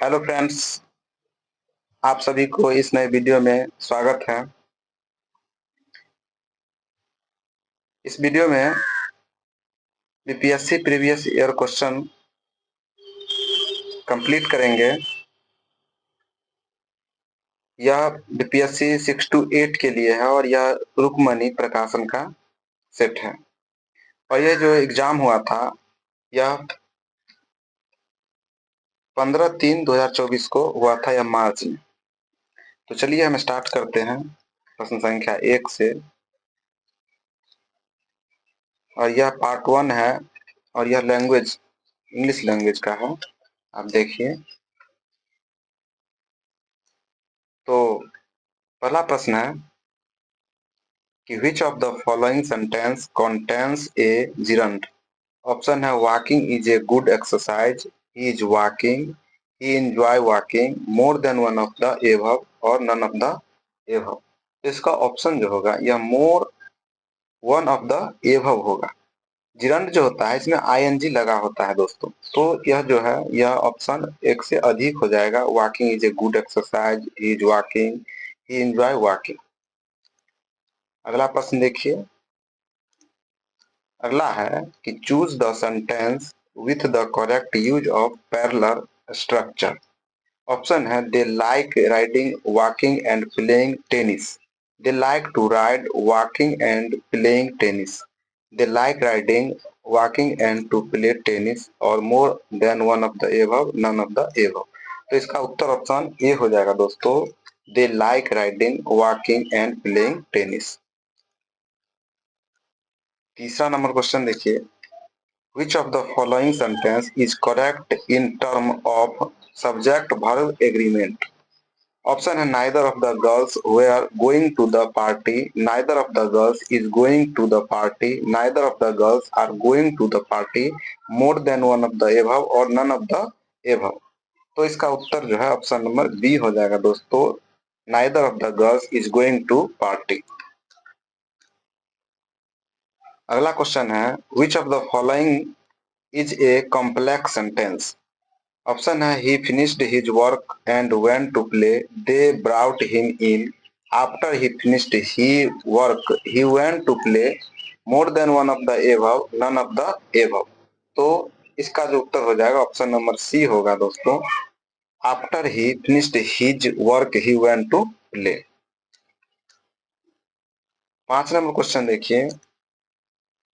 Hello friends, आप सभी को इस नए वीडियो में स्वागत है। इस वीडियो में BPSC previous year question complete करेंगे। यह बीपीएससी 6 to 8 के लिए है और यह रुक्मणी प्रकाशन का सेट है। और यह जो एग्जाम हुआ था यह 15/3/2024 को हुआ था, यह मार्च में। तो चलिए हम स्टार्ट करते हैं प्रश्न संख्या 1 से। और यह पार्ट 1 है और यह लैंग्वेज इंग्लिश लैंग्वेज का है। आप देखिए, तो पहला प्रश्न है कि which of the following sentence contains a gerund? Option है walking is a good exercise, he is walking, he enjoy walking, more than one of the above और none of the above। इसका ऑप्शन जो होगा यह more one of the above होगा। Gerund जो होता है इसमें आईएनजी लगा होता है दोस्तों, तो यह जो है यह ऑप्शन एक से अधिक हो जाएगा। Walking is a good exercise, he is walking, he enjoy walking. अगला प्रश्न देखिए, अगला है कि choose the sentence with the correct use of parallel structure. Option है they like riding, walking and playing tennis. They like to ride, walking and playing tennis. They like riding, walking and to play tennis और more than one of the above, none of the above. तो इसका उत्तर option A हो जाएगा दोस्तों, दे like riding, walking and playing tennis. तीसरा number question देखिए, which of the following sentence is correct in term of subject verb agreement? Option है neither of the girls were going to the party, neither of the girls is going to the party, neither of the girls are going to the party, more than one of the above और none of the above। तो इसका उत्तर जो है option number B हो जाएगा दोस्तों, neither of the girls is going to party। अगला question है which of the following is a complex sentence? Option है he finished his work and went to play, they brought him in, after he finished his work he went to play, more than one of the above, none of the above। तो इसका जो उत्तर हो जाएगा option number C होगा दोस्तों, after he finished his work he went to play. 5 number question देखिए,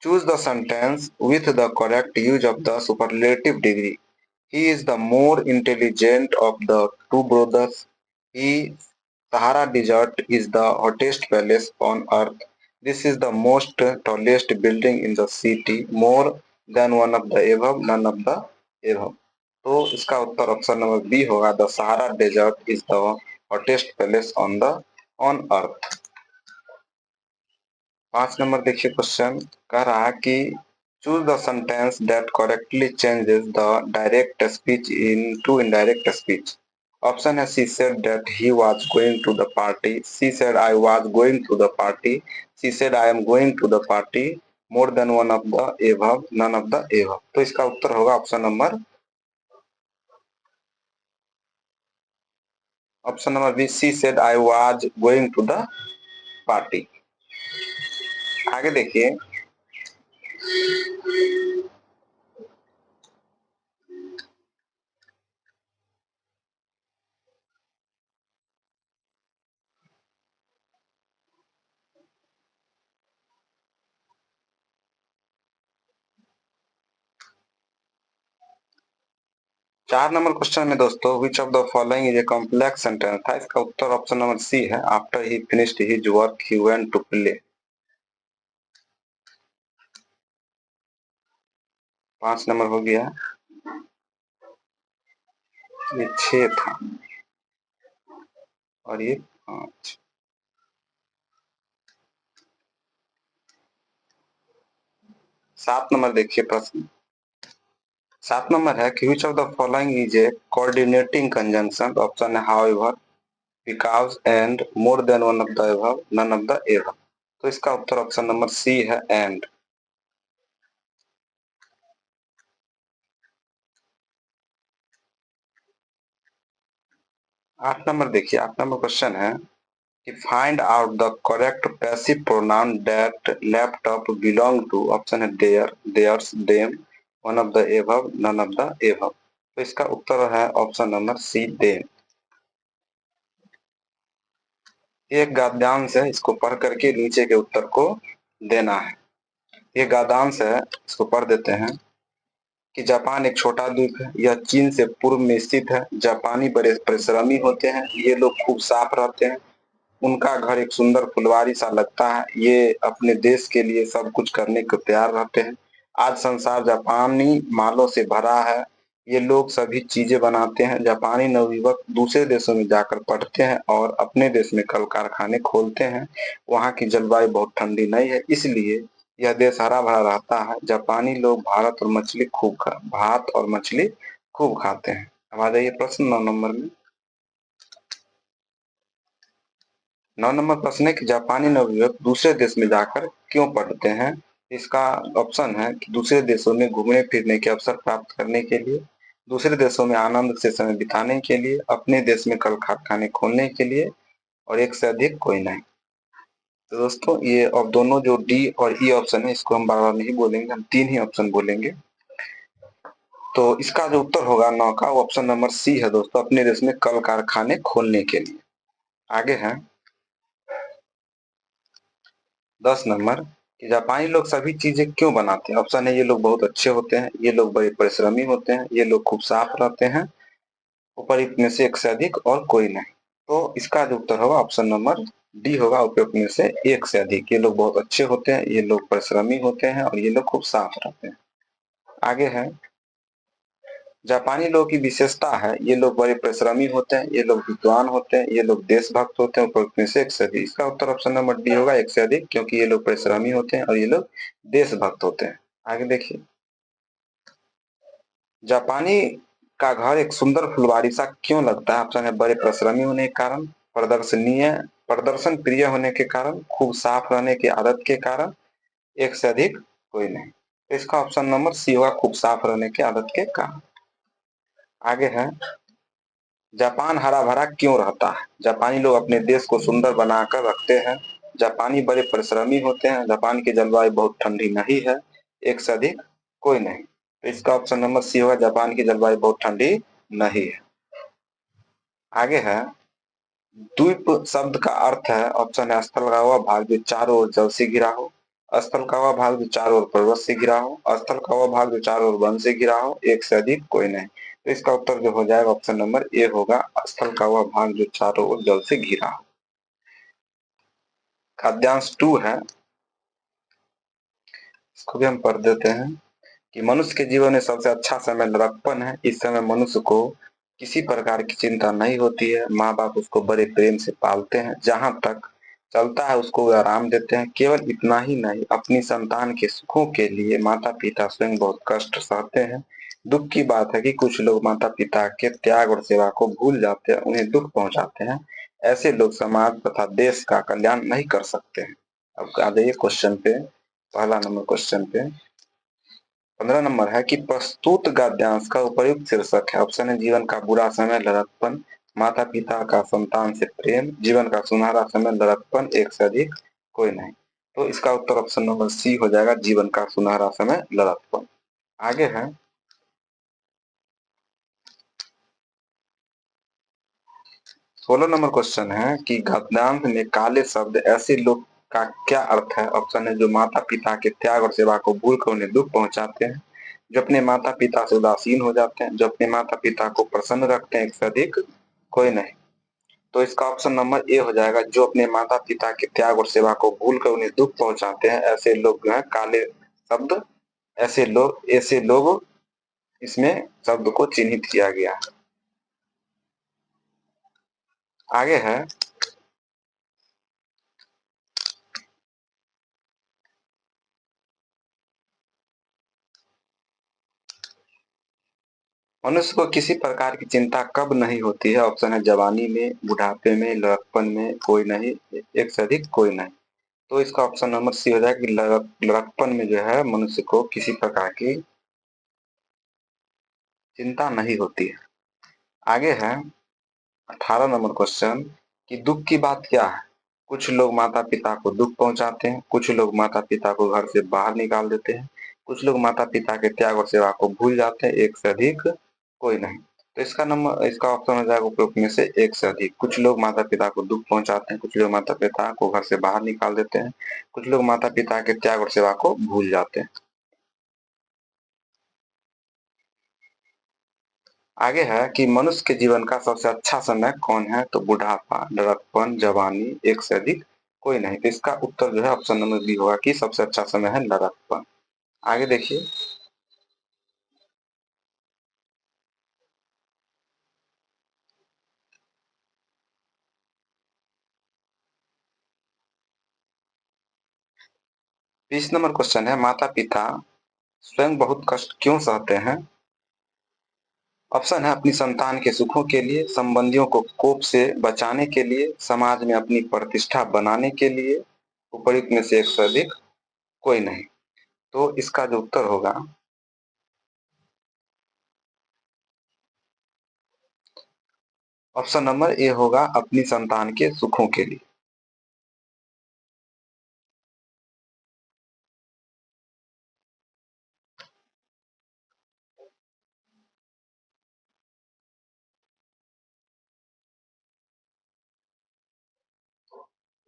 choose the sentence with the correct use of the superlative degree. He is the more intelligent of the two brothers. He Sahara Desert is the hottest palace on earth. This is the most tallest building in the city. More than one of the above, none of the above। तो इसका उत्तर option number B होगा, the Sahara desert is the hottest place on earth. 5 number देखिए question, कह रहा है कि choose the sentence that correctly changes the direct speech into indirect speech. Option है she said that he was going to the party, she said I was going to the party, she said I am going to the party, more than one of the above, none of the above. तो इसका उत्तर होगा option number B, she said I was going to the party. आगे देखिए, 4 नंबर question में दोस्तों which of the following is a complex sentence था। इसका उत्तर ऑप्शन नंबर सी है, after he finished his work he went to play. 5 नंबर हो गया, ये 6 था और ये 5। 7 नंबर देखिए प्रश्न, 7 नंबर है कि which of the following is a coordinating conjunction. Option है however, because and, more than one of the above, none of the above. तो इसका उत्तर ऑप्शन नंबर सी है, एंड। 8 नंबर देखिए, 8 नंबर क्वेश्चन है कि find out the correct possessive pronoun that laptop belong to. Option है their, theirs, them, one of the above, none of the above. तो इसका उत्तर है ऑप्शन नंबर सी, them. एक गद्यांश है, इसको पढ़ करके नीचे के उत्तर को देना है। ये गद्यांश है, इसको पढ़ देते हैं कि जापान एक छोटा द्वीप है, यह चीन से पूर्व में स्थित है। जापानी बड़े परिश्रमी होते हैं, ये लोग खूब साफ रहते हैं, उनका घर एक सुंदर फुलवारी सा लगता है, ये अपने देश के लिए सब कुछ करने को तैयार रहते हैं। आज संसार जापानी मालों से भरा है, ये लोग सभी चीजें बनाते हैं। जापानी नवयुवक दूसरे देशों में जाकर पढ़ते हैं और अपने देश में कल कारखाने खोलते हैं। वहाँ की जलवायु बहुत ठंडी नहीं है, इसलिए यह देश हरा भरा रहता है। जापानी लोग भात और मछली खूब खाते हैं। अब आ जाइए प्रश्न 9 नंबर में। 9 नंबर प्रश्न है कि जापानी नवयुवक दूसरे देश में जाकर क्यों पढ़ते हैं। इसका ऑप्शन है कि दूसरे देशों में घूमने फिरने के अवसर प्राप्त करने के लिए, दूसरे देशों में आनंद से समय बिताने के लिए, अपने देश में कल कारखाने खोलने के लिए, और एक से अधिक कोई नहीं। तो दोस्तों ये अब दोनों जो डी और ई ऑप्शन है, इसको हम बार बार नहीं बोलेंगे, हम 3 ही ऑप्शन बोलेंगे। तो इसका जो उत्तर होगा 9 का, वो ऑप्शन नंबर सी है दोस्तों, अपने देश में कल कारखाने खोलने के लिए। आगे है 10 नंबर कि जापानी लोग सभी चीजें क्यों बनाते हैं। ऑप्शन है ये लोग बहुत अच्छे होते हैं, ये लोग बड़े परिश्रमी होते हैं, ये लोग खूब साफ रहते हैं, उपयुक्त में से एक से अधिक और कोई नहीं। तो इसका जो उत्तर होगा ऑप्शन नंबर डी होगा, उपयुक्त में से एक से अधिक। ये लोग बहुत अच्छे होते हैं, ये लोग परिश्रमी होते हैं और ये लोग खूब साफ रहते हैं। आगे है जापानी लोगों की विशेषता है, ये लोग बड़े परिश्रमी होते हैं, ये लोग विद्वान होते हैं, ये लोग देशभक्त होते हैं, उपयुक्त में से एक से अधिक। इसका उत्तर ऑप्शन नंबर डी होगा, एक से अधिक, क्योंकि ये लोग परिश्रमी होते हैं और ये लोग देशभक्त होते हैं। आगे देखिए, जापानी का घर एक सुंदर फुलवारी सा क्यों लगता है। ऑप्शन है बड़े परिश्रमी होने के कारण, प्रदर्शन प्रिय होने के कारण, खूब साफ रहने की आदत के कारण, एक से अधिक कोई नहीं। तो इसका ऑप्शन नंबर सी होगा, खूब साफ रहने की आदत के कारण। आगे है जापान हरा भरा क्यों रहता है। जापानी लोग अपने देश को सुंदर बनाकर रखते हैं, जापानी बड़े परिश्रमी होते हैं, जापान की जलवायु बहुत ठंडी नहीं है, एक से अधिक कोई नहीं। तो इसका ऑप्शन नंबर सी होगा, जापान की जलवायु बहुत ठंडी नहीं है। आगे है द्वीप शब्द का अर्थ है। ऑप्शन है स्थल का वह भाग जो चारों ओर जल से घिरा हो, स्थल का वह भाग जो चारों ओर पर्वत से घिरा हो, स्थल का वह भाग जो चारों ओर वन से घिरा हो, एक से अधिक कोई नहीं। तो इसका उत्तर जो हो जाएगा ऑप्शन नंबर ए होगा, स्थल का वह भाग जो चारों ओर जल से घिरा हो। खाद्यांश 2 है, इसको भी हम पढ़ देते हैं कि मनुष्य के जीवन में सबसे अच्छा समय लड़कपन है। इस समय मनुष्य को किसी प्रकार की चिंता नहीं होती है, माँ बाप उसको बड़े प्रेम से पालते हैं, जहां तक चलता है उसको वे आराम देते हैं। केवल इतना ही नहीं, अपनी संतान के सुखों के लिए माता पिता स्वयं बहुत कष्ट सहते हैं। दुख की बात है कि कुछ लोग माता पिता के त्याग और सेवा को भूल जाते हैं, उन्हें दुख पहुंचाते हैं। ऐसे लोग समाज तथा देश का कल्याण नहीं कर सकते हैं। अब आ जाइए क्वेश्चन पे, पहला नंबर क्वेश्चन पे। 15 नंबर है कि प्रस्तुत गद्यांश का उपयुक्त शीर्षक है। ऑप्शन है जीवन का बुरा समय लड़कपन, माता पिता का संतान से प्रेम, जीवन का सुनहरा समय लड़कपन, एक से अधिक कोई नहीं। तो इसका उत्तर ऑप्शन नंबर सी हो जाएगा, जीवन का सुनहरा समय लड़कपन। आगे है 16 नंबर क्वेश्चन है कि गद्यांश में काले शब्द ऐसे लोग का क्या अर्थ है। ऑप्शन है जो माता पिता के त्याग और सेवा को भूल कर उन्हें दुख पहुंचाते हैं, जो अपने माता पिता से उदासीन हो जाते हैं, जो अपने माता पिता को प्रसन्न रखते हैं, एक से अधिक कोई नहीं। तो इसका ऑप्शन नंबर ए हो जाएगा, जो अपने माता पिता के त्याग और सेवा को भूल कर उन्हें दुख पहुंचाते हैं, ऐसे लोग जो है काले शब्द, ऐसे लोग इसमें शब्द को चिन्हित किया गया है। आगे है मनुष्य को किसी प्रकार की चिंता कब नहीं होती है। ऑप्शन है जवानी में, बुढ़ापे में, लड़कपन में, कोई नहीं, एक से अधिक कोई नहीं। तो इसका ऑप्शन नंबर सी हो जाएगा कि लड़कपन में जो है मनुष्य को किसी प्रकार की चिंता नहीं होती है। आगे है 18 नंबर क्वेश्चन कि दुख की बात क्या है? कुछ लोग माता पिता को दुख पहुंचाते हैं, कुछ लोग माता पिता को घर से बाहर निकाल देते हैं, कुछ लोग माता पिता के त्याग और सेवा को भूल जाते हैं, एक से अधिक कोई नहीं। तो इसका ऑप्शन हो जाएगा उपरोक्त में से एक से अधिक। कुछ लोग माता पिता को दुख पहुंचाते हैं, कुछ लोग माता पिता को घर से बाहर निकाल देते हैं, कुछ लोग माता पिता के त्याग और सेवा को भूल जाते हैं। आगे है कि मनुष्य के जीवन का सबसे अच्छा समय कौन है? तो बुढ़ापा, लड़कपन, जवानी, एक से अधिक कोई नहीं। तो इसका उत्तर जो है ऑप्शन नंबर बी होगा कि सबसे अच्छा समय है लड़कपन। आगे देखिए, 20 नंबर क्वेश्चन है माता पिता स्वयं बहुत कष्ट क्यों सहते हैं? ऑप्शन है अपनी संतान के सुखों के लिए, संबंधियों को कोप से बचाने के लिए, समाज में अपनी प्रतिष्ठा बनाने के लिए, उपयुक्त में से एक से अधिक कोई नहीं। तो इसका जो उत्तर होगा ऑप्शन नंबर ए होगा अपनी संतान के सुखों के लिए।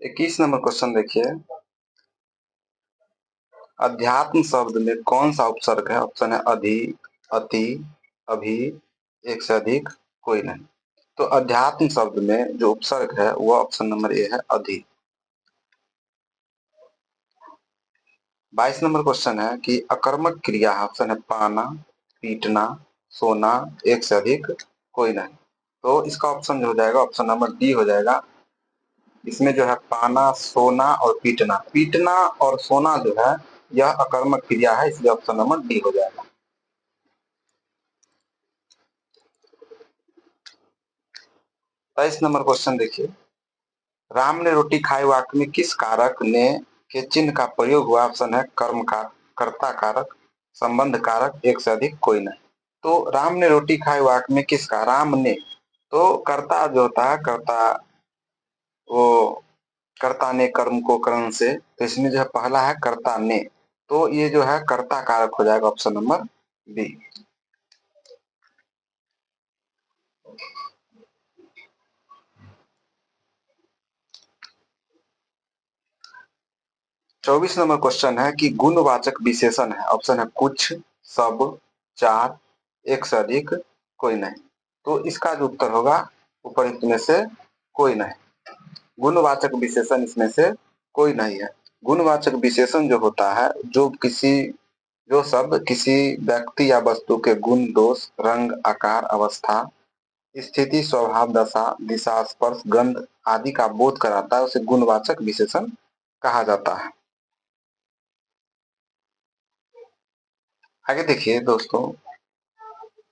21 नंबर क्वेश्चन देखिए, अध्यात्म शब्द में कौन सा उपसर्ग है? ऑप्शन है अधि, अति, अभी, एक से अधिक कोई नहीं। तो अध्यात्म शब्द में जो उपसर्ग है वह ऑप्शन नंबर ए है अधि। 22 नंबर क्वेश्चन है कि अकर्मक क्रिया है। ऑप्शन है पाना, पीटना, सोना, एक से अधिक कोई नहीं। तो इसका ऑप्शन जो हो जाएगा ऑप्शन नंबर डी हो जाएगा। इसमें जो है पाना, सोना और पीटना, पीटना और सोना जो है यह अकर्मक क्रिया है, इसलिए ऑप्शन नंबर डी हो जाएगा। 23 नंबर क्वेश्चन देखिए, राम ने रोटी खाई वाक्य में किस कारक ने के चिन्ह का प्रयोग हुआ? ऑप्शन है कर्म का, कर्ता कारक, संबंध कारक, एक से अधिक कोई नहीं। तो राम ने रोटी खाई वाक्य में किसका? राम ने, तो कर्ता जो होता है, कर्ता वो कर्ता ने कर्म को करण से, तो इसमें जो है पहला है कर्ता ने, तो ये जो है कर्ता कारक हो जाएगा ऑप्शन नंबर बी। 24 नंबर क्वेश्चन है कि गुणवाचक विशेषण है। ऑप्शन है कुछ, सब, चार, एक से अधिक कोई नहीं। तो इसका जो उत्तर होगा उपयुक्त में से कोई नहीं। गुणवाचक विशेषण इसमें से कोई नहीं है। गुणवाचक विशेषण जो होता है, जो शब्द किसी व्यक्ति या वस्तु के गुण, दोष, रंग, आकार, अवस्था, स्थिति, स्वभाव, दशा, दिशा, स्पर्श, गंध आदि का बोध कराता है, उसे गुणवाचक विशेषण कहा जाता है। आगे देखिए दोस्तों,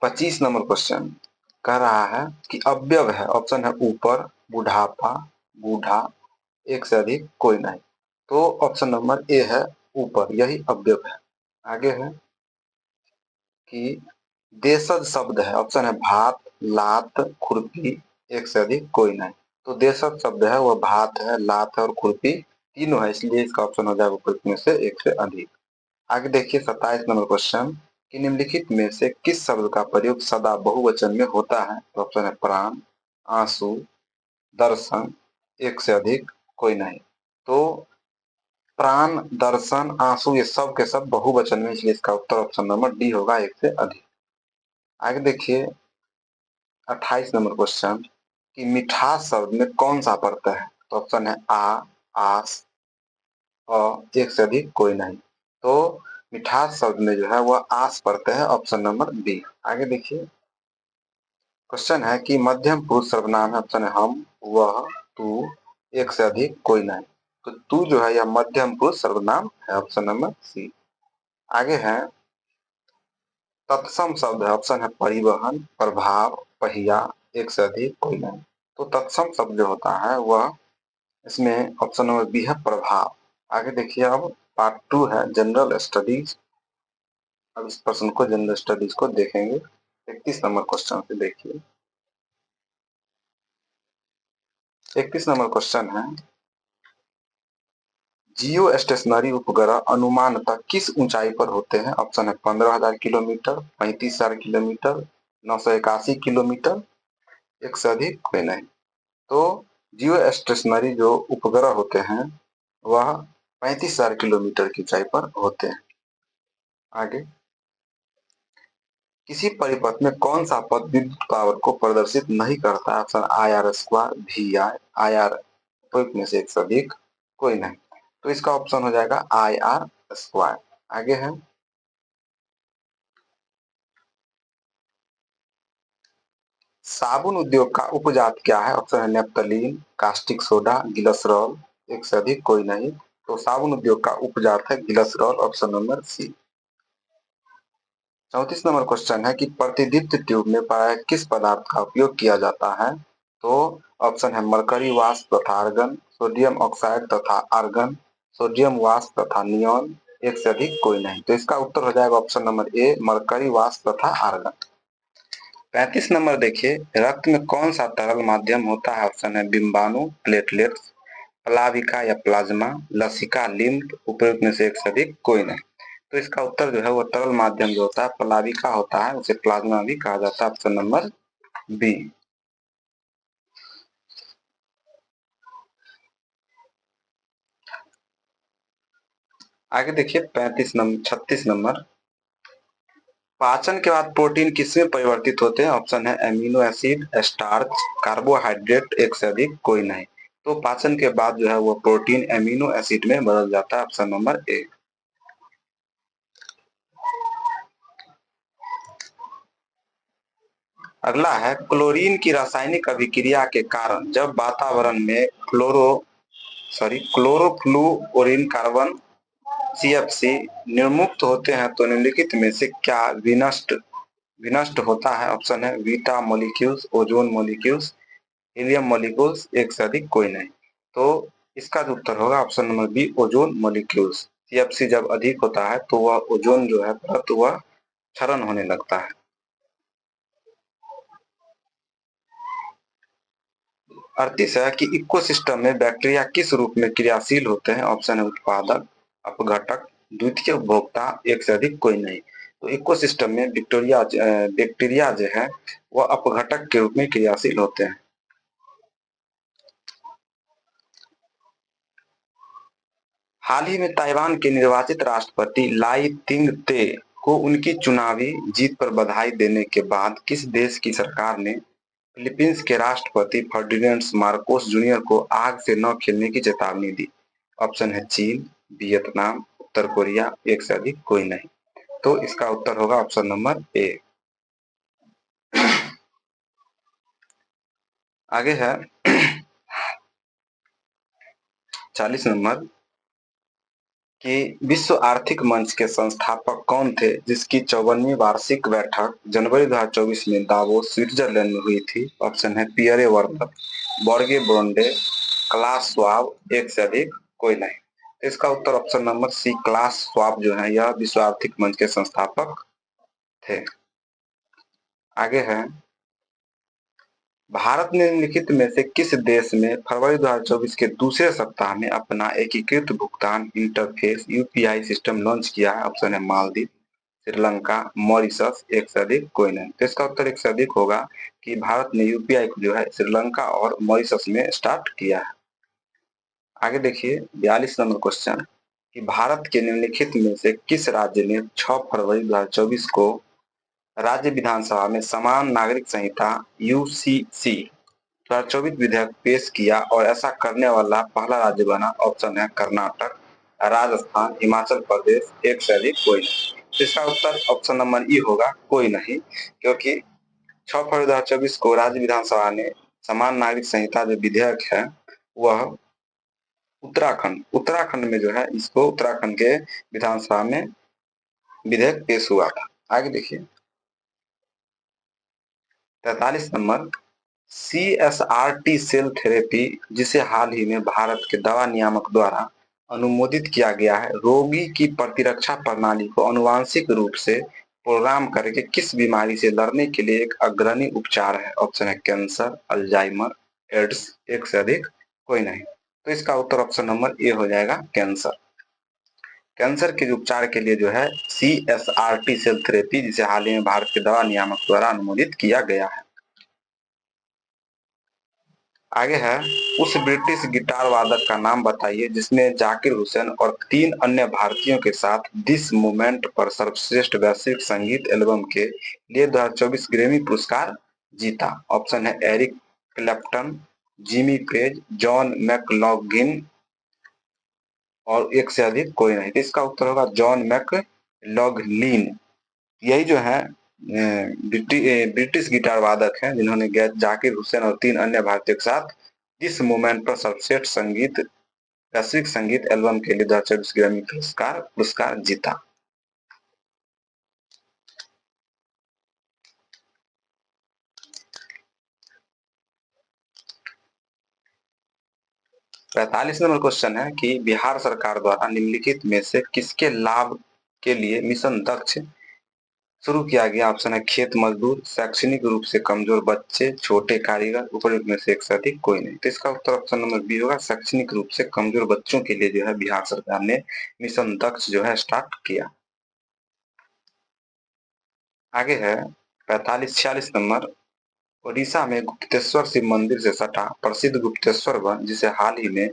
25 नंबर क्वेश्चन कह रहा है कि अवयव है। ऑप्शन है ऊपर, बुढ़ापा, बूढ़ा, एक से अधिक कोई नहीं। तो ऑप्शन नंबर ए है ऊपर, यही अवयव है। आगे है कि देशज शब्द है। ऑप्शन है भात, लात, खुरपी, एक से अधिक कोई नहीं। तो देशज शब्द है वह भात है, लात है और खुरपी तीनों है, इसलिए इसका ऑप्शन हो जाएगा उपयुक्त में से एक से अधिक। आगे देखिए 27 नंबर क्वेश्चन कि निम्नलिखित में से किस शब्द का प्रयोग सदा बहुवचन में होता है? तो ऑप्शन है प्राण, आंसू, दर्शन, एक से अधिक कोई नहीं। तो प्राण, दर्शन, आंसू ये सब के सब बहुवचन में, इसलिए इसका उत्तर ऑप्शन नंबर डी होगा, एक से अधिक। आगे देखिए 28 नंबर क्वेश्चन कि मिठास शब्द में कौन सा पड़ता है? तो ऑप्शन है आ, आस, अ, एक से अधिक कोई नहीं। तो मिठास शब्द में जो है वह आस पड़ते हैं, ऑप्शन नंबर बी। आगे देखिए क्वेश्चन है कि मध्यम पुरुष सर्वनाम है। ऑप्शन है हम, वह, तू, एक से अधिक कोई नहीं। तो तू जो है यह मध्यम पुरुष सर्वनाम है, ऑप्शन नंबर सी। आगे है तत्सम शब्द है। ऑप्शन है परिवहन, प्रभाव, पहिया, एक से अधिक कोई नहीं। तो तत्सम शब्द जो होता है वह इसमें ऑप्शन नंबर बी है प्रभाव। आगे देखिए अब पार्ट 2 है जनरल स्टडीज। अब इस प्रश्न को जनरल स्टडीज को देखेंगे। 31 नंबर क्वेश्चन से देखिए, 31 नंबर क्वेश्चन है, जियो स्टेशनरी उपग्रह अनुमानतः किस ऊंचाई पर होते हैं? ऑप्शन है 15,000 किलोमीटर, 35,000 किलोमीटर, 981 किलोमीटर, एक से अधिक कोई नहीं। तो जियो स्टेशनरी जो उपग्रह होते हैं वह 35,000 किलोमीटर की ऊंचाई पर होते हैं। आगे, किसी परिपथ में कौन सा पद विद्युत पावर को प्रदर्शित नहीं करता है? Option I R square, V I R, उपयुक्त में से एक से अधिक कोई नहीं। तो इसका ऑप्शन हो जाएगा आई आर स्क्वायर। आगे है, साबुन उद्योग का उपजात क्या है? ऑप्शन है नेप्थलीन, कास्टिक सोडा, ग्लिसरॉल, एक से अधिक कोई नहीं। तो साबुन उद्योग का उपजात है ग्लिसरॉल, ऑप्शन नंबर सी। 34 नंबर क्वेश्चन है कि प्रतिदीप्त ट्यूब में प्राय किस पदार्थ का उपयोग किया जाता है? तो ऑप्शन है मरकरी वाष्प तथा आर्गन, सोडियम ऑक्साइड तथा आर्गन, सोडियम वाष्प तथा नियॉन, एक से अधिक कोई नहीं। तो इसका उत्तर हो जाएगा ऑप्शन नंबर ए, मरकरी वाष्प तथा आर्गन। 35 नंबर देखिए, रक्त में कौन सा तरल माध्यम होता है? ऑप्शन है बिंबाणु, प्लेटलेट्स, प्लाविका या प्लाज्मा, लसिका, लिम्फ, उपयुक्त में से एक से अधिक कोई नहीं। तो इसका उत्तर जो है वो तरल माध्यम जो होता है प्लाविका होता है, उसे प्लाज्मा भी कहा जाता है, ऑप्शन नंबर बी। आगे देखिए 36 नंबर, पाचन के बाद प्रोटीन किसमें परिवर्तित होते हैं? ऑप्शन है एमिनो एसिड, स्टार्च, कार्बोहाइड्रेट, एक से अधिक कोई नहीं। तो पाचन के बाद जो है वो प्रोटीन एमिनो एसिड में बदल जाता है, ऑप्शन नंबर ए। अगला है, क्लोरीन की रासायनिक अभिक्रिया के कारण जब वातावरण में क्लोरोफ्लुओरिन कार्बन CFC निर्मुक्त होते हैं तो निम्नलिखित में से क्या विनष्ट विनष्ट होता है? ऑप्शन है beta molecules, ozone molecules, helium molecules, एक से अधिक कोई नहीं। तो इसका जो उत्तर होगा option number B, ozone molecules. CFC जब अधिक होता है तो वह ओजोन जो है परत वह क्षरण होने लगता है। 38 है कि इकोसिस्टम में बैक्टीरिया किस रूप में क्रियाशील होते हैं? ऑप्शन है उत्पादक, अपघटक, द्वितीय उपभोक्ता, एक से अधिक कोई नहीं। तो इकोसिस्टम में बैक्टीरिया जो है वह अपघटक के रूप में क्रियाशील होते हैं। हाल ही में ताइवान के निर्वाचित राष्ट्रपति लाई तिंग-ते को उनकी चुनावी जीत पर बधाई देने के बाद किस देश की सरकार ने फिलीपींस के राष्ट्रपति फर्डिनेंड मार्कोस जूनियर को आग से न खेलने की चेतावनी दी? ऑप्शन है चीन, वियतनाम, उत्तर कोरिया, एक से अधिक कोई नहीं। तो इसका उत्तर होगा ऑप्शन नंबर ए। आगे है 40 नंबर कि विश्व आर्थिक मंच के संस्थापक कौन थे जिसकी 54वीं वार्षिक बैठक जनवरी 2024 में दावोस स्विट्जरलैंड में हुई थी? ऑप्शन है Pierre Werner, Borge Brende, Klaus Schwab, एक से अधिक कोई नहीं। इसका उत्तर option number C, Klaus Schwab जो है यह विश्व आर्थिक मंच के संस्थापक थे। आगे है, भारत ने निम्नलिखित में से किस देश में फरवरी 2024 के दूसरे सप्ताह में अपना एकीकृत भुगतान इंटरफेस यूपीआई सिस्टम लॉन्च किया है? ऑप्शन है मालदीव, श्रीलंका, मॉरिशस, एक से अधिक कोई नहीं। तो इसका उत्तर एक से अधिक होगा कि भारत ने यूपीआई को जो है श्रीलंका और मॉरिशस में स्टार्ट किया है। आगे देखिए 42 नंबर क्वेश्चन कि भारत के निम्नलिखित में से किस राज्य ने 6 फरवरी 2024 को राज्य विधानसभा में समान नागरिक संहिता यूसीसी 2024 विधेयक पेश किया और ऐसा करने वाला पहला राज्य बना? ऑप्शन है कर्नाटक, राजस्थान, हिमाचल प्रदेश, एक से अधिक कोई नहीं। तो इसका उत्तर ऑप्शन नंबर ई होगा, कोई नहीं, क्योंकि 6 फरवरी 2024 को राज्य विधानसभा ने समान नागरिक संहिता जो विधेयक है वह उत्तराखंड में जो है इसको उत्तराखंड के विधानसभा में विधेयक पेश हुआ था। आगे देखिए 43 नंबर, CSRT सेल थेरेपी जिसे हाल ही में भारत के दवा नियामक द्वारा अनुमोदित किया गया है, रोगी की प्रतिरक्षा प्रणाली को अनुवांशिक रूप से प्रोग्राम करके किस बीमारी से लड़ने के लिए एक अग्रणी उपचार है? ऑप्शन है कैंसर, अल्जाइमर, एड्स, एक से अधिक कोई नहीं। तो इसका उत्तर ऑप्शन नंबर ए हो जाएगा कैंसर। कैंसर के उपचार के लिए जो है CSRT सेल थेरेपी, जिसे हाल ही में भारत के दवा नियामक द्वारा अनुमोदित किया गया है। आगे है, उस ब्रिटिश गिटार वादक का नाम बताइए जिसने जाकिर हुसैन और 3 अन्य भारतीयों के साथ दिस मोमेंट पर सर्वश्रेष्ठ वैश्विक संगीत एल्बम के लिए 2024 ग्रैमी पुरस्कार जीता। ऑप्शन है Eric Clapton, Jimmy Page, John McLaughlin और एक से अधिक कोई नहीं। तो इसका उत्तर होगा जॉन मैकलॉगलिन। यही जो है ब्रिटिश गिटार वादक हैं जिन्होंने जाकिर हुसैन और 3 अन्य भारतीयों के साथ इस मोमेंट पर सर्वश्रेष्ठ संगीत वैश्विक संगीत एल्बम के लिए 2024 ग्रैमी पुरस्कार जीता। पैंतालीस नंबर क्वेश्चन है कि बिहार सरकार द्वारा निम्नलिखित में से किसके लाभ के लिए मिशन दक्ष शुरू किया गया। ऑप्शन है खेत मजदूर, शैक्षणिक रूप से कमजोर बच्चे, छोटे कारीगर, उपयुक्त में से एक से अधिक कोई नहीं। तो इसका उत्तर ऑप्शन नंबर बी होगा, शैक्षणिक रूप से कमजोर बच्चों के लिए जो है बिहार सरकार ने मिशन दक्ष जो है स्टार्ट किया। आगे है 45-46 नंबर, ओडिशा में गुप्तेश्वर शिव मंदिर से सटा प्रसिद्ध गुप्तेश्वर वन, जिसे हाल ही में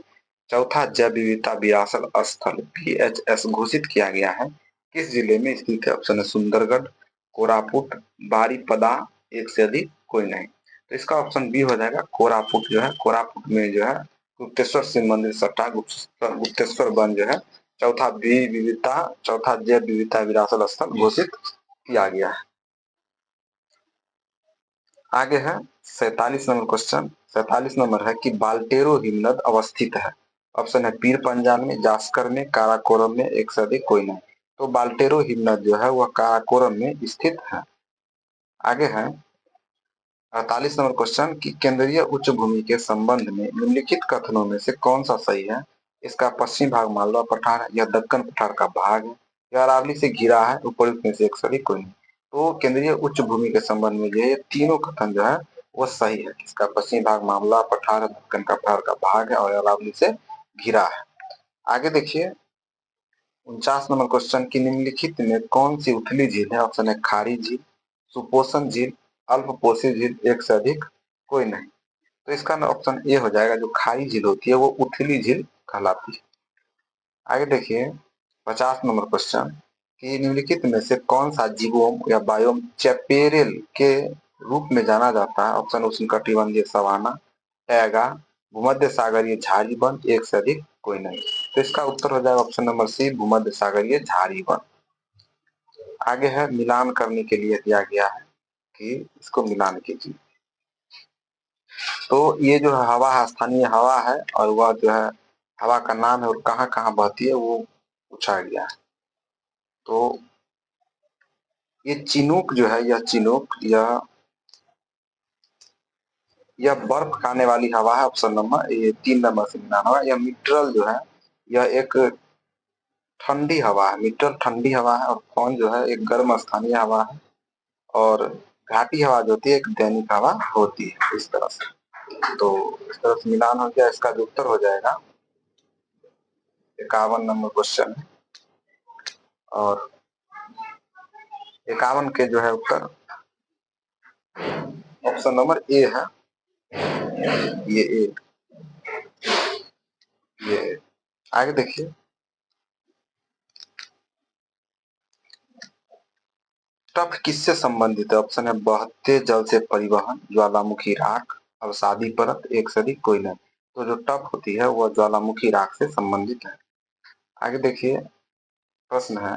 चौथा जैव विविधता विरासत स्थल BHS घोषित किया गया है, किस जिले में स्थित है। ऑप्शन है सुंदरगढ़, कोरापुट, बारीपदा, एक से अधिक कोई नहीं। तो इसका ऑप्शन बी हो जाएगा कोरापुट। जो है कोरापुट में जो है गुप्तेश्वर शिव मंदिर सटा गुप्तेश्वर वन जो है चौथा जैव विविधता विरासत स्थल घोषित किया गया है। आगे है 47 नंबर क्वेश्चन। 47 नंबर है कि बाल्टेरो हिमनद अवस्थित है। ऑप्शन है पीर पंजाल में, जास्कर में, काराकोरम में, एक से अधिक कोई नहीं। तो बाल्टेरो हिमनद जो है वह काराकोरम में स्थित है। आगे है 48 नंबर क्वेश्चन कि केंद्रीय उच्च भूमि के संबंध में निम्नलिखित कथनों में से कौन सा सही है। इसका पश्चिमी भाग मालवा पठार है, यह दक्कन पठार का भाग है, यह अरावली से घिरा है, उपयुक्त में से एक से अधिक कोई नहीं। तो केंद्रीय उच्च भूमि के संबंध में ये तीनों कथन जो है वो सही है। इसका पश्चिमी भाग मामला पठार है, दक्कन का पठार का भाग है और अरावली से घिरा है। आगे देखिए 49 नंबर क्वेश्चन की निम्नलिखित में कौन सी उथली झील है। ऑप्शन है खारी झील, सुपोषण झील, अल्पपोषी झील, एक से अधिक कोई नहीं। तो इसका ऑप्शन ए हो जाएगा, जो खारी झील होती है वो उथली झील कहलाती है। आगे देखिए 50 नंबर क्वेश्चन कि निम्नलिखित में से कौन सा जीवोम या बायोम चैपेरेल के रूप में जाना जाता है। ऑप्शन उष्णकटिबंधीय सवाना, टैगा, भूमध्य सागरीय झाड़ी वन, एक से अधिक कोई नहीं। तो इसका उत्तर हो जाएगा ऑप्शन नंबर सी, भूमध्य सागरीय झाड़ी वन। आगे है मिलान करने के लिए दिया गया है कि इसको मिलान कीजिए। तो ये जो हवा है स्थानीय हवा है और वह जो है हवा का नाम है और कहाँ कहाँ बहती है वो पूछा गया है। तो ये चिनूक जो है यह चिनूक यह बर्फ खाने वाली हवा है। ऑप्शन नंबर ये 3 नंबर से मिलाना होगा। यह मिट्रल जो है यह एक ठंडी हवा है, मिट्रल ठंडी हवा है और कौन जो है एक गर्म स्थानीय हवा है और घाटी हवा जो होती है एक दैनिक हवा होती है। इस तरह से तो इस तरह से मिलान हो गया। इसका जो उत्तर हो जाएगा 51 नंबर क्वेश्चन है और 51 के जो है उत्तर ऑप्शन नंबर ए है। ये ए ये ए। आगे देखिए टफ किससे संबंधित है। ऑप्शन है बहते जल से परिवहन, ज्वालामुखी राख, अवसादी परत, एक से अधिक कोई नहीं। तो जो टफ होती है वह ज्वालामुखी राख से संबंधित है। आगे देखिए प्रश्न है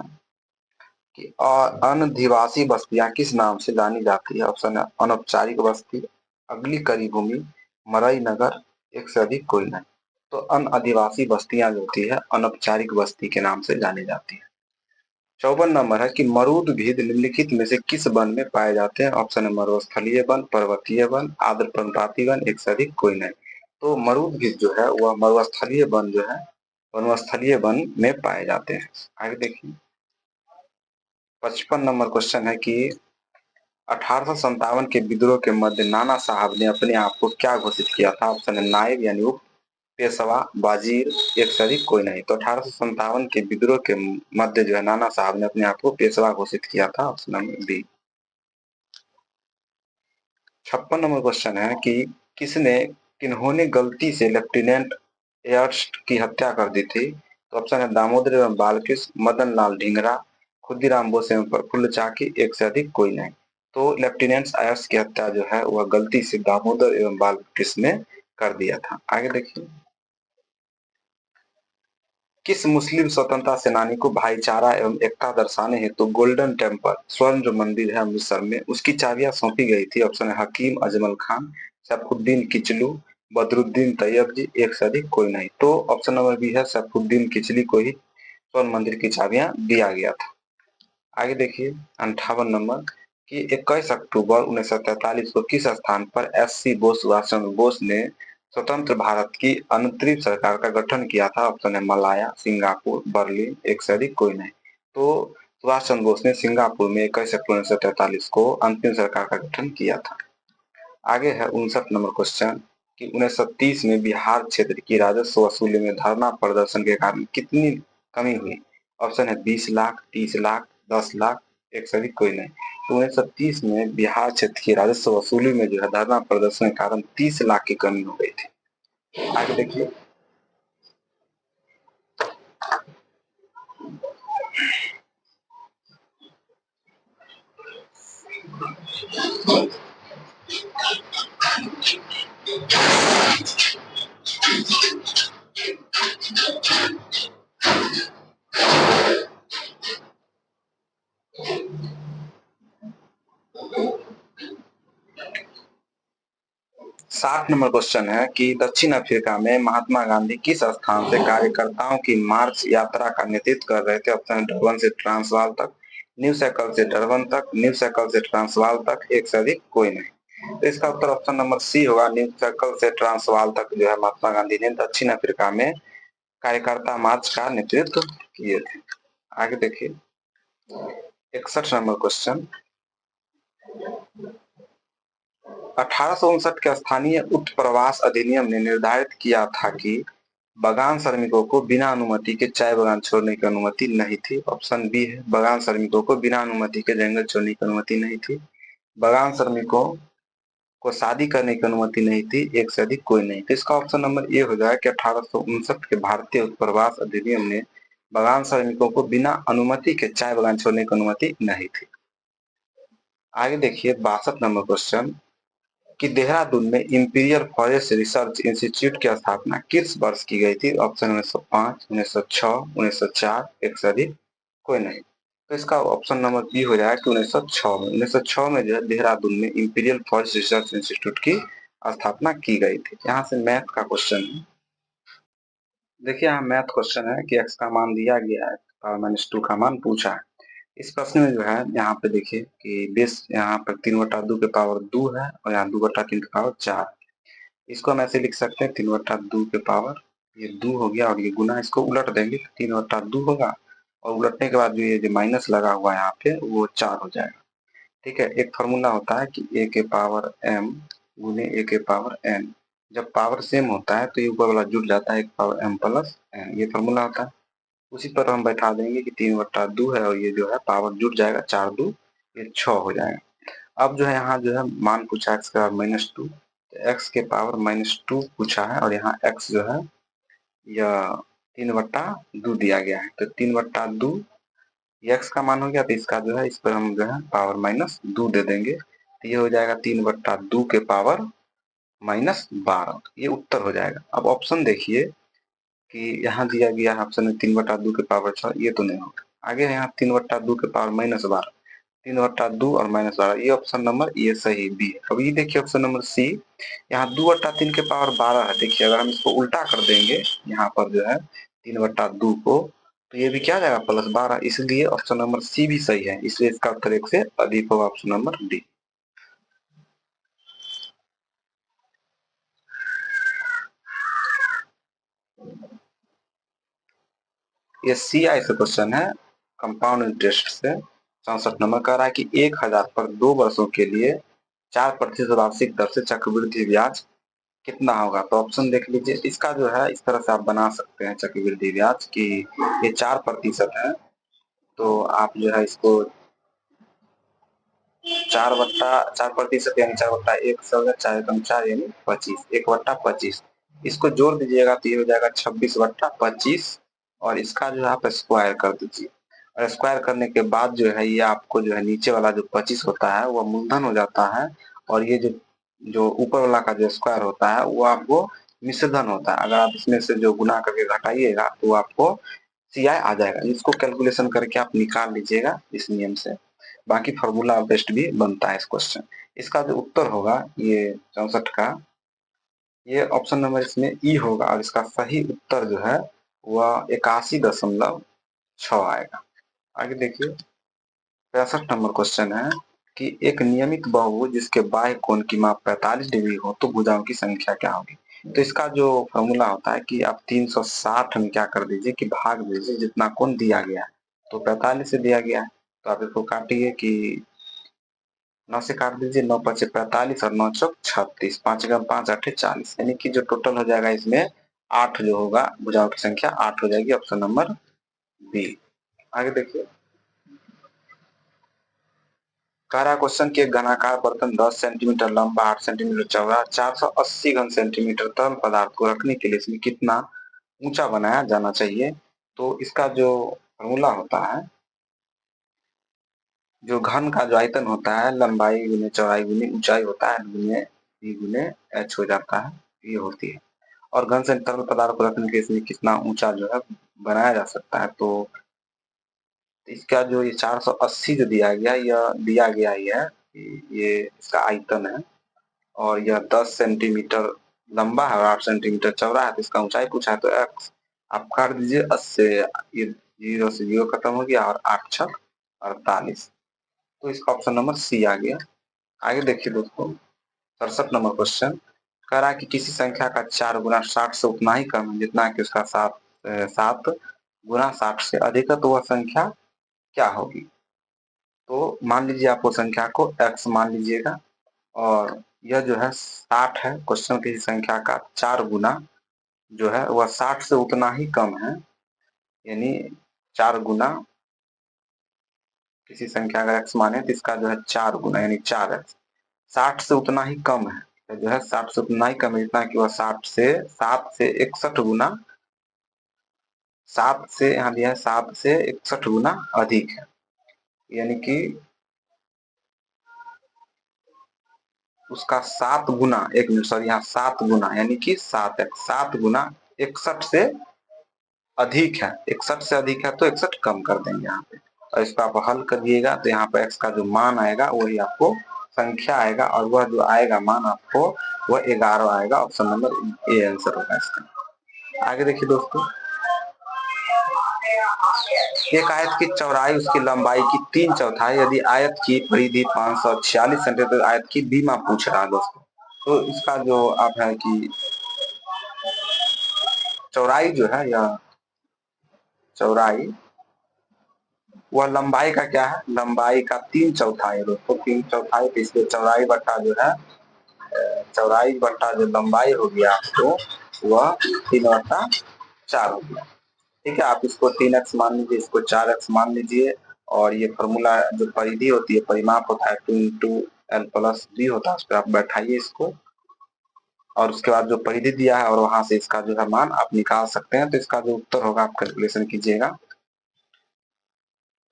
कि अनधिवासी बस्तियां किस नाम से जानी जाती है। ऑप्शन है अनौपचारिक बस्ती, अगली करी भूमि, मरई नगर, एक से अधिक कोई नहीं। तो अनआदिवासी बस्तियां जो होती है अनौपचारिक बस्ती के नाम से जानी जाती है। 54 नंबर है कि मरूदभिद निम्नलिखित में से किस वन में पाए जाते हैं। ऑप्शन है मरुस्थलीय वन, पर्वतीय वन, आर्द्र पर्णपाती वन, एक से अधिक कोई नहीं। तो मरूदभिद जो है वह मरुस्थलीय वन जो है वनस्थलीय वन में पाए जाते हैं। आगे देखिए 55 नंबर क्वेश्चन है कि 1857 के विद्रोह के मध्य नाना साहब ने अपने आप को क्या घोषित किया था? ऑप्शन है नायब यानी उप, पेशवा, वाजीर, एक से अधिक कोई नहीं। तो 1857 के विद्रोह के मध्य जो है नाना साहब ने अपने आप को पेशवा घोषित किया था। Option number B. 56 नंबर क्वेश्चन है कि किन्होंने गलती से लेफ्टिनेंट एयर्स्ट की हत्या कर दी थी? तो ऑप्शन है दामोदर एवं बालकृष्ण, मदन लाल ढींगरा, खुदीराम बोस एवं प्रफुल्ल चाकी, एक से अधिक कोई नहीं। तो लेफ्टिनेंट एयर्स की हत्या जो है वह गलती से दामोदर एवं बालकृष्ण ने कर दिया था। आगे देखिए, किस मुस्लिम स्वतंत्रता सेनानी को भाईचारा एवं एकता दर्शाने हेतु गोल्डन टेम्पल स्वर्ण जो मंदिर है अमृतसर में उसकी चाबियां सौंपी गई थी? ऑप्शन है हकीम अजमल खान, सैफुद्दीन किचलू, बदरुद्दीन तैयब जी, एक से अधिक कोई नहीं। तो ऑप्शन नंबर बी है सैफुद्दीन किचली को ही स्वर्ण मंदिर की चाबियां दिया गया था। आगे देखिए 58 नंबर कि 21 अक्टूबर 1943 को किस स्थान पर एस.सी. बोस सुभाष चंद्र बोस ने स्वतंत्र भारत की अंतरिम सरकार का गठन किया था? ऑप्शन है मलाया, सिंगापुर, बर्लिन, एक से अधिक कोई नहीं। तो सुभाष चंद्र बोस ने सिंगापुर में 21 अक्टूबर 1943 को अंतिम सरकार का गठन किया था। आगे है 59 नंबर क्वेश्चन कि 1930 में बिहार क्षेत्र की राजस्व वसूली में धरना प्रदर्शन के कारण कितनी कमी हुई? ऑप्शन है 20 लाख, 30 लाख, 10 लाख, एक से अधिक कोई नहीं। तो 1930 में बिहार क्षेत्र की राजस्व वसूली में जो है धरना प्रदर्शन के कारण 30 लाख की कमी हो गई थी। आगे देखिए, 60 नंबर क्वेश्चन है कि दक्षिण अफ्रीका में महात्मा गांधी किस स्थान से कार्यकर्ताओं की मार्च यात्रा का नेतृत्व कर रहे थे? ऑप्शन डरबन से ट्रांसवाल तक, न्यू सर्कल से डरबन तक, न्यू सर्कल से ट्रांसवाल तक, एक से अधिक कोई नहीं। तो इसका उत्तर ऑप्शन नंबर सी होगा, न्यू सर्कल से ट्रांसवाल तक जो है महात्मा गांधी ने दक्षिण अफ्रीका में कार्यकर्ता मार्च का नेतृत्व किए थे। आगे देखिए 61 नंबर क्वेश्चन, 1859 के स्थानीय उत्प्रवास अधिनियम ने निर्धारित किया था कि बागान श्रमिकों को बिना अनुमति के चाय बागान छोड़ने की अनुमति नहीं थी। ऑप्शन बी है बागान श्रमिकों को बिना अनुमति के जंगल छोड़ने की अनुमति नहीं थी। बागान श्रमिकों को शादी करने की अनुमति नहीं थी, एक से अधिक कोई नहीं। तो इसका ऑप्शन नंबर ए हो जाए कि 1859 के भारतीय उत्प्रवास अधिनियम ने बागान श्रमिकों को बिना अनुमति के चाय बागान छोड़ने की अनुमति नहीं थी। आगे देखिए 62 नंबर क्वेश्चन कि देहरादून में इंपीरियल फॉरेस्ट रिसर्च इंस्टीट्यूट की स्थापना किस वर्ष की गई थी? ऑप्शन 1905, 1906, 1904, एक से अधिक कोई नहीं। तो इसका ऑप्शन नंबर बी हो जाएगा कि 1906 में। 1906 में जो है देहरादून में इंपीरियल फॉरेस्ट रिसर्च इंस्टीट्यूट की स्थापना की गई थी। यहाँ से मैथ का क्वेश्चन है। देखिए यहाँ मैथ क्वेश्चन है कि x का मान दिया गया है, पावर -2 का मान पूछा है। इस प्रश्न में जो है यहाँ पे देखिए कि बेस यहाँ पर 3/2 के पावर 2 है और यहाँ 2/3 के पावर 4। इसको हम ऐसे लिख सकते हैं 3/2 के पावर ये 2 हो गया और ये गुना इसको उलट देंगे तो 3/2 होगा और उलटने के बाद जो ये जो माइनस लगा हुआ है यहाँ पे वो 4 हो जाएगा। ठीक है, एक फॉर्मूला होता है कि a के पावर m गुने a के पावर n। जब पावर सेम होता है तो ये ऊपर वाला जुड़ जाता है, एक पावर m प्लस n, ये फॉर्मूला होता है। उसी पर हम बैठा देंगे कि 3/2 है और ये जो है पावर जुड़ जाएगा, 4 2 ये 6 हो जाएगा। अब जो है यहाँ जो है मान पूछा x का -2, तो x के पावर -2 पूछा है और यहाँ x जो है यह 3/2 दिया गया है। तो 3/2 ये x का मान हो गया, तो इसका जो है इस पर हम जो है पावर -2 दे देंगे, तो ये हो जाएगा 3/2 के पावर -12, ये उत्तर हो जाएगा। अब ऑप्शन देखिए कि यहाँ दिया गया है ऑप्शन में 3/2 के पावर 6, ये तो नहीं होगा। आगे है यहाँ 3/2 के पावर -12, 3/2 और -12, ये ऑप्शन नंबर ये सही बी है। अब ये देखिए ऑप्शन नंबर सी, यहाँ 2/3 के पावर 12 है। देखिए अगर हम इसको उल्टा कर देंगे यहाँ पर जो है 3/2 को, तो ये भी क्या आ जाएगा +12, इसलिए ऑप्शन नंबर सी भी सही है, इसलिए इसका उत्तर 1 से अधिक होगा, ऑप्शन नंबर डी। ये सी आई से क्वेश्चन है कंपाउंड इंटरेस्ट से। 64 नंबर कह रहा है कि 1000 पर 2 वर्षों के लिए 4% वार्षिक दर से चक्रवृद्धि ब्याज कितना होगा। तो ऑप्शन देख लीजिए। इसका जो है इस तरह से आप बना सकते हैं चक्रवृद्धि ब्याज कि ये 4% है, तो आप जो है इसको 4/4% यानी 4/1 से होगा, 4 यानी 25, 1/25 इसको जोड़ दीजिएगा तो ये हो जाएगा 26/25 और इसका जो है आप स्क्वायर कर दीजिए। और स्क्वायर करने के बाद जो है ये आपको जो है नीचे वाला जो 25 होता है वो मूलधन हो जाता है और ये जो जो ऊपर वाला का जो स्क्वायर होता है वो आपको मिश्रधन होता है। अगर आप इसमें से जो गुना करके घटाइएगा तो आपको सीआई आ जाएगा। इसको कैलकुलेशन करके आप निकाल लीजिएगा इस नियम से। बाकी फॉर्मूला बेस्ट भी बनता है इस क्वेश्चन। इसका जो उत्तर होगा ये 64 का, ये ऑप्शन नंबर इसमें ई होगा और इसका सही उत्तर जो है वह 81.6 आएगा। आगे देखिए 65 नंबर क्वेश्चन है कि एक नियमित बहुभुज जिसके बाह्य कोण की माप 45 डिग्री हो तो भुजाओं की संख्या क्या होगी। तो इसका जो फॉर्मूला होता है कि आप 360 में क्या कर दीजिए कि भाग दीजिए जितना कोण दिया गया है। तो 45 से दिया गया है तो आप इसको काटिए कि 9 से काट दीजिए, 9 5 45 और 9 चौक 36, 5 × 5 8 40 यानी कि जो टोटल हो जाएगा इसमें 8 जो होगा भुजाओं की संख्या 8 हो जाएगी। Option number B. आगे देखिए कह रहा क्वेश्चन कि एक घनाकार बर्तन 10 सेंटीमीटर लंबा 8 सेंटीमीटर चौड़ा 480 घन सेंटीमीटर तरल पदार्थ को रखने के लिए इसमें कितना ऊंचा बनाया जाना चाहिए। तो इसका जो फॉर्मूला होता है, जो घन का जो आयतन होता है लंबाई गुने चौड़ाई गुने ऊंचाई होता है गुने ई गुने एच हो जाता है, ये होती है। और घन से तरल पदार्थ को रखने के लिए इसमें कितना ऊंचा जो है बनाया जा सकता है। तो इसका जो ये 480 जो दिया गया यह दिया गया ही है, ये इसका आयतन है और यह 10 सेंटीमीटर लंबा है और 8 सेंटीमीटर चौड़ा है। तो इसका ऊंचाई पूछा है तो एक्स आप काट दीजिए 80 से, ये 0 से 0 खत्म हो गया और 8 6 48। तो इसका ऑप्शन नंबर सी आ गया। आगे देखिए दोस्तों 67 नंबर क्वेश्चन कह रहा है कि किसी संख्या का 4 गुना 60 से उतना ही कम है जितना कि उसका 7 गुना 60 से अधिक है तो वह संख्या क्या होगी। तो मान लीजिए आप वो संख्या को x मान लीजिएगा और यह जो है 60 है। क्वेश्चन किसी संख्या का 4 गुना जो है वह 60 से उतना ही कम है, यानी 4 गुना किसी संख्या का x माने तो इसका जो है 4 गुना यानी 4x 60 से उतना ही कम है। तो जो है 60 से उतना ही कम है इतना कि वह 7 से 61 गुना 7 से यहाँ दिया है 7 से 61 गुना अधिक है, यानी कि उसका 7 गुना, एक मिनट सॉरी, यहाँ 7 गुना यानी कि 7x 7 गुना 61 से अधिक है। 61 से अधिक है तो 61 कम कर देंगे यहाँ पे और इसको आप हल करिएगा तो यहाँ पे x का जो मान आएगा वही आपको संख्या आएगा और वह जो आएगा मान आपको वह 11 आएगा। ऑप्शन नंबर ए आंसर होगा इसका। आगे देखिए दोस्तों एक आयत की चौड़ाई उसकी लंबाई की 3/4 यदि आयत की परिधि 546 सेंटीमीटर तो आयत की बीमा पूछ रहा है दोस्तों। तो इसका जो आप है कि चौड़ाई जो है यह चौड़ाई वह लंबाई का क्या है, लंबाई का 3/4 है दोस्तों। 3/4 तो इसलिए चौड़ाई बट्टा जो है चौड़ाई बट्टा जो लंबाई हो गया आपको वह 3/4 हो गया। ठीक है, आप इसको 3x मान लीजिए, इसको 4x मान लीजिए और ये फॉर्मूला जो परिधि होती है परिमाप होता है 2 × L + b होता है, उस पर आप बैठाइए इसको और उसके बाद जो परिधि दिया है और वहां से इसका जो है मान आप निकाल सकते हैं। तो इसका जो उत्तर होगा आप कैलकुलेशन कीजिएगा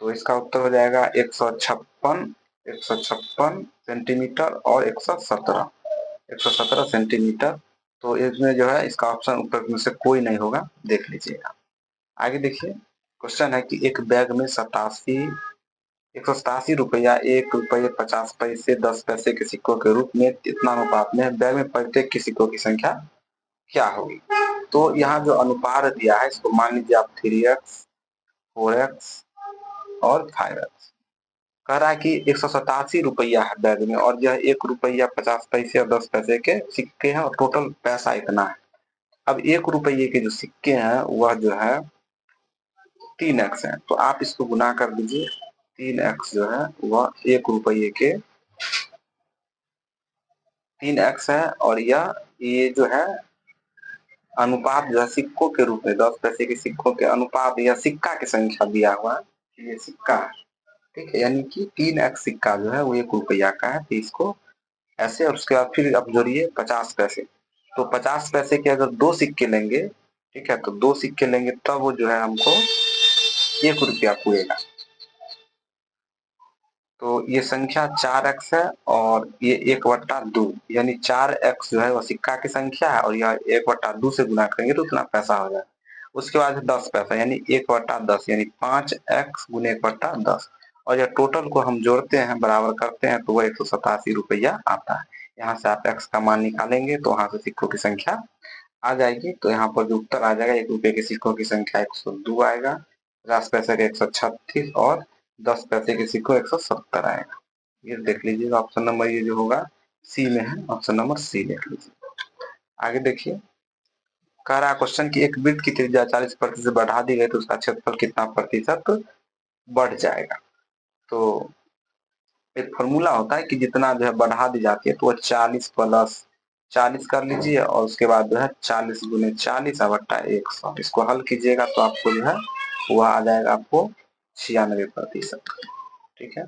तो इसका उत्तर हो जाएगा 156 सेंटीमीटर और 117 सेंटीमीटर। तो इसमें जो है इसका ऑप्शन उत्तर में से कोई नहीं होगा, देख लीजिएगा। आगे देखिए क्वेश्चन है कि एक बैग में 187 रुपया 1 रुपये 50 पैसे 10 पैसे के सिक्कों के रूप में इतना अनुपात में बैग में प्रत्येक के सिक्कों की संख्या क्या होगी। तो यहाँ जो अनुपात दिया है इसको मान लीजिए आप 3x 4x और 5x। कह रहा है कि 187 रुपया है बैग में और यह 1 रुपया 50 पैसे और 10 पैसे के सिक्के हैं और टोटल पैसा इतना है। अब 1 रुपये के जो सिक्के हैं वह जो है 3x है, तो आप इसको गुना कर दीजिए 3x जो है वह 1 रुपये के 3x है, और ये जो है अनुपात जो है सिक्कों के रूप में 10 पैसे के सिक्कों के अनुपात या सिक्का की संख्या दिया हुआ है। ये सिक्का है, ठीक है, यानी कि 3x सिक्का जो है वो 1 रुपया का है, तो इसको ऐसे, और उसके बाद फिर आप जोड़िए 50 पैसे। तो 50 पैसे के अगर 2 सिक्के लेंगे, ठीक है, तो 2 सिक्के लेंगे तब वो जो है हमको 1 रुपया पूरेगा। तो ये संख्या 4x है और ये 1/2, यानी 4x जो है वो सिक्का की संख्या है, और यह 1/2 से गुना करेंगे तो उतना पैसा हो जाएगा। उसके बाद 10 पैसा यानी 1/10, यानी 5x गुने 1/10, और यह टोटल को हम जोड़ते हैं, बराबर करते हैं, तो वह 187 रुपया आता है। यहाँ से आप x का मान निकालेंगे तो वहां से सिक्कों की संख्या आ जाएगी। तो यहाँ पर जो उत्तर आ जाएगा 1 रुपये के सिक्कों की संख्या 102 आएगा, 50 पैसे का 136 और 10 पैसे के सिक्कों 170 आएगा। ये देख लीजिएगा ऑप्शन नंबर ये जो होगा सी में है, ऑप्शन नंबर सी देख लीजिए। आगे देखिए, कह रहा क्वेश्चन की एक वृत्त की त्रिज्या 40% से बढ़ा दी गई तो उसका क्षेत्रफल कितना प्रतिशत बढ़ जाएगा। तो एक फॉर्मूला होता है कि जितना जो है बढ़ा दी जाती है तो वह 40 प्लस 40 कर लीजिए, और उसके बाद जो है 40 गुने 40 बट्टा 100, इसको हल कीजिएगा तो आपको जो है वह आ जाएगा आपको 96%, ठीक है।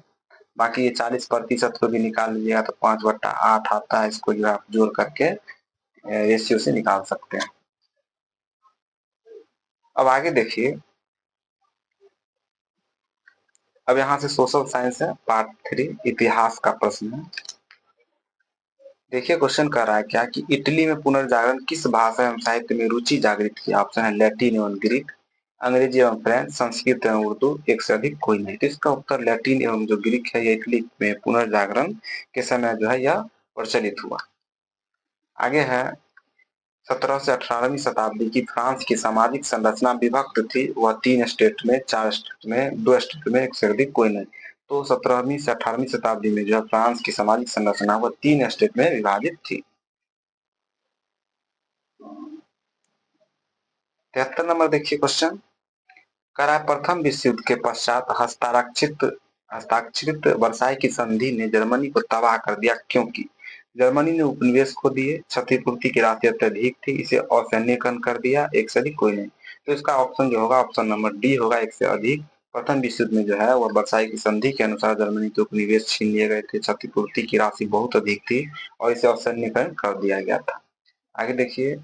बाकी ये 40% को भी निकाल लीजिएगा तो 5/8 आता है, इसको जो है आप जोड़ करके रेशियो से निकाल सकते हैं। अब आगे देखिए, अब यहाँ से सोशल साइंस है, पार्ट 3 इतिहास का प्रश्न है। देखिए क्वेश्चन कर रहा है क्या कि इटली में पुनर्जागरण किस भाषा एवं साहित्य में रुचि जागृत किया। ऑप्शन है लैटिन एवं ग्रीक, अंग्रेजी एवं फ्रेंच, संस्कृत एवं उर्दू, एक से अधिक कोई नहीं। तो इसका उत्तर लैटिन एवं जो ग्रीक है, ये इटली में पुनर्जागरण के समय जो है यह प्रचलित हुआ। आगे है 17 से 18वीं शताब्दी की फ्रांस की सामाजिक संरचना विभक्त थी, वह 3 स्टेट में, 4 स्टेट में, 2 स्टेट में, एक से अधिक कोई नहीं। तो 17वीं से 18वीं शताब्दी में जो है फ्रांस की सामाजिक संरचना वह 3 स्टेट में विभाजित थी। 73 नंबर देखिए क्वेश्चन, कह रहा है प्रथम विश्व युद्ध के पश्चात हस्ताक्षरित वर्साई की संधि ने जर्मनी को तबाह कर दिया, क्योंकि जर्मनी ने उपनिवेश खो दिए, क्षतिपूर्ति की राशि अत्यधिक थी, इसे असैन्यकरण कर दिया, एक से अधिक कोई नहीं। तो इसका ऑप्शन जो होगा ऑप्शन नंबर डी होगा, एक से अधिक। प्रथम विश्व युद्ध में जो है वह वर्साई की संधि के अनुसार जर्मनी के उपनिवेश छीन लिए गए थे, क्षतिपूर्ति की राशि बहुत अधिक थी और इसे असैन्यकरण कर दिया गया था। आगे देखिए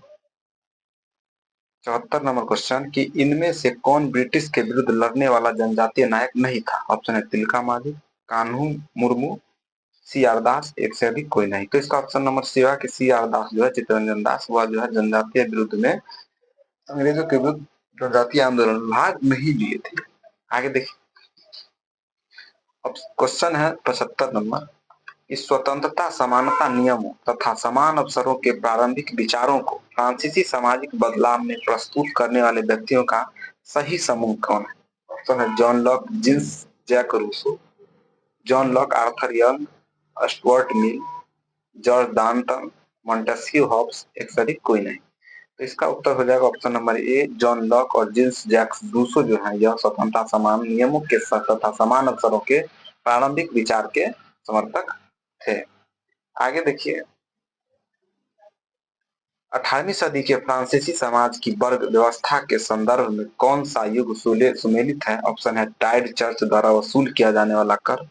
74 नंबर क्वेश्चन कि इनमें से कौन ब्रिटिश के विरुद्ध लड़ने वाला जनजातीय नायक नहीं था। ऑप्शन है तिलका मांझी, कान्हू मुर्मू, सी आर दास, एक से अधिक कोई नहीं। तो इसका ऑप्शन नंबर सी होगा कि सी आर दास जो है चित्तरंजन दास, वह जो है जनजातीय विरुद्ध में अंग्रेजों के विरुद्ध जनजातीय आंदोलन में भाग नहीं लिए थे। आगे देखिए, अब क्वेश्चन है 75 नंबर, इस स्वतंत्रता समानता नियमों तथा समान अवसरों के प्रारंभिक विचारों को फ्रांसीसी सामाजिक बदलाव में प्रस्तुत करने वाले व्यक्तियों का सही समूह कौन है। ऑप्शन है John Locke, Jean Jacques Rousseau, John Locke, Arthur Young, Stuart Mill, George Danton, Montesquieu Hobbes, एक से अधिक कोई नहीं। तो इसका उत्तर हो जाएगा ऑप्शन नंबर ए, जॉन लॉक और जीन्स जैक्स रूसो जो है यह स्वतंत्रता समान नियमों के साथ तथा समान अवसरों के प्रारंभिक विचार के समर्थक थे। आगे देखिए, 18वीं सदी के फ्रांसीसी समाज की वर्ग व्यवस्था के संदर्भ में कौन सा युग सुमेलित है। ऑप्शन है टाइड चर्च द्वारा वसूल किया जाने वाला कर,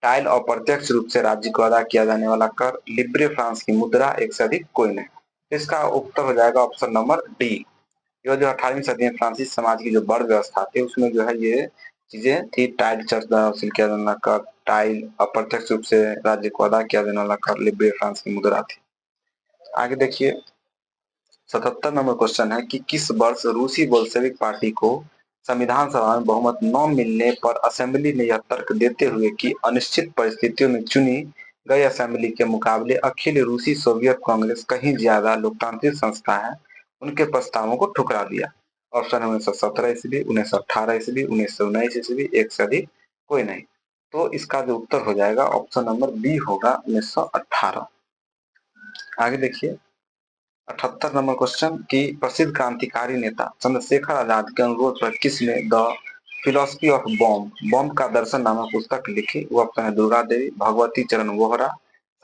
टाइल अप्रत्यक्ष रूप से राज्य को अदा किया जाने वाला कर, लिब्रे फ्रांस की मुद्रा, एक से अधिक कोई नहीं। इसका उत्तर हो जाएगा ऑप्शन नंबर डी। ये जो 18वीं सदी में फ्रांसीसी समाज की जो वर्ग व्यवस्था थी उसमें जो है ये चीजें थी, टाइल चर्च द्वारा वसूल किया जाने वाला कर, टाइल अप्रत्यक्ष रूप से राज्य को अदा किया जाने वाला कर, लिब्रे फ्रांस की मुद्रा थी। आगे देखिए 77 नंबर क्वेश्चन है कि किस वर्ष रूसी बोल्शेविक पार्टी को संविधान सभा में बहुमत न मिलने पर असेंबली ने यह तर्क देते हुए कि अनिश्चित परिस्थितियों में चुनी गई असेंबली के मुकाबले अखिल रूसी सोवियत कांग्रेस कहीं ज्यादा लोकतांत्रिक संस्था है, उनके प्रस्तावों को ठुकरा दिया। ऑप्शन है 1917 ईस्वी, 1918 ईस्वी, 1919 ईस्वी, एक से अधिक कोई नहीं। तो इसका जो उत्तर हो जाएगा ऑप्शन नंबर बी होगा 1918। आगे देखिए 78 नंबर क्वेश्चन की प्रसिद्ध क्रांतिकारी नेता चंद्रशेखर आजाद के अनुरोध पर किसने the philosophy of bomb, bomb का दर्शन नामक पुस्तक लिखी। वो ऑप्शन है दुर्गा देवी, भगवती चरण वोहरा,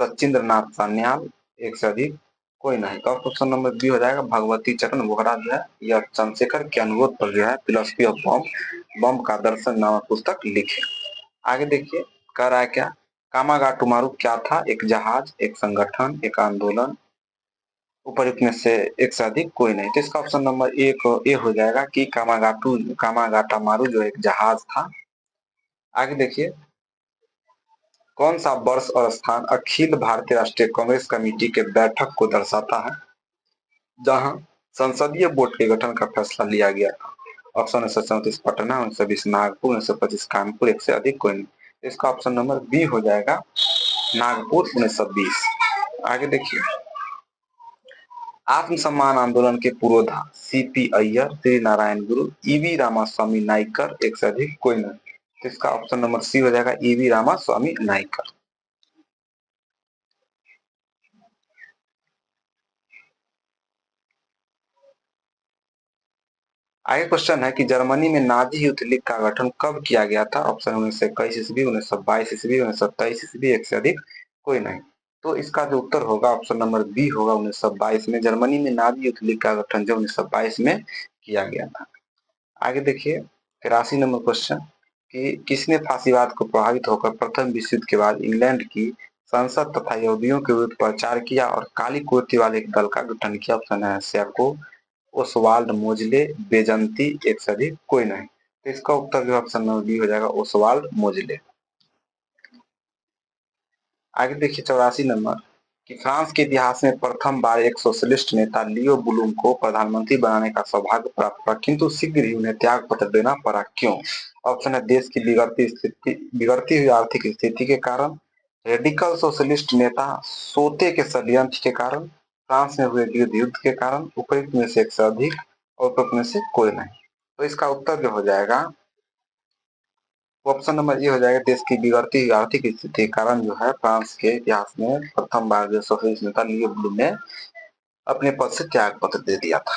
सचिंद्र नाथ सान्याल, एक से अधिक कोई नहीं। तो ऑप्शन नंबर बी हो जाएगा भगवती चरण वोहरा जो है यह चंद्रशेखर के अनुरोध पर जो है फिलोसफी ऑफ बॉम्ब, बॉम्ब का दर्शन नामक पुस्तक लिखे। आगे देखिए कह रहा है क्या, कामागाटुमारू क्या था, एक जहाज, एक संगठन, एक आंदोलन, उपयुक्त में से एक से अधिक कोई नहीं। तो इसका ऑप्शन नंबर ए हो जाएगा कि कामागाटामारू जो एक जहाज था। आगे देखिए कौन सा वर्ष और स्थान अखिल भारतीय राष्ट्रीय कांग्रेस कमेटी के बैठक को दर्शाता है जहां संसदीय बोर्ड के गठन का फैसला लिया गया था। ऑप्शन 134 पटना, 1920 नागपुर, 1925 कानपुर, एक से अधिक कोई नहीं। इसका ऑप्शन नंबर बी हो जाएगा नागपुर 1920। आगे देखिए आत्मसम्मान आंदोलन के पुरोधा सीपी अय्यर, श्री नारायण गुरु, ईवी रामास्वामी नाइकर, एक से अधिक कोई नहीं। तो इसका ऑप्शन नंबर सी हो जाएगा ईवी रामास्वामी नाइकर। आगे क्वेश्चन है कि जर्मनी में नाजी यूथ लीग का गठन कब किया गया था। ऑप्शन 1921 ईस्वी, 1922 ईस्वी, 1927 ईस्वी, एक से अधिक कोई नहीं। तो इसका जो उत्तर होगा ऑप्शन नंबर बी होगा 1922 में। जर्मनी में नाजी यूथ लीग का गठन जो 1922 में किया गया था। आगे देखिए 83 नंबर क्वेश्चन कि किसने फांसीवाद को प्रभावित होकर प्रथम विश्व युद्ध के बाद इंग्लैंड की संसद तथा यहूदियों के विरुद्ध प्रचार किया और काली कुर्ती वाले एक दल का गठन किया। ऑप्शन है सैको, ओसवाल्ड मोजले, बेजंती, एक से अधिक कोई नहीं। तो इसका उत्तर जो ऑप्शन नंबर बी हो जाएगा ओसवाल्ड मोजले। आगे देखिए 84 नंबर कि फ्रांस के इतिहास में प्रथम बार एक सोशलिस्ट नेता लियो ब्लूम को प्रधानमंत्री बनाने का सौभाग्य प्राप्त हुआ किंतु शीघ्र ही उन्हें त्याग पत्र देना पड़ा, क्यों। ऑप्शन है देश की बिगड़ती हुई आर्थिक स्थिति के कारण, रेडिकल सोशलिस्ट नेता सोते के षड्यंत्र के कारण, फ्रांस में हुए युद्ध के कारण, उपयुक्त में से एक से अधिक और उपयुक्त में से कोई नहीं। तो इसका उत्तर जो हो जाएगा ऑप्शन नंबर ए हो जाएगा देश की बिगड़ती हुई आर्थिक स्थिति के कारण जो है फ्रांस के इतिहास में प्रथम बार जो सोशलिस्ट नेता लियो ब्लूम ने अपने पद से त्याग पत्र दे दिया था।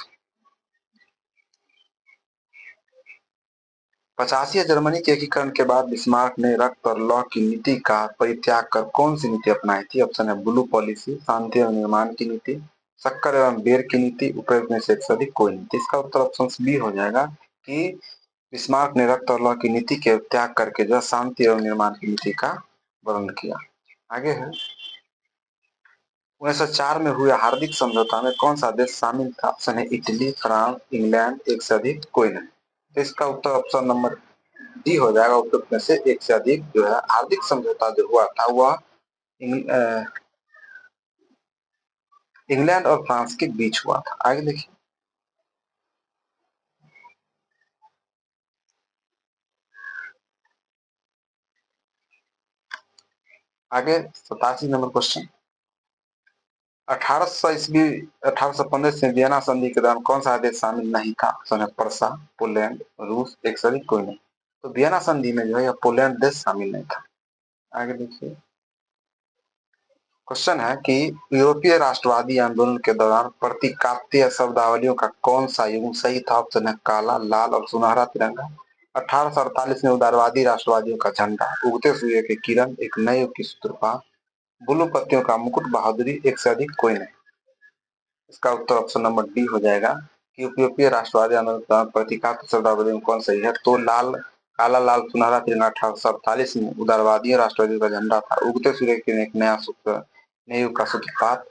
85 जर्मनी के एकीकरण के बाद बिस्मार्क ने रक्त और लौह की नीति का परित्याग कर कौन सी नीति अपनाई थी। ऑप्शन है ब्लू पॉलिसी, शांति एवं निर्माण की नीति, शक्कर एवं बेर की नीति, उपयोग में से एक से अधिक कोई नीति। इसका उत्तर ऑप्शन बी हो जाएगा कि बिस्मार्क ने रक्त और लौह की नीति के त्याग करके जो शांति एवं निर्माण की नीति का वर्णन किया। आगे है 1904 में हुए हार्दिक समझौता में कौन सा देश शामिल था। ऑप्शन है इटली, फ्रांस, इंग्लैंड, एक से अधिक कोई नहीं। तो इसका उत्तर ऑप्शन नंबर डी हो जाएगा उपयुक्त में से एक से अधिक जो है हार्दिक समझौता जो हुआ था वह इंग्लैंड और फ्रांस के बीच हुआ था। आगे देखिए आगे 87 नंबर क्वेश्चन 1800 ईस्वी 1815 से वियना संधि के दौरान कौन सा देश शामिल नहीं था। ऑप्शन है पर्सा, पोलैंड, रूस, एक से अधिक कोई नहीं। तो वियना संधि में जो है पोलैंड देश शामिल नहीं था। आगे देखिए क्वेश्चन है कि यूरोपीय राष्ट्रवादी आंदोलन के दौरान प्रतीकात्मक शब्दावलियों का कौन सा युग्म सही था। ऑप्शन है काला, लाल और सुनहरा तिरंगा। 1848 में उदारवादी राष्ट्रवादियों का झंडा, उगते सूर्य की किरण, एक नए युग की सूत्रपात, ब्लू पत्तियों का मुकुट, बहादुरी, एक से अधिक कोई नहीं। इसका उत्तर ऑप्शन नंबर डी हो जाएगा कि यूरोपीय राष्ट्रवादी आंदोलन के दौरान प्रतीकात्मक शब्दावली में कौन सही है। तो लाल, काला, लाल, सुनहरा तिरंगा 1848 में उदारवादी राष्ट्रवादियों का झंडा था, उगते सूर्य की एक नया सूत्र, नए युग का सूत्रपात,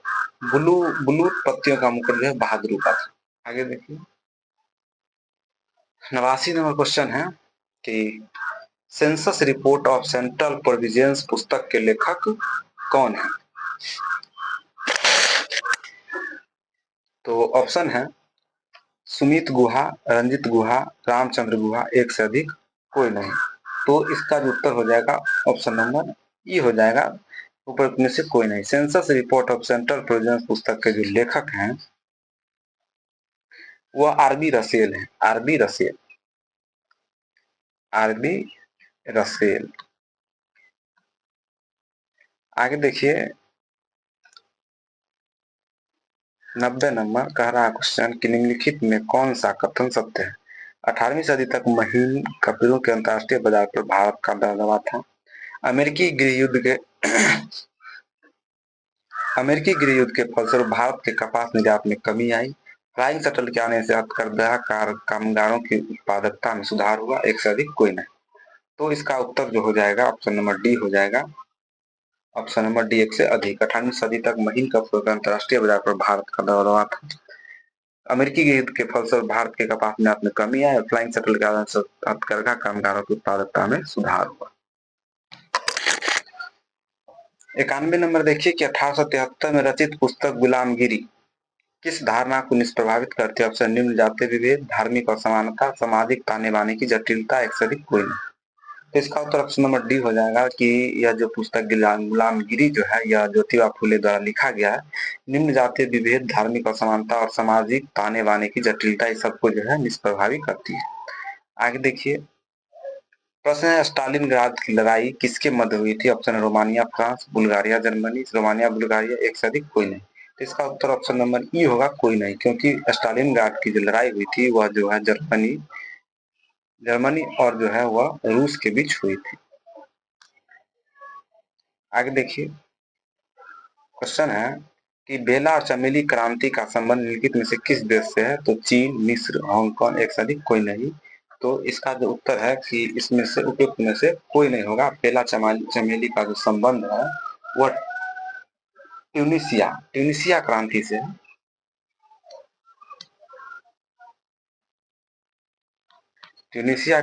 ब्लू ब्लू पत्तियों का मुकुट जो है बहादुरी का था। आगे देखिए 89 नंबर क्वेश्चन है कि census report of central provinces पुस्तक के लेखक कौन है। तो ऑप्शन है सुमित गुहा, रंजित गुहा, रामचंद्र गुहा, एक से अधिक कोई नहीं। तो इसका जो उत्तर हो जाएगा ऑप्शन नंबर ई हो जाएगा ऊपर में से कोई नहीं। Census report of central provinces पुस्तक के जो लेखक हैं वह आरबी रसेल है। RB Russell, RB Russell. आगे देखिए 90 नंबर कह रहा है क्वेश्चन कि निम्नलिखित में कौन सा कथन सत्य है। 18वीं सदी तक महीन कपड़ों के अंतर्राष्ट्रीय बाजार पर भारत का दबदबा था। अमेरिकी गृह युद्ध के अमेरिकी गृह युद्ध के फलस्वरूप भारत के कपास निर्यात में कमी आई। फ्लाइंग शटल के आने से हथकरघा कामगारों की उत्पादकता में सुधार हुआ, एक से अधिक कोई नहीं। तो इसका उत्तर जो हो जाएगा ऑप्शन नंबर डी हो जाएगा। ऑप्शन नंबर डी, एक से अधिक। 18वीं सदी तक महीन कपड़ों के अंतर्राष्ट्रीय बाजार पर भारत का दबदबा था। अमेरिकी गृह युद्ध के फलस्वरूप भारत के कपास निर्यात में कमी आई और फ्लाइंग शटल के आने से हथकरघा कामगारों की उत्पादकता में सुधार हुआ। 91 नंबर देखिए कि 1873 में रचित पुस्तक गुलामगिरी किस धारणा को निष्प्रभावित करते हैं? ऑप्शन निम्न जातीय विभेद, धार्मिक असमानता, सामाजिक ताने बाने की जटिलता, एक से अधिक कोई नहीं। तो इसका उत्तर ऑप्शन नंबर डी हो जाएगा कि यह जो पुस्तक गुलामगिरी जो है यह ज्योतिबा फुले द्वारा लिखा गया है। निम्न जातीय विभेद, धार्मिक असमानता और सामाजिक ताने बाने की जटिलता इस सबको जो है निष्प्रभावी करती है। आगे देखिए, प्रश्न है स्टालिनग्राद की लड़ाई किसके मध्य हुई थी? Option Romania France, Bulgaria Germany, Romania Bulgaria, एक से अधिक कोई नहीं। तो इसका उत्तर ऑप्शन नंबर ई होगा, कोई नहीं, क्योंकि स्टालिनग्राद की जो लड़ाई हुई थी वह जो है जर्मनी और जो है वह रूस के बीच हुई थी। आगे देखिए, क्वेश्चन है कि बेला और चमेली क्रांति का संबंध निम्नलिखित में से किस देश से है? तो चीन, मिस्र, हांगकांग, एक से अधिक कोई नहीं। तो इसका जो उत्तर है कि इसमें से उपयुक्त में से कोई नहीं होगा। बेला चमेली का जो संबंध है वह ट्यूनिसिया क्रांति से है। ट्यूनिसिया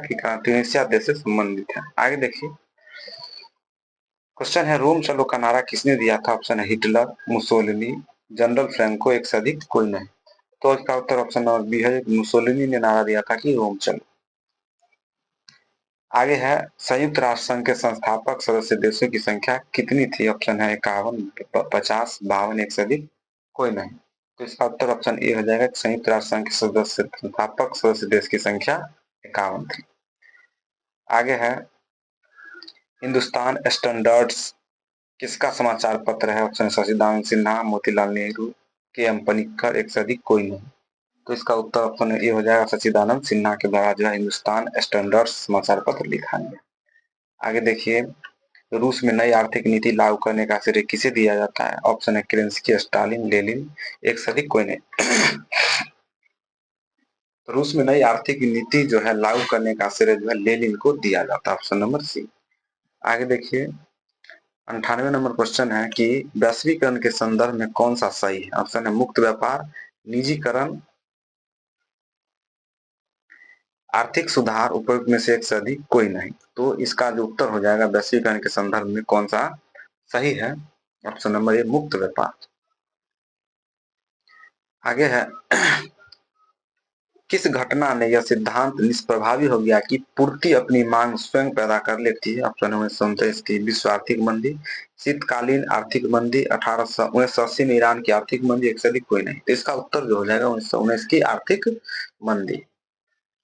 देश से संबंधित है। आगे देखिए, क्वेश्चन है रोम चलो का नारा किसने दिया था? ऑप्शन है हिटलर, मुसोलिनी, जनरल फ्रैंको, एक से अधिक कोई नहीं। तो इसका उत्तर ऑप्शन नंबर बी है, मुसोलिनी ने नारा दिया था कि रोम चलो। आगे है संयुक्त राष्ट्र संघ के संस्थापक सदस्य देशों की संख्या कितनी थी? ऑप्शन है 51, 50, 52, एक से अधिक कोई नहीं। तो इसका उत्तर ऑप्शन ए हो जाएगा, संयुक्त राष्ट्र संघ के संस्थापक सदस्य देश की संख्या 51 थी। आगे है हिंदुस्तान स्टैंडर्ड्स किसका समाचार पत्र है? ऑप्शन सचिदानंद सिन्हा, मोतीलाल नेहरू, के एम पनिक्कर, एक से अधिक कोई नहीं। तो इसका उत्तर ऑप्शन ए हो जाएगा, सचिदानंद सिन्हा के द्वारा जो है हिंदुस्तान स्टैंडर्ड्स समाचार पत्र लिखा गया। आगे देखिए, रूस में नई आर्थिक नीति लागू करने का श्रेय किसे दिया जाता है? ऑप्शन है केरेंस्की, स्टालिन, लेनिन, एक से अधिक कोई नहीं। तो रूस में नई आर्थिक नीति जो है लागू करने का श्रेय जो है लेनिन को दिया जाता है, ऑप्शन नंबर सी। आगे देखिए, 98 नंबर क्वेश्चन है कि वैश्वीकरण के संदर्भ में कौन सा सही है? ऑप्शन है मुक्त व्यापार, निजीकरण, आर्थिक सुधार, उपयुक्त में से एक से अधिक कोई नहीं। तो इसका जो उत्तर हो जाएगा वैश्वीकरण के संदर्भ में कौन सा सही है? ऑप्शन नंबर ए, मुक्त व्यापार। आगे है किस घटना ने यह सिद्धांत निष्प्रभावी हो गया कि पूर्ति अपनी मांग स्वयं पैदा कर लेती है? ऑप्शन 1929 की विश्व आर्थिक मंदी, शीतकालीन आर्थिक मंदी, 1980 में ईरान की आर्थिक मंदी, एक से अधिक कोई नहीं। तो इसका उत्तर जो हो जाएगा 1919 की आर्थिक मंदी।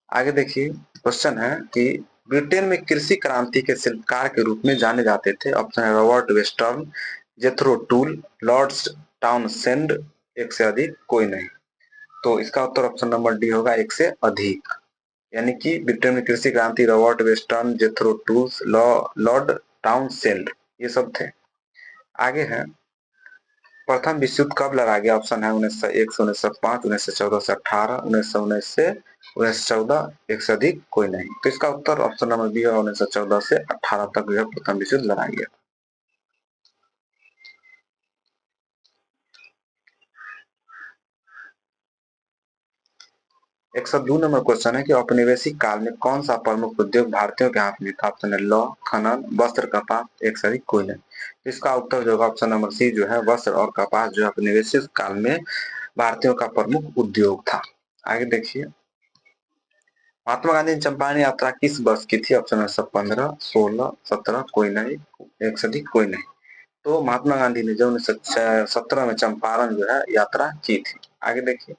आगे देखिए, क्वेश्चन है कि ब्रिटेन में कृषि क्रांति के शिल्पकार के रूप में जाने जाते थे? ऑप्शन है Robert western, जेथरो tool, Lord Townsend, एक से अधिक कोई नहीं। तो इसका उत्तर ऑप्शन नंबर डी होगा, एक से अधिक। यानी कि ब्रिटेन में कृषि क्रांति Robert western, जेथरो tools, Lord Townsend ये सब थे। आगे है प्रथम विश्व युद्ध कब लड़ा गया? ऑप्शन है 1901 से 1905, 1914 से 18, 1919 से 1914, एक से अधिक कोई नहीं। तो इसका उत्तर ऑप्शन नंबर बी है, 1914 से 18 तक जो है प्रथम विश्व युद्ध लड़ा गया। 102 नंबर क्वेश्चन है कि औपनिवेशिक काल में कौन सा प्रमुख उद्योग भारतीयों के हाथ में था? ऑप्शन है लौह, खनन, वस्त्र, कपास, एक से अधिक कोई नहीं। इसका उत्तर जो होगा ऑप्शन नंबर सी जो है वस्त्र और कपास जो है औपनिवेशिक काल में भारतीयों का प्रमुख उद्योग था। आगे देखिए, महात्मा गांधी ने चंपारण यात्रा किस वर्ष की थी? ऑप्शन है 15, 16, 17, कोई नहीं, एक से अधिक कोई नहीं। तो महात्मा गांधी ने जो 1917 में चंपारण जो है यात्रा की थी। आगे देखिए,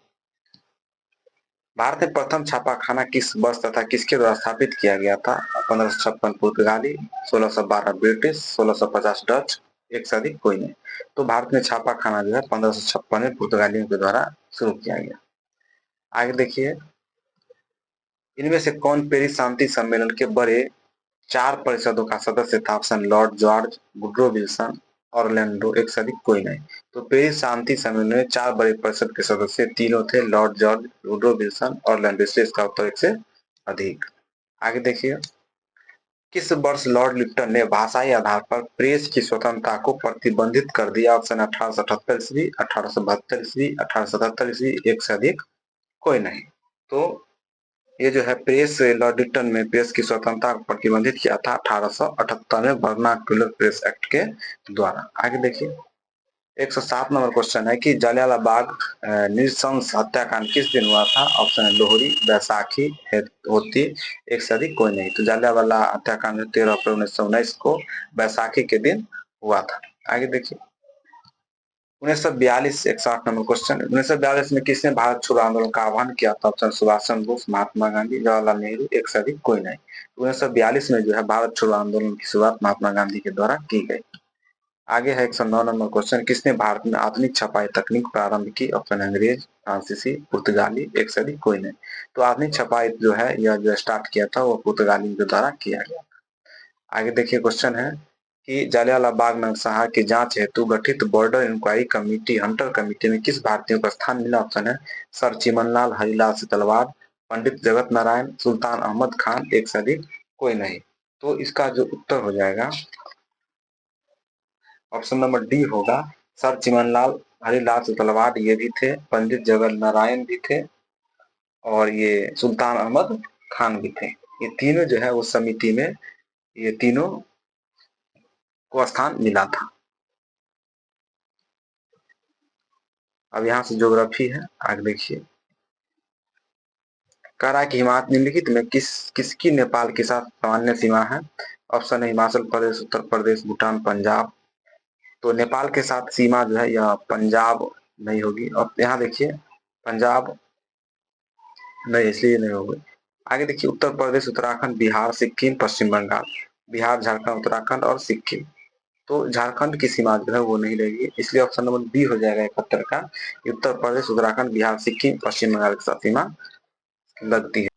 भारत में प्रथम छापाखाना किस वर्ष तथा किसके द्वारा स्थापित किया गया था? 1556 पुर्तगाली, 1612 ब्रिटिश, 1650 डच, एक से अधिक कोई नहीं। तो भारत में छापाखाना जो है 1556 में पुर्तगालियों के द्वारा शुरू किया गया। आगे देखिए, इनमें से कौन पेरिस शांति सम्मेलन के बड़े 4 परिषदों का सदस्य था? Option Lord George, Woodrow Wilson, Orlando, एक से अधिक कोई नहीं। तो पेरिस शांति सम्मेलन में 4 बड़े परिषद के सदस्य तीनों थे, Lord George, Woodrow Wilson, Orlando, इसलिए इसका उत्तर एक से अधिक। आगे देखिए, किस वर्ष लॉर्ड लिप्टन ने भाषाई आधार पर प्रेस की स्वतंत्रता को प्रतिबंधित कर दिया? ऑप्शन 1878 ईस्वी, 1872 ईस्वी, 1877 ईस्वी, एक से अधिक कोई नहीं। तो ये जो है प्रेस लॉर्ड लिप्टन में प्रेस की स्वतंत्रता को प्रतिबंधित किया था 1878 में वर्नाक्युलर प्रेस एक्ट के द्वारा। आगे देखिए, 107 नंबर क्वेश्चन है कि जलियांवाला बाग नृशंस हत्याकांड किस दिन हुआ था? ऑप्शन है लोहड़ी, बैसाखी, होती, एक से अधिक कोई नहीं। तो जलियांवाला हत्याकांड 13 अप्रैल 1919 को बैसाखी के दिन हुआ था। आगे देखिए, 1942 108 नंबर क्वेश्चन, 1942 में किसने भारत छोड़ो आंदोलन का आह्वान किया था? ऑप्शन सुभाष चंद्र बोस, महात्मा गांधी, जवाहरलाल नेहरू, एक से अधिक कोई नहीं। 1942 में जो है भारत छोड़ो आंदोलन की शुरुआत महात्मा गांधी के द्वारा की गई। आगे है 109 नंबर क्वेश्चन, किसने भारत में आधुनिक छपाई तकनीक प्रारंभ की? ऑप्शन अंग्रेज, फ्रांसीसी, पुर्तगाली, एक से अधिक कोई नहीं। तो आधुनिक छपाई जो है यह जो स्टार्ट किया था वो पुर्तगाली के द्वारा किया गया। आगे देखिए, क्वेश्चन है कि जलियांवाला बाग नरसंहार की जांच हेतु गठित border inquiry committee Hunter committee में किस भारतीय को स्थान मिला? ऑप्शन है सर चिमनलाल, हरिलाल तलवार, पंडित जगत नारायण, सुल्तान अहमद खान, एक से अधिक कोई नहीं। तो इसका जो उत्तर हो जाएगा ऑप्शन नंबर डी होगा, सर चिमनलाल, हरिलाल तलवार ये भी थे, पंडित जगत नारायण भी थे और ये सुल्तान अहमद खान भी थे। ये तीनों जो है उस समिति में ये तीनों को स्थान मिला था। अब यहाँ से ज्योग्राफी है, आगे देखिए, कह रहा है कि निम्नलिखित में किसकी नेपाल के साथ सामान्य सीमा है? ऑप्शन है हिमाचल प्रदेश, उत्तर प्रदेश, भूटान, पंजाब। तो नेपाल के साथ सीमा जो है यह पंजाब नहीं होगी। और यहाँ देखिए पंजाब नहीं, इसलिए नहीं होगी। आगे देखिए, उत्तर प्रदेश, उत्तराखंड, बिहार, सिक्किम, पश्चिम बंगाल। बिहार, झारखंड, उत्तराखंड और सिक्किम। तो झारखंड की सीमा जो है वो नहीं रहेगी, इसलिए ऑप्शन नंबर बी हो जाएगा 71 का। उत्तर प्रदेश, उत्तराखंड, बिहार, सिक्किम, पश्चिम बंगाल के साथ सीमा लगती है।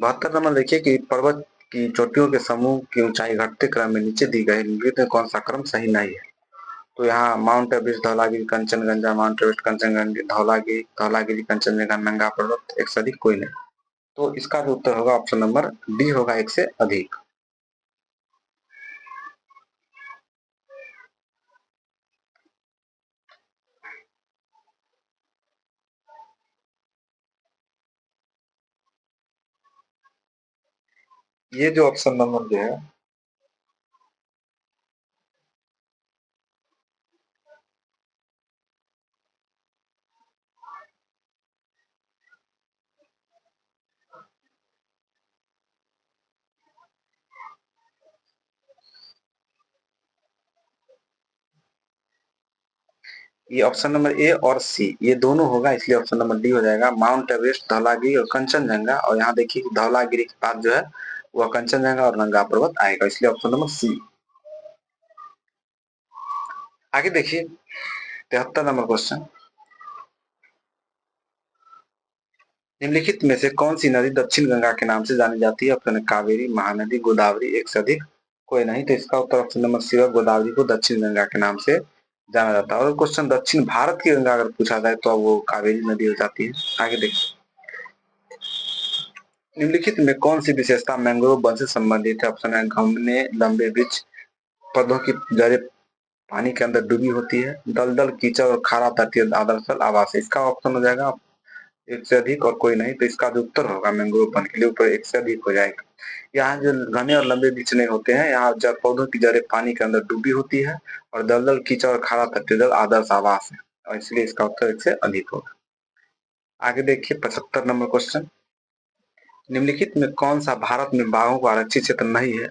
72 नंबर देखिए कि पर्वत की चोटियों के समूह की ऊंचाई घटते क्रम में नीचे दी गई निम्नलिखित में कौन सा क्रम सही नहीं है? तो यहाँ mount Everest, Dhaulagiri, Kanchenjunga, mount Everest, Kanchenjunga, Dhaulagiri, Dhaulagiri, Kanchenjunga, नंगा पर्वत, एक से अधिक कोई नहीं। तो इसका जो उत्तर होगा ऑप्शन नंबर डी होगा, एक से अधिक। ये जो ऑप्शन नंबर जो है ये ऑप्शन नंबर ए और सी ये दोनों होगा, इसलिए ऑप्शन नंबर डी हो जाएगा। माउंट एवरेस्ट, धौलागिरी और कंचनजंगा, और यहाँ देखिए धौलागिरी के बाद जो है वह कंचनजंगा और नंगा पर्वत आएगा, इसलिए ऑप्शन नंबर सी। आगे देखिए 73 नंबर क्वेश्चन, निम्नलिखित में से कौन सी नदी दक्षिण गंगा के नाम से जानी जाती है? ऑप्शन कावेरी, महानदी, गोदावरी, एक से अधिक कोई नहीं। तो इसका उत्तर ऑप्शन नंबर सी है, गोदावरी को दक्षिण गंगा के नाम से जाना जाता है। और क्वेश्चन दक्षिण भारत की गंगा अगर पूछा जाए तो वो कावेरी नदी हो जाती है। आगे देखिए, निम्नलिखित में कौन सी विशेषता मैंग्रोव वन से संबंधित है? ऑप्शन है घने लंबे वृक्ष, पौधों की जड़ें पानी के अंदर डूबी होती है, दलदल, कीचड़ और खारा तटीय आदर्शल आवास है। इसका ऑप्शन हो जाएगा एक से अधिक और कोई नहीं। तो इसका जो उत्तर होगा मैंग्रोव वन के लिए ऊपर एक से अधिक हो जाएगा। यहाँ जो घने और लंबे वृक्ष नहीं होते हैं, यहाँ पौधों की जड़ें पानी के अंदर डूबी होती है और दलदल, कीचड़ और खारा तटीय जल आदर्श आवास है, और इसलिए इसका उत्तर एक से अधिक होगा। आगे देखिए 75 नंबर क्वेश्चन, निम्नलिखित में कौन सा भारत में बाघों का आरक्षित क्षेत्र नहीं है?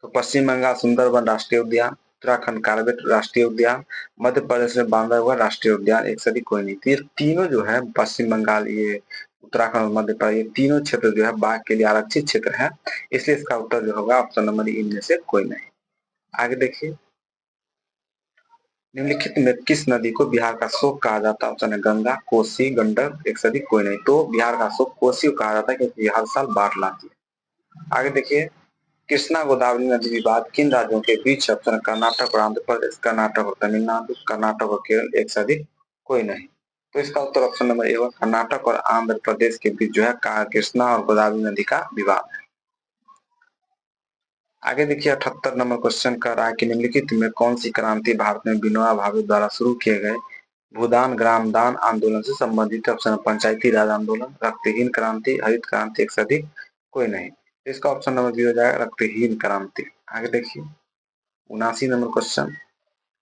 तो पश्चिम बंगाल सुंदरबन राष्ट्रीय उद्यान, उत्तराखंड कार्बेट राष्ट्रीय उद्यान, मध्य प्रदेश में बांधवगढ़ राष्ट्रीय उद्यान, एक से अधिक कोई नहीं। तो ये तीनों जो है पश्चिम बंगाल, ये उत्तराखंड और मध्य प्रदेश, ये तीनों क्षेत्र जो है बाघ के लिए आरक्षित क्षेत्र है, इसलिए इसका उत्तर जो होगा ऑप्शन नंबर इनमें से कोई नहीं। आगे देखिए, निम्नलिखित में किस नदी को बिहार का शोक कहा जाता है? ऑप्शन है गंगा, कोसी, गंडक, एक से अधिक कोई नहीं। तो बिहार का शोक कोसी को कहा जाता है क्योंकि हर साल बाढ़ लाती है। आगे देखिए, कृष्णा गोदावरी नदी विवाद किन राज्यों के बीच? ऑप्शन है कर्नाटक और आंध्र प्रदेश, कर्नाटक और तमिलनाडु, कर्नाटक और केरल, एक से अधिक कोई नहीं। तो इसका उत्तर ऑप्शन नंबर ए होगा, कर्नाटक और आंध्र प्रदेश के बीच जो है कृष्णा और गोदावरी नदी का विवाद है। आगे देखिए 78 नंबर क्वेश्चन कर रहा है कि निम्नलिखित में कौन सी क्रांति भारत में विनोबा भावे द्वारा शुरू किए गए भूदान ग्राम दान आंदोलन से संबंधित? ऑप्शन पंचायती राज आंदोलन, रक्तहीन क्रांति, हरित क्रांति, एक से अधिक कोई नहीं। इसका ऑप्शन नंबर बी हो जाएगा रक्तहीन क्रांति। आगे देखिए 79 नंबर क्वेश्चन,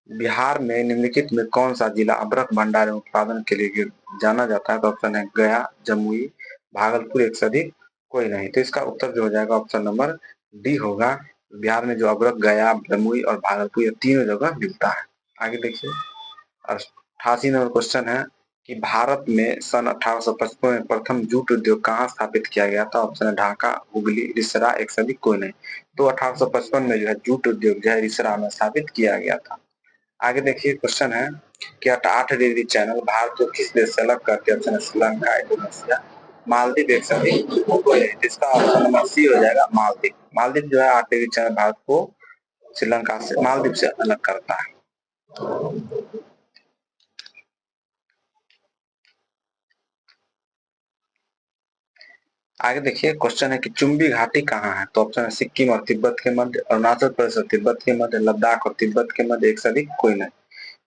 बिहार में निम्नलिखित में कौन सा जिला अभ्रक भंडारण उत्पादन के लिए जाना जाता है? तो ऑप्शन है गया, जमुई, भागलपुर, एक से अधिक कोई नहीं। तो इसका उत्तर जो हो जाएगा ऑप्शन नंबर डी होगा। बिहार में जो अभ्रक, गया, जमुई और भागलपुर ये तीनों जगह मिलता है। आगे देखिए 88 नंबर क्वेश्चन है कि भारत में सन 1855 में प्रथम जूट उद्योग कहाँ स्थापित किया गया था? ऑप्शन है ढाका, हुगली, रिसरा, एक से अधिक कोई नहीं। तो 1855 में जो है जूट उद्योग जो है रिसरा में स्थापित किया गया था। आगे देखिए क्वेश्चन है कि 8 डिग्री चैनल भारत को किस देश से अलग करते हैं? ऑप्शन है श्रीलंका, इंडोनेशिया, मालदीव, एक से अधिक कोई नहीं। इसका ऑप्शन नंबर सी हो जाएगा मालदीव। मालदीव जो है 8 डिग्री चैनल भारत को श्रीलंका से, मालदीव से अलग करता है। आगे देखिए क्वेश्चन है कि चुंबी घाटी कहाँ है? तो ऑप्शन है सिक्किम और तिब्बत के मध्य, अरुणाचल प्रदेश और तिब्बत के मध्य, लद्दाख और तिब्बत के मध्य, एक से अधिक कोई नहीं।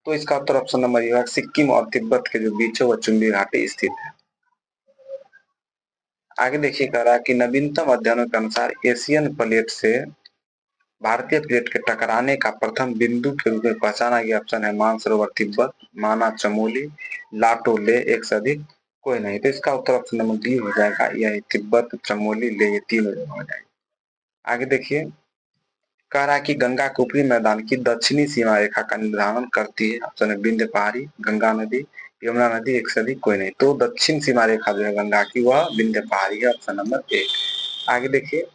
तो इसका उत्तर ऑप्शन नंबर ये है सिक्किम और तिब्बत के जो बीच है वह चुंबी घाटी स्थित है। आगे देखिए कह रहा है कि नवीनतम अध्ययनों के अनुसार एशियन प्लेट से भारतीय प्लेट के टकराने का प्रथम बिंदु के रूप में पहचाना गया। ऑप्शन है मानसरोवर तिब्बत, माना चमोली, लाटो ले, एक से अधिक कोई नहीं। तो इसका उत्तर ऑप्शन नंबर डी हो जाएगा, यह तिब्बत, चमोली, ले, ये तीनों जगह हो जाएगा। आगे देखिए कह रहा है कि गंगा के ऊपरी मैदान की दक्षिणी सीमा रेखा का निर्धारण करती है। ऑप्शन है विंध्य पहाड़ी, गंगा नदी, यमुना नदी, एक से अधिक कोई नहीं। तो दक्षिण सीमा रेखा जो है गंगा की वह विंध्य पहाड़ी है, ऑप्शन नंबर ए। आगे देखिए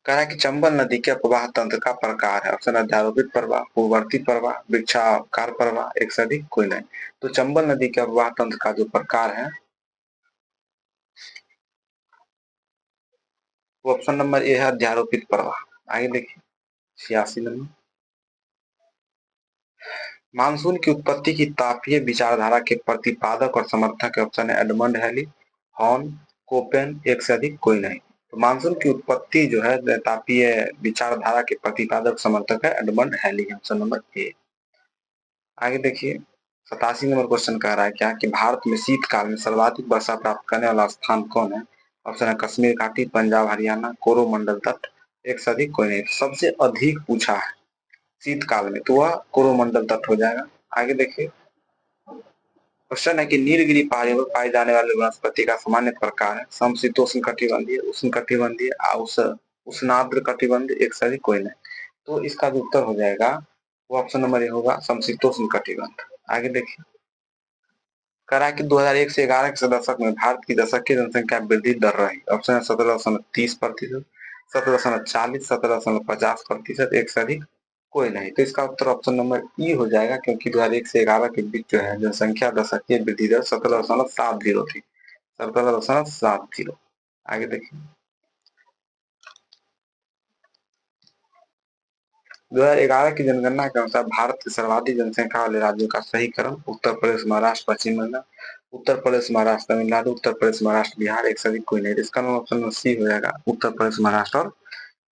कह रहा है कि चंबल नदी के प्रवाह तंत्र का प्रकार है। ऑप्शन अध्यारोपित प्रवाह, पूर्ववर्ती प्रवाह, वृक्षाकार प्रवाह, एक से अधिक कोई नहीं। तो चंबल नदी के प्रवाह तंत्र का जो प्रकार है वो ऑप्शन नंबर ए है अध्यारोपित प्रवाह। आगे देखिए 86 नंबर, मानसून की उत्पत्ति की तापीय विचारधारा के प्रतिपादक और समर्थक ऑप्शन है एडमंड हैली, हॉर्न, कोपेन, एक से अधिक कोई नहीं। तो मानसून की उत्पत्ति जो है तापीय विचारधारा के प्रतिपादक समर्थक है Edmund Halley, option number A. आगे देखिए 87 नंबर क्वेश्चन कह रहा है क्या कि भारत में शीतकाल में सर्वाधिक वर्षा प्राप्त करने वाला स्थान कौन है? ऑप्शन है कश्मीर घाटी, पंजाब, हरियाणा, कोरोमंडल तट, एक से अधिक कोई नहीं। सबसे अधिक पूछा है शीतकाल में तो वह कोरोमंडल तट हो जाएगा। आगे देखिए क्वेश्चन है कि नीलगिरी पहाड़ियों पर पाई जाने वाली वनस्पति का सामान्य प्रकार है समशीतोष्ण कटिबंधीय, उष्ण कटिबंधीय, उष्णाद्र कटिबंधीय, एक से अधिक कोई नहीं। तो इसका जो उत्तर हो जाएगा वो ऑप्शन नंबर ए होगा समशीतोष्ण कटिबंध। आगे देखिए करा कि 2001 से 11 के दशक में भारत की दशकीय जनसंख्या वृद्धि दर रही। ऑप्शन है 17.30%, 17.40, 17.50%, एक से अधिक कोई नहीं। तो इसका उत्तर ऑप्शन नंबर ई हो जाएगा क्योंकि 2001 से 11 के बीच जो है जनसंख्या दशकीय वृद्धि दर 17.70 थी, 17.70। आगे देखिए 2011 की जनगणना के अनुसार भारत के सर्वाधिक जनसंख्या वाले राज्यों का सही क्रम उत्तर प्रदेश, महाराष्ट्र, पश्चिम बंगाल, उत्तर प्रदेश, महाराष्ट्र, तमिलनाडु, उत्तर प्रदेश, महाराष्ट्र, बिहार, एक से अधिक कोई नहीं। इसका ऑप्शन सी हो जाएगा उत्तर प्रदेश, महाराष्ट्र और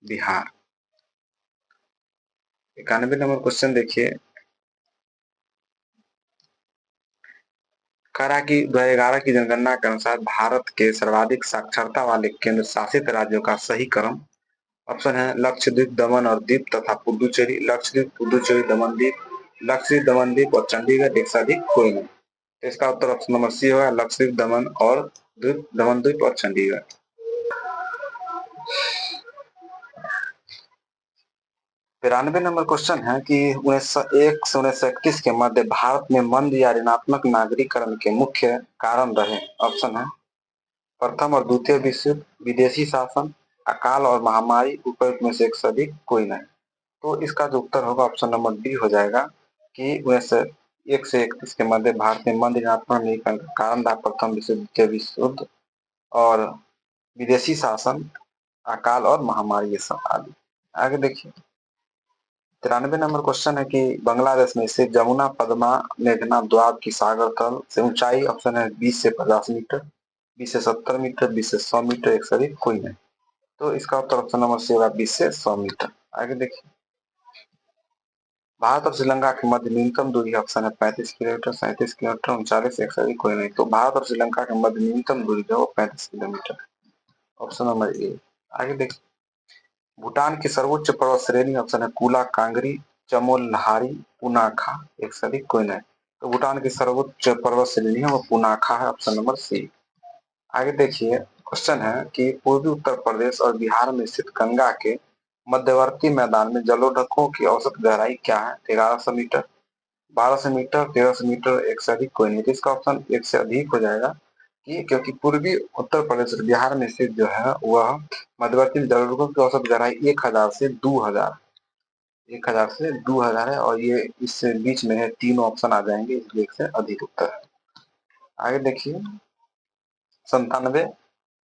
बिहार। 91 नंबर क्वेश्चन देखिए कह रहा कि 2011 की जनगणना के अनुसार भारत के सर्वाधिक साक्षरता वाले केंद्र शासित राज्यों का सही क्रम। ऑप्शन है लक्षद्वीप, दमन और दीप तथा पुडुचेरी, लक्षद्वीप, पुडुचेरी, दमन द्वीप, लक्षद्वीप, दमन द्वीप और चंडीगढ़, एक से अधिक कोई नहीं। तो इसका उत्तर ऑप्शन नंबर सी होगा लक्षद्वीप, दमन और द्वीप, दमन द्वीप और चंडीगढ़। 93 नंबर क्वेश्चन है कि 1901 से 1931 के मध्य भारत में मंद या ऋणात्मक नागरिकरण के मुख्य कारण रहे। ऑप्शन है प्रथम और द्वितीय विश्व युद्ध, विदेशी शासन, अकाल और महामारी, उपयुक्त में से एक से अधिक कोई नहीं। तो इसका जो उत्तर होगा ऑप्शन नंबर डी हो जाएगा कि 1901 से 31 के मध्य भारत में मंद ऋणात्मक निरीक्षण का कारण था प्रथम विश्व द्वितीय विश्व युद्ध और विदेशी शासन, अकाल और महामारी ये सब आदि। आगे देखिए 93 नंबर क्वेश्चन है कि बांग्लादेश में स्थित जमुना पद्मा मेघना द्वाब की सागर तल से ऊंचाई ऑप्शन है 20 से 50 मीटर, 20 से 70 मीटर, 20 से 100 मीटर, एक से अधिक कोई नहीं। तो इसका उत्तर ऑप्शन नंबर सी होगा 20 से 100 मीटर। आगे देखिए भारत और श्रीलंका के मध्य न्यूनतम दूरी ऑप्शन है 35 किलोमीटर, 37 किलोमीटर, 39, एक से अधिक कोई नहीं। तो भारत और श्रीलंका के मध्य न्यूनतम दूरी जो 35 किलोमीटर, ऑप्शन नंबर ए। आगे देखिए भूटान की सर्वोच्च पर्वत श्रेणी ऑप्शन है कुला कांगरी, चमोलहारी, पुनाखा, एक से अधिक कोई नहीं। तो भूटान की सर्वोच्च पर्वत श्रेणी है वो पुनाखा है, ऑप्शन नंबर सी। आगे देखिए क्वेश्चन है कि पूर्वी उत्तर प्रदेश और बिहार में स्थित गंगा के मध्यवर्ती मैदान में जलोढ़कों की औसत गहराई क्या है? 1100 मीटर, 1200 मीटर, 1300 मीटर, एक से अधिक कोई नहीं। तो इसका ऑप्शन एक से अधिक हो जाएगा कि क्योंकि पूर्वी उत्तर प्रदेश और बिहार में स्थित जो है वह मध्यवर्ती जलोढ़कों की औसत गहराई 1000 से 2000, 1000 से 2000 है और ये इससे बीच में है, तीनों ऑप्शन आ जाएंगे, इसलिए एक से अधिक उत्तर है। आगे देखिए 97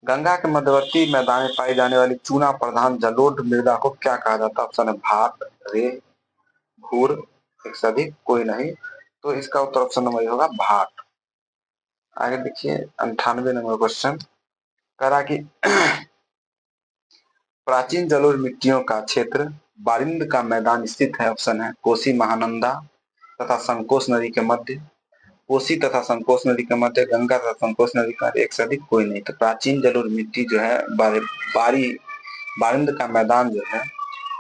गंगा के मध्यवर्ती मैदान में पाई जाने वाली चूना प्रधान जलोढ़ मृदा को क्या कहा जाता है? ऑप्शन है भाट, रे, भूर, एक से अधिक कोई नहीं। तो इसका उत्तर ऑप्शन नंबर होगा भाट। आगे देखिए 98 नंबर क्वेश्चन कह रहा कि प्राचीन जलोढ़ मिट्टियों का क्षेत्र बारिंद का मैदान स्थित है। ऑप्शन है कोसी महानंदा तथा संकोच नदी के मध्य, कोसी तथा संकोच नदी के मध्य, गंगा तथा संकोच नदी का, एक से अधिक कोई नहीं। तो प्राचीन जलोढ़ मिट्टी जो है बारिंद का मैदान जो है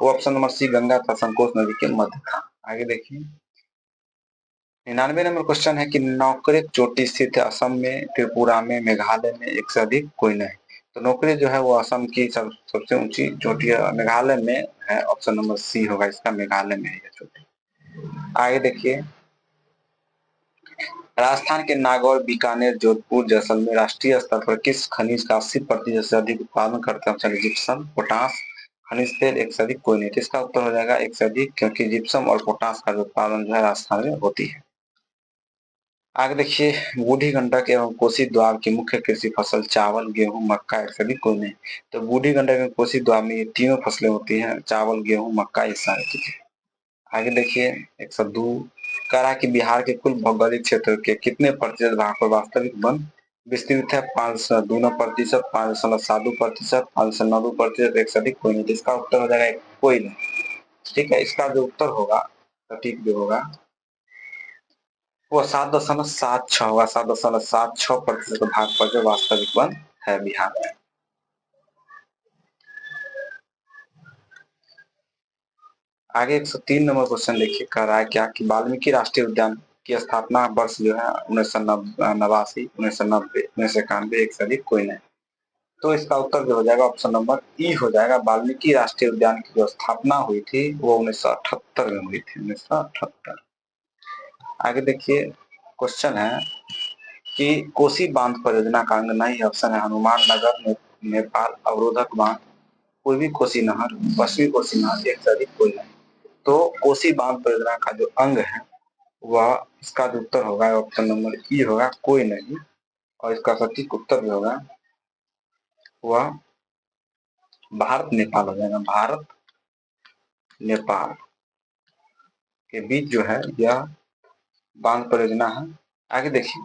वो ऑप्शन नंबर सी गंगा तथा संकोच नदी के मध्य था। आगे देखिए 99 नंबर क्वेश्चन है कि नौकरेक चोटी स्थित है असम में, त्रिपुरा में, मेघालय में, एक से अधिक कोई नहीं। तो नौकरी जो है वो असम की सबसे ऊंची चोटी है, मेघालय में है, ऑप्शन नंबर सी होगा इसका, मेघालय में है ये चोटी। आगे देखिए राजस्थान के नागौर, बीकानेर, जोधपुर, जैसलमेर राष्ट्रीय स्तर पर किस खनिज का 80% से अधिक उत्पादन करते हैं? चलिए जिप्सम, पोटास, खनिज तेल, एक से अधिक कोई नहीं। तो इसका उत्तर हो जाएगा एक से अधिक, क्योंकि जिप्सम और पोटास का जो उत्पादन जो है राजस्थान में होती है। आगे देखिए बूढ़ी गंडक एवं कोसी द्वाब की मुख्य कृषि फसल चावल, गेहूं, मक्का, एक से अधिक कोई नहीं। तो बूढ़ी गंडक एवं कोसी द्वाब में ये तीनों फसलें होती हैं, चावल, गेहूं, मक्का, ये सारी चीजें। आगे देखिए 102 कह रहा कि बिहार के कुल भौगोलिक क्षेत्र के कितने प्रतिशत भाग पर वास्तविक वन विस्तृत है? 5.2%, 5.72%, 5.92%, एक से अधिक कोई नहीं। इसका उत्तर हो जाएगा कोई नहीं। ठीक है, इसका जो उत्तर होगा सटीक जो होगा वो 7.76 होगा, 7.76% भाग पर जो वास्तविक वन है बिहार में। आगे 103 नंबर क्वेश्चन देखिए कह रहा है क्या कि वाल्मीकि राष्ट्रीय उद्यान की स्थापना वर्ष जो है 1989, 1990, 1991, एक से अधिक कोई नहीं। तो इसका उत्तर जो हो जाएगा ऑप्शन नंबर ई हो जाएगा। वाल्मीकि राष्ट्रीय उद्यान की जो स्थापना हुई थी वो 1978 में हुई थी, 1978। आगे देखिए क्वेश्चन है कि कोसी बांध परियोजना का अंग नहीं, ऑप्शन है हनुमान नगर, नेपाल, अवरोधक बांध, पूर्वी कोसी नहर, पश्चिमी कोसी नहर, एक से अधिक कोई नहीं। तो कोसी बांध परियोजना का जो अंग है वह इसका जो उत्तर होगा ऑप्शन नंबर ई होगा, कोई नहीं। और इसका सटीक उत्तर जो होगा वह भारत नेपाल हो जाएगा। भारत नेपाल के बीच जो है यह बांध परियोजना है। आगे देखिए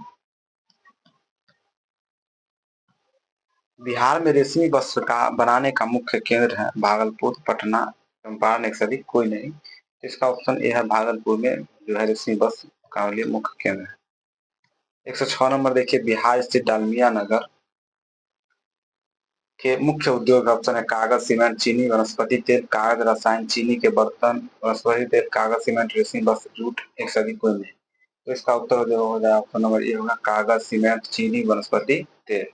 बिहार में रेशमी वस्त्र का बनाने का मुख्य केंद्र है भागलपुर, पटना, चंपारण, एक से अधिक कोई नहीं। इसका ऑप्शन ए है भागलपुर में जो है रेशमी वस्त्र का लिए मुख्य केंद्र है। 106 नंबर देखिए बिहार स्थित डालमिया नगर के मुख्य उद्योग ऑप्शन है कागज, सीमेंट, चीनी, वनस्पति तेल, कागज, रसायन, चीनी के बर्तन, वनस्पति तेल, कागज, सीमेंट, रेशमी वस्त्र, जूट, एक से अधिक कोई नहीं। तो इसका उत्तर जो हो जाएगा ऑप्शन नंबर ए होगा कागज, सीमेंट, चीनी, वनस्पति तेल।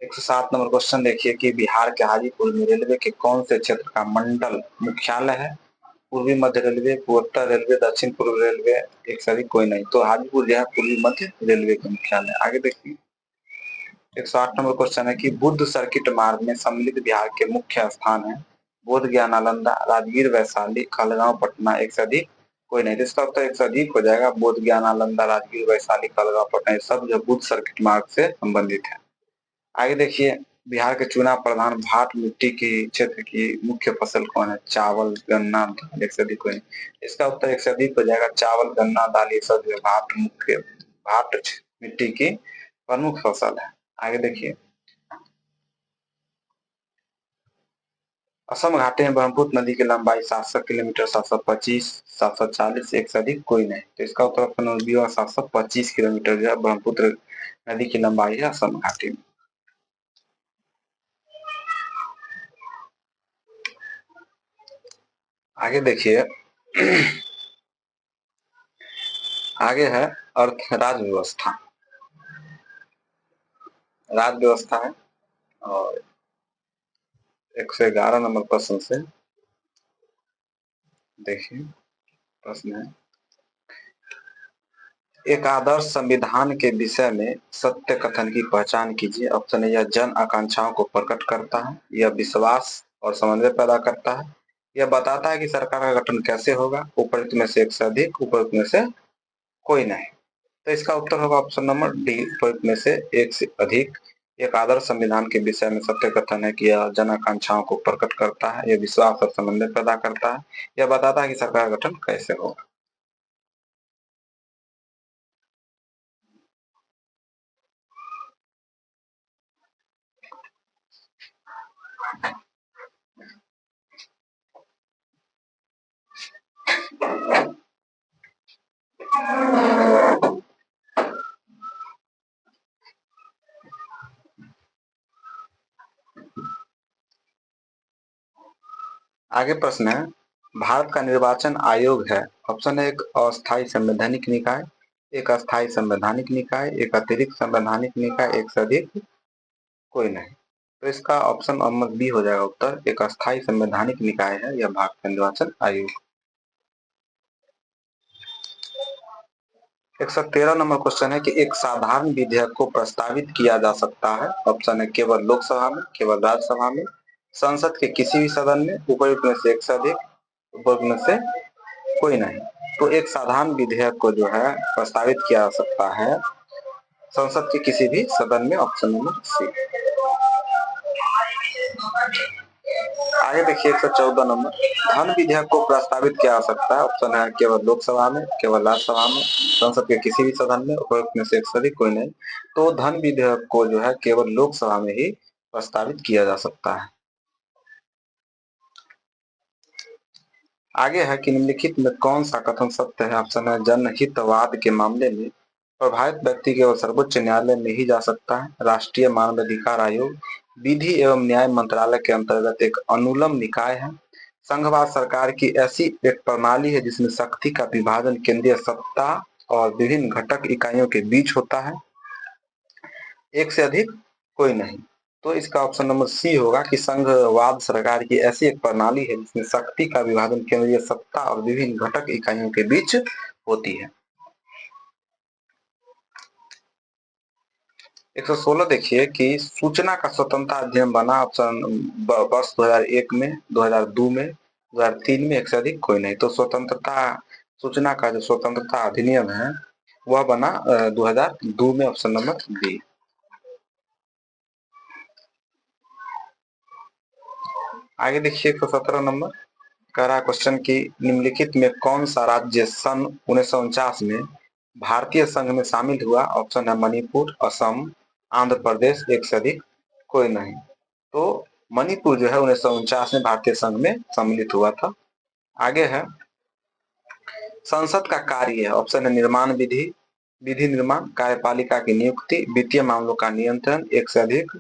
107 नंबर क्वेश्चन देखिए कि बिहार के हाजीपुर में रेलवे के कौन से क्षेत्र का मंडल मुख्यालय है? पूर्वी मध्य रेलवे, पूर्वोत्तर रेलवे, दक्षिण पूर्व रेलवे, एक से अधिक कोई नहीं। तो हाजीपुर जो है पूर्वी मध्य रेलवे का मुख्यालय। आगे देखिए 108 नंबर क्वेश्चन है कि बुद्ध सर्किट मार्ग में सम्मिलित बिहार के मुख्य स्थान है बोध गया, नालंदा, राजगीर, वैशाली, खलगांव, पटना, एक से अधिक कोई नहीं। तो इसका उत्तर एक से अधिक हो जाएगा। बोध गया, नालंदा, राजगीर, वैशाली, खलगांव, पटना, ये सब जो बुध सर्किट मार्ग से संबंधित है। आगे देखिए, बिहार के चुनाव प्रधान भाट मिट्टी की क्षेत्र की मुख्य फसल कौन है? चावल, गन्ना, दाल, एक से अधिक कोई नहीं। इसका उत्तर एक से अधिक हो जाएगा। चावल, गन्ना, दाल, ये सब जो है भाट मिट्टी की प्रमुख फसल है। आगे देखिए, असम घाटी में ब्रह्मपुत्र नदी की लंबाई 700 किलोमीटर, 725, 740, एक से अधिक कोई नहीं। तो इसका उत्तर ऑप्शन नंबर बी होगा। 725 किलोमीटर जो है ब्रह्मपुत्र नदी की लंबाई है असम घाटी में। आगे देखिए, आगे है अर्थ राज्य व्यवस्था। राज्य व्यवस्था है और 111 नंबर प्रश्न से देखिए, प्रश्न है, एक आदर्श संविधान के विषय में सत्य कथन की पहचान कीजिए। ऑप्शन है, यह जन आकांक्षाओं को प्रकट करता है, यह विश्वास और समन्वय पैदा करता है, यह बताता है कि सरकार का गठन कैसे होगा, उपयुक्त में से एक से अधिक, उपयुक्त में से कोई नहीं। तो इसका उत्तर होगा ऑप्शन नंबर डी, उपयुक्त में से एक से अधिक। एक आदर्श संविधान के विषय में सत्य कथन है कि यह जन आकांक्षाओं को प्रकट करता है, यह विश्वास और समन्वय पैदा करता है, यह बताता है कि सरकार का गठन कैसे होगा। आगे प्रश्न है, भारत का निर्वाचन आयोग है। ऑप्शन है, एक अस्थायी संवैधानिक निकाय, एक अस्थायी संवैधानिक निकाय, एक अतिरिक्त संवैधानिक निकाय, एक से अधिक कोई नहीं। तो इसका ऑप्शन नंबर बी हो जाएगा उत्तर। एक अस्थायी संवैधानिक निकाय है यह भारत का निर्वाचन आयोग। 113 नंबर क्वेश्चन है कि एक साधारण विधेयक को प्रस्तावित किया जा सकता है। ऑप्शन है, केवल लोकसभा में, केवल राज्यसभा में, संसद के किसी भी सदन में, उपयुक्त में से एक से अधिक, उपयुक्त में से कोई नहीं। तो एक साधारण विधेयक को जो है प्रस्तावित किया जा सकता है संसद के किसी भी सदन में। Option number C. आगे देखिए, 114 नंबर, धन विधेयक को प्रस्तावित किया जा सकता है। ऑप्शन है, केवल लोकसभा में, केवल राज्यसभा में, संसद के किसी भी सदन में, उपयुक्त में से एक से अधिक कोई नहीं। तो धन विधेयक को जो है केवल लोकसभा में ही प्रस्तावित किया जा सकता है। आगे है कि निम्नलिखित में कौन सा कथन सत्य है? ऑप्शन है, जनहितवाद के मामले में प्रभावित व्यक्ति केवल सर्वोच्च न्यायालय में ही जा सकता है। राष्ट्रीय मानवाधिकार आयोग विधि एवं न्याय मंत्रालय के अंतर्गत एक अनुलम निकाय है। संघवाद सरकार की ऐसी एक प्रणाली है जिसमें शक्ति का विभाजन केंद्रीय सत्ता और विभिन्न घटक इकाइयों के बीच होता है, एक से अधिक कोई नहीं। तो इसका ऑप्शन नंबर सी होगा कि संघवाद सरकार की ऐसी एक प्रणाली है जिसमें शक्ति का विभाजन केंद्रीय सत्ता और विभिन्न घटक इकाइयों के बीच होती है। 116 देखिए कि सूचना का स्वतंत्रता अधिनियम बना। ऑप्शन वर्ष 2001 में, 2002 में, 2003 में, एक से अधिक कोई नहीं। तो स्वतंत्रता सूचना का जो स्वतंत्रता अधिनियम है वह बना 2002 में। Option number B. आगे देखिए, 117 नंबर कह रहा क्वेश्चन की निम्नलिखित में कौन सा राज्य सन 1949 में भारतीय संघ में शामिल हुआ? ऑप्शन है, मणिपुर, असम, आंध्र प्रदेश, एक से अधिक कोई नहीं। तो मणिपुर जो है 1949 में भारतीय संघ में सम्मिलित हुआ था। आगे है, संसद का कार्य है। ऑप्शन है, निर्माण विधि, विधि निर्माण, कार्यपालिका की नियुक्ति, वित्तीय मामलों का नियंत्रण, एक से अधिक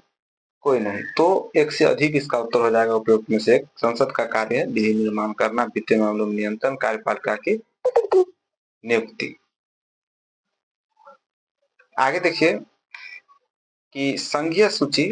कोई नहीं। तो एक से अधिक इसका उत्तर हो जाएगा उपयुक्त में से एक। संसद का कार्य है विधि निर्माण करना, वित्तीय मामलों में नियंत्रण, कार्यपालिका की नियुक्ति। आगे देखिए कि संघीय सूची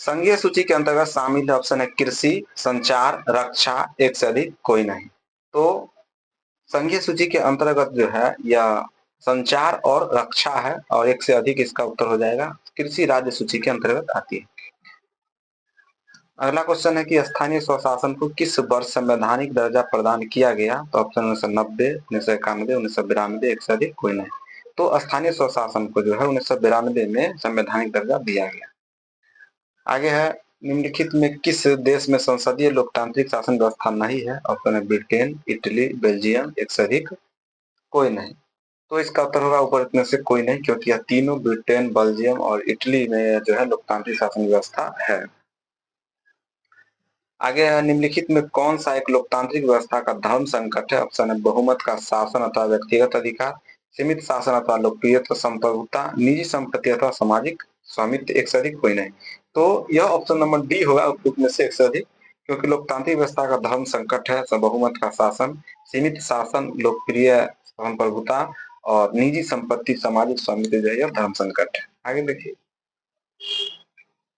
संघीय सूची के अंतर्गत शामिल है ऑप्शन है कृषि, संचार, रक्षा, एक से अधिक, कोई नहीं। तो संघीय सूची के अंतर्गत जो है यह संचार और रक्षा है और एक से अधिक इसका उत्तर हो जाएगा। कृषि राज्य सूची के अंतर्गत आती है। अगला क्वेश्चन है कि स्थानीय स्वशासन को किस वर्ष संवैधानिक दर्जा प्रदान किया गया? तो ऑप्शन 1990, 1991, 1992, एक से अधिक, कोई नहीं। तो स्थानीय स्वशासन को जो है 1992 में संवैधानिक दर्जा दिया गया। आगे है निम्नलिखित में किस देश में संसदीय लोकतांत्रिक शासन व्यवस्था नहीं है? ऑप्शन है ब्रिटेन, इटली, बेल्जियम, एक से अधिक, कोई नहीं। तो इसका उत्तर होगा ऊपर में से कोई नहीं, क्योंकि यह तीनों ब्रिटेन, बेल्जियम और इटली में जो है लोकतांत्रिक शासन व्यवस्था है। आगे है निम्नलिखित में कौन सा एक लोकतांत्रिक व्यवस्था का धर्म संकट है? ऑप्शन है बहुमत का शासन अथवा व्यक्तिगत अधिकार, सीमित शासन अथवा लोकप्रियता, संप्रभुता, निजी संपत्ति अथवा सामाजिक स्वामित्व, एक से अधिक, कोई नहीं। तो यह ऑप्शन नंबर डी होगा उपयुक्त में से एक से अधिक, क्योंकि लोकतांत्रिक व्यवस्था का धर्म संकट है बहुमत का शासन, सीमित शासन, लोकप्रिय संप्रभुता और निजी संपत्ति, सामाजिक स्वामित्व जो है यह धर्म संकट है। आगे देखिए,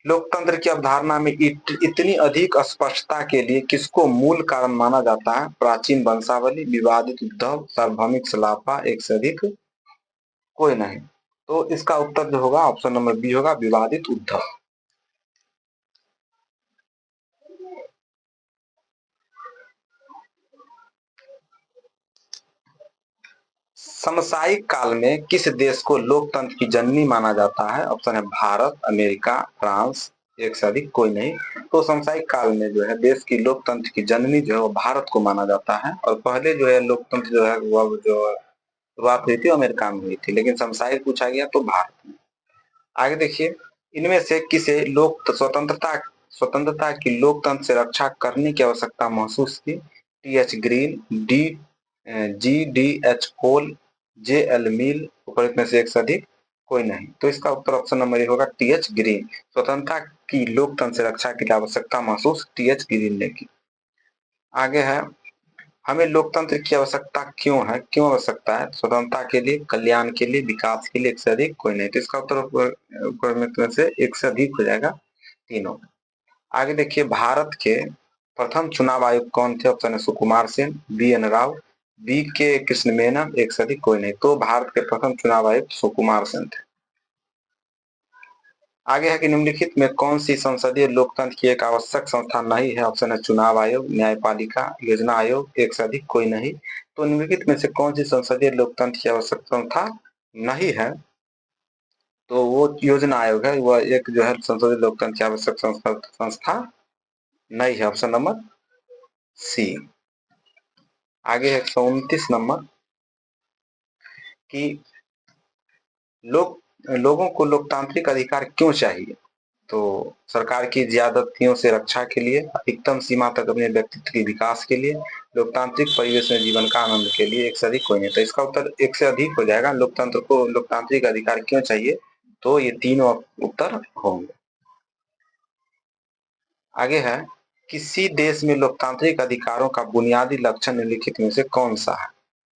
लोकतंत्र की अवधारणा में इतनी अधिक स्पष्टता के लिए किसको मूल कारण माना जाता है? प्राचीन वंशावली, विवादित उद्धव, सार्वभौमिक सलाफा, एक से अधिक, कोई नहीं। तो इसका उत्तर जो होगा ऑप्शन नंबर बी होगा, विवादित उद्धव। समसामयिक काल में किस देश को लोकतंत्र की जननी माना जाता है? ऑप्शन है भारत, अमेरिका, फ्रांस, एक से अधिक, कोई नहीं। तो समसामयिक काल में जो है देश की लोकतंत्र की जननी जो है वो भारत को माना जाता है, और पहले जो है लोकतंत्र जो है वो जो शुरुआत हुई थी अमेरिका में हुई थी, लेकिन समसामयिक पूछा गया तो भारत में। आगे देखिए, इनमें से किसे लोक स्वतंत्रता स्वतंत्रता की लोकतंत्र से रक्षा करने की आवश्यकता महसूस की? T H Green, G D H Cole, J L Mill, ऊपर में से एक से अधिक, कोई नहीं। तो इसका उत्तर ऑप्शन नंबर ए होगा, टी एच ग्रीन। स्वतंत्रता की लोकतंत्र से रक्षा की आवश्यकता महसूस टी एच ग्रीन ने की। आगे है, हमें लोकतंत्र की आवश्यकता क्यों है? क्यों आवश्यकता है? स्वतंत्रता के लिए, कल्याण के लिए, विकास के लिए, एक से अधिक, कोई नहीं। तो इसका उत्तर ऊपर में से एक से अधिक हो जाएगा, तीनों। आगे देखिए, भारत के प्रथम चुनाव आयुक्त कौन थे? ऑप्शन है Sukumar Sen, B N Rao, B K Krishna Menon, एक से अधिक, कोई नहीं। तो भारत के प्रथम चुनाव आयुक्त सुकुमार सेन थे। आगे है कि निम्नलिखित में कौन सी संसदीय लोकतंत्र की एक आवश्यक संस्था नहीं है? ऑप्शन है चुनाव आयोग, न्यायपालिका, योजना आयोग, एक से अधिक, कोई नहीं। तो निम्नलिखित में से कौन सी संसदीय लोकतंत्र की आवश्यक संस्था नहीं है? तो वो योजना आयोग है, वह एक जो है संसदीय लोकतंत्र की आवश्यक संस्था नहीं है, ऑप्शन नंबर सी। आगे है 129 नंबर कि लोगों को लोकतांत्रिक अधिकार क्यों चाहिए? तो सरकार की ज्यादतियों से रक्षा के लिए, अधिकतम सीमा तक अपने व्यक्तित्व के विकास के लिए, लोकतांत्रिक परिवेश में जीवन का आनंद के लिए, एक से अधिक, कोई नहीं। तो इसका उत्तर एक से अधिक हो जाएगा, लोकतंत्र को लोकतांत्रिक अधिकार क्यों चाहिए? तो ये तीनों उत्तर होंगे। आगे है, किसी देश में लोकतांत्रिक अधिकारों का बुनियादी लक्षण निम्नलिखित में से कौन सा है?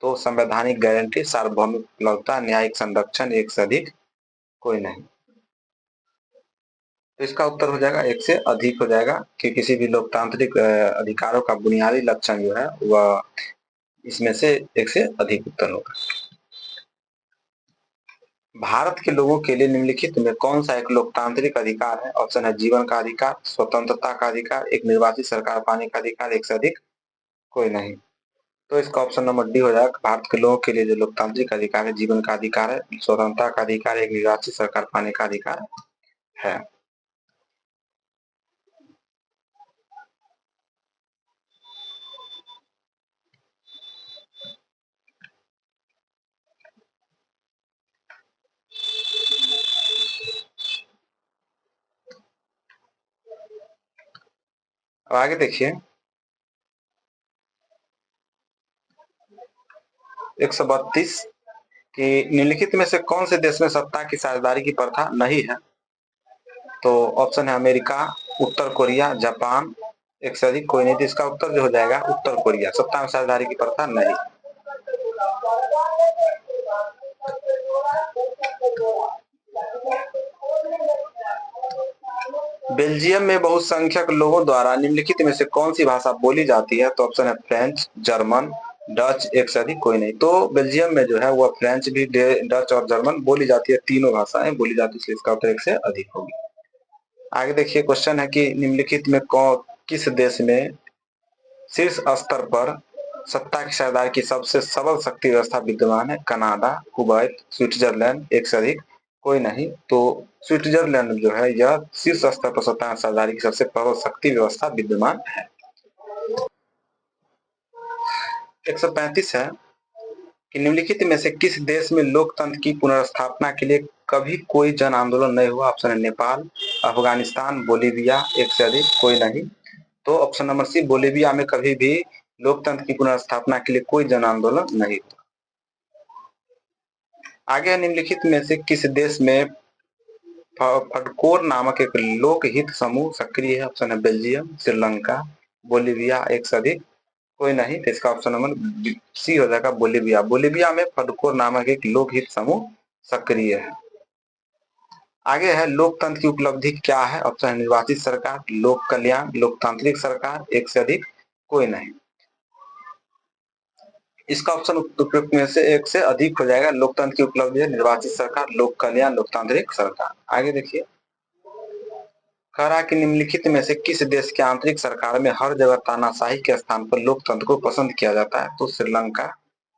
तो संवैधानिक गारंटी, सार्वभौमिक उपलब्धता, न्यायिक संरक्षण, एक से अधिक, कोई नहीं। तो इसका उत्तर हो जाएगा एक से अधिक हो जाएगा, कि किसी भी लोकतांत्रिक अधिकारों का बुनियादी लक्षण जो है वह इसमें से एक से अधिक उत्तर होगा। भारत के लोगों के लिए निम्नलिखित में कौन सा एक लोकतांत्रिक अधिकार है? ऑप्शन है जीवन का अधिकार, स्वतंत्रता का अधिकार, एक निर्वाचित सरकार पाने का अधिकार, एक से अधिक, कोई नहीं। तो इसका ऑप्शन नंबर डी हो जाएगा, भारत के लोगों के लिए जो लोकतांत्रिक अधिकार है जीवन का अधिकार है, स्वतंत्रता का अधिकार, एक निर्वाचित सरकार पाने का अधिकार है। अब आगे देखिए, 132 कि निम्नलिखित में से कौन से देश में सत्ता की साझेदारी की प्रथा नहीं है? तो ऑप्शन है अमेरिका, उत्तर कोरिया, जापान, एक से अधिक, कोई नहीं। तो इसका उत्तर जो हो जाएगा उत्तर कोरिया, सत्ता में साझेदारी की प्रथा नहीं। बेल्जियम में बहुसंख्यक लोगों द्वारा निम्नलिखित में से कौन सी भाषा बोली जाती है? तो ऑप्शन है फ्रेंच, जर्मन, डच, एक से अधिक कोई नहीं। तो बेल्जियम में जो है वह फ्रेंच भी, डच और जर्मन बोली जाती है, तीनों भाषाएं बोली जाती है, इसलिए इसका उत्तर एक से अधिक होगी। आगे देखिए, क्वेश्चन है कि निम्नलिखित में किस देश में शीर्ष स्तर पर सत्ता की साझेदारी की सबसे सबल शक्ति व्यवस्था विद्यमान है? कनाडा, कुवैत, स्विट्जरलैंड, एक से अधिक कोई नहीं। तो स्विट्जरलैंड जो है यह शीर्ष स्तर पर सत्ता की साझेदारी की सबसे प्रबल शक्ति व्यवस्था विद्यमान है। 135 है कि निम्नलिखित में से किस देश में लोकतंत्र की पुनर्स्थापना के लिए कभी कोई जन आंदोलन नहीं हुआ? ऑप्शन है नेपाल, अफगानिस्तान, बोलीविया, एक से अधिक कोई नहीं। तो ऑप्शन नंबर सी, बोलीविया में कभी भी लोकतंत्र की पुनर्स्थापना के लिए कोई जन आंदोलन नहीं हुआ। आगे निम्नलिखित में से किस देश में फडकोर नामक एक लोकहित समूह सक्रिय है? ऑप्शन है बेल्जियम, श्रीलंका, बोलीविया, एक से अधिक कोई नहीं। तो इसका ऑप्शन नंबर सी हो जाएगा, बोलीविया। बोलीविया में फडकोर नामक एक लोकहित समूह सक्रिय है। आगे है लोकतंत्र की उपलब्धि क्या है? ऑप्शन है निर्वाचित सरकार, लोक कल्याण, लोकतांत्रिक सरकार, एक से अधिक कोई नहीं। इसका ऑप्शन उपयुक्त में से एक से अधिक हो जाएगा। लोकतंत्र की उपलब्धि है निर्वाचित सरकार, लोक कल्याण, लोकतांत्रिक सरकार। आगे देखिए, कह रहा है कि निम्नलिखित में से किस देश की आंतरिक सरकार में हर जगह तानाशाही के स्थान पर लोकतंत्र को पसंद किया जाता है? तो श्रीलंका,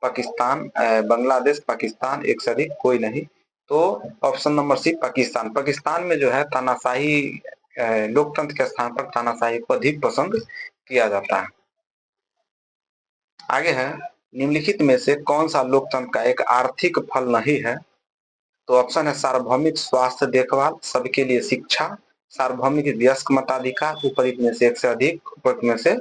पाकिस्तान, बांग्लादेश, पाकिस्तान, एक से अधिक कोई नहीं। तो option number C, Pakistan. Pakistan में जो है तानाशाही, लोकतंत्र के स्थान पर तानाशाही को अधिक पसंद किया जाता है। आगे है, निम्नलिखित में से कौन सा लोकतंत्र का एक आर्थिक फल नहीं है? तो ऑप्शन है सार्वभौमिक स्वास्थ्य देखभाल, सबके लिए शिक्षा, सार्वभौमिक वयस्क मताधिकार, उपयुक्त में से एक से अधिक, उपयुक्त में से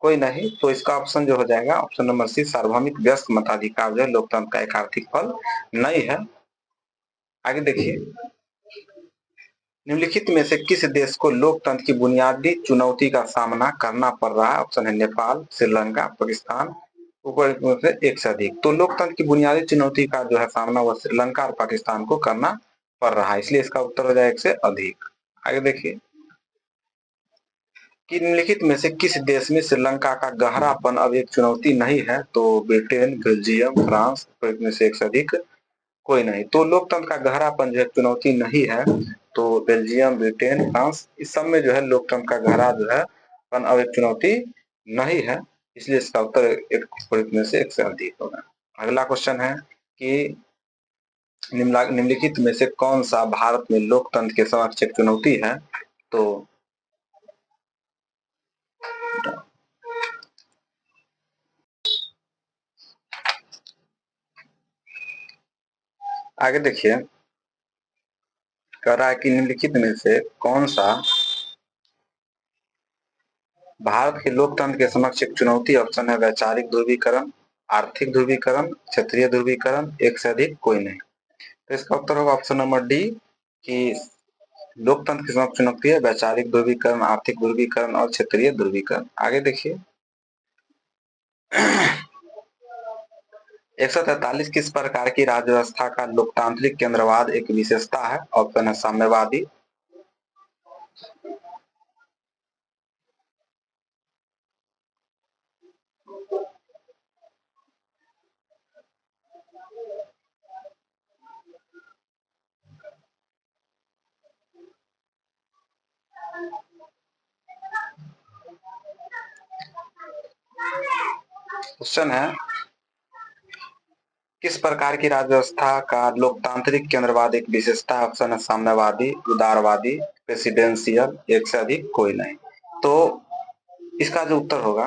कोई नहीं। तो इसका ऑप्शन जो हो जाएगा, ऑप्शन नंबर सी, सार्वभौमिक वयस्क मताधिकार जो है लोकतंत्र का एक आर्थिक फल नहीं है। आगे देखिए, निम्नलिखित में से किस देश को लोकतंत्र की बुनियादी चुनौती का सामना करना पड़ रहा है? ऑप्शन है नेपाल, श्रीलंका, पाकिस्तान, ऊपर से एक से अधिक। तो लोकतंत्र की बुनियादी चुनौती का जो है सामना वह श्रीलंका और पाकिस्तान को करना पड़ रहा है, इसलिए इसका उत्तर हो जाएगा एक से अधिक। आगे देखिए कि निम्नलिखित में से किस देश में श्रीलंका का गहरापन अब एक चुनौती नहीं है? तो ब्रिटेन, बेल्जियम, फ्रांस, में से एक से अधिक कोई नहीं। तो लोकतंत्र का गहरापन जो है चुनौती नहीं है, तो बेल्जियम, ब्रिटेन, फ्रांस, इस सब में जो है लोकतंत्र का गहरा जो है अब एक चुनौती नहीं है, इसलिए इसका उत्तर एक में से एक से अधिक होगा। अगला क्वेश्चन है कि निम्नलिखित में से कौन सा भारत में लोकतंत्र के समक्ष एक चुनौती है? तो आगे देखिए, कह रहा है कि निम्नलिखित में से कौन सा भारत के लोकतंत्र के समक्ष एक चुनौती? ऑप्शन है वैचारिक ध्रुवीकरण, आर्थिक ध्रुवीकरण, क्षेत्रीय ध्रुवीकरण, एक से अधिक कोई नहीं। तो इसका उत्तर होगा ऑप्शन नंबर डी कि लोकतंत्र की समक्ष चुनौती है वैचारिक ध्रुवीकरण, आर्थिक ध्रुवीकरण और क्षेत्रीय ध्रुवीकरण। आगे देखिए, 143 किस प्रकार की राज्य व्यवस्था का लोकतांत्रिक केंद्रवाद एक विशेषता है? ऑप्शन है साम्यवादी, क्वेश्चन है किस प्रकार की राज्य व्यवस्था का लोकतांत्रिक केंद्रवाद एक विशेषता है? ऑप्शन है साम्यवादी, उदारवादी, प्रेसिडेंशियल, एक से अधिक कोई नहीं। तो इसका जो उत्तर होगा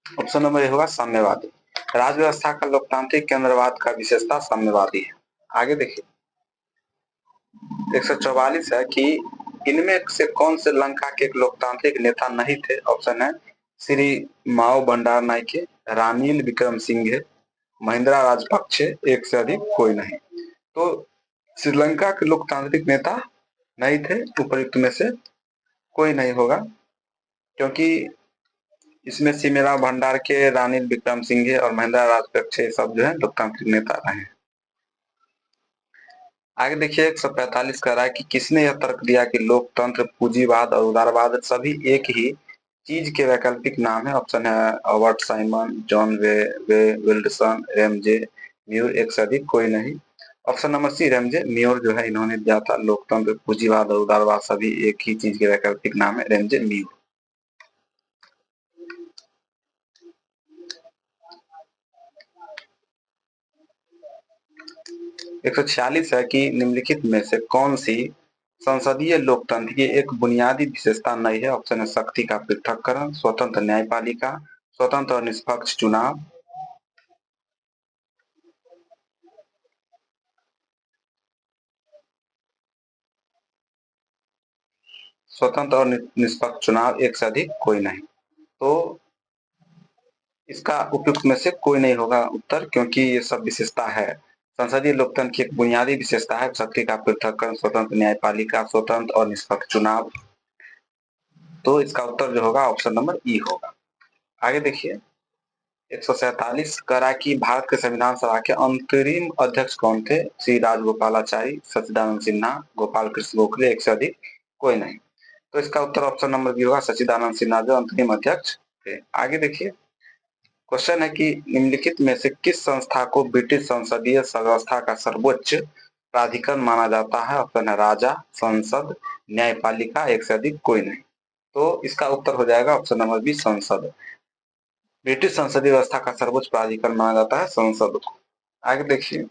ऑप्शन नंबर ए होगा साम्यवादी। राज्य व्यवस्था का लोकतांत्रिक केंद्रवाद का विशेषता साम्यवादी है। आगे देखिए, 144 है कि इनमें से कौन से लंका के एक लोकतांत्रिक नेता नहीं थे? ऑप्शन है श्री माओ भंडार नायके, रानिल विक्रमसिंघे, महिंद्रा राजपक्षे, एक से अधिक कोई नहीं। तो श्रीलंका के लोकतांत्रिक नेता नहीं थे, उपयुक्त में से कोई नहीं होगा, क्योंकि इसमें सिमेरा भंडार के, रानिल विक्रमसिंघे और महिंद्रा राजपक्षे सब जो है लोकतांत्रिक नेता रहे। आगे देखिए 145 कह रहा है कि किसने यह तर्क दिया कि लोकतंत्र, पूंजीवाद और उदारवाद सभी एक ही चीज के वैकल्पिक नाम है। ऑप्शन है Albert Simon, John Way Wilson, Ramsay Muir, एक से अधिक कोई नहीं। Option number C Ramsay Muir जो है इन्होंने दिया था लोकतंत्र, पूंजीवाद और उदारवाद सभी एक ही चीज के वैकल्पिक नाम है, रेमजे म्यूर। 146 है कि निम्नलिखित में से कौन सी संसदीय लोकतंत्र की एक बुनियादी विशेषता नहीं है। ऑप्शन है शक्ति का पृथक्करण, स्वतंत्र न्यायपालिका, स्वतंत्र और निष्पक्ष चुनाव। स्वतंत्र और निष्पक्ष चुनाव, एक से अधिक कोई नहीं। तो इसका उपयुक्त में से कोई नहीं होगा उत्तर, क्योंकि ये सब विशेषता है। संसदीय लोकतंत्र की एक बुनियादी विशेषता है शक्ति का पृथक्करण, स्वतंत्र न्यायपालिका, स्वतंत्र और निष्पक्ष चुनाव। तो इसका उत्तर जो होगा ऑप्शन नंबर ई होगा। आगे देखिए 147 करा कि भारत के संविधान सभा के अंतरिम अध्यक्ष कौन थे। श्री राजगोपालाचारी, सच्चिदानंद सिन्हा, गोपाल कृष्ण गोखले, एक से अधिक कोई नहीं। तो इसका उत्तर ऑप्शन नंबर बी होगा सच्चिदानंद सिन्हा जो अंतरिम अध्यक्ष थे। आगे देखिए क्वेश्चन है कि निम्नलिखित में से किस संस्था को ब्रिटिश संसदीय व्यवस्था का सर्वोच्च प्राधिकरण माना जाता है। ऑप्शन है राजा, संसद, न्यायपालिका, एक से अधिक कोई नहीं। तो इसका उत्तर हो जाएगा ऑप्शन नंबर बी संसद। ब्रिटिश संसदीय व्यवस्था का सर्वोच्च प्राधिकरण माना जाता है संसद को। आगे देखिए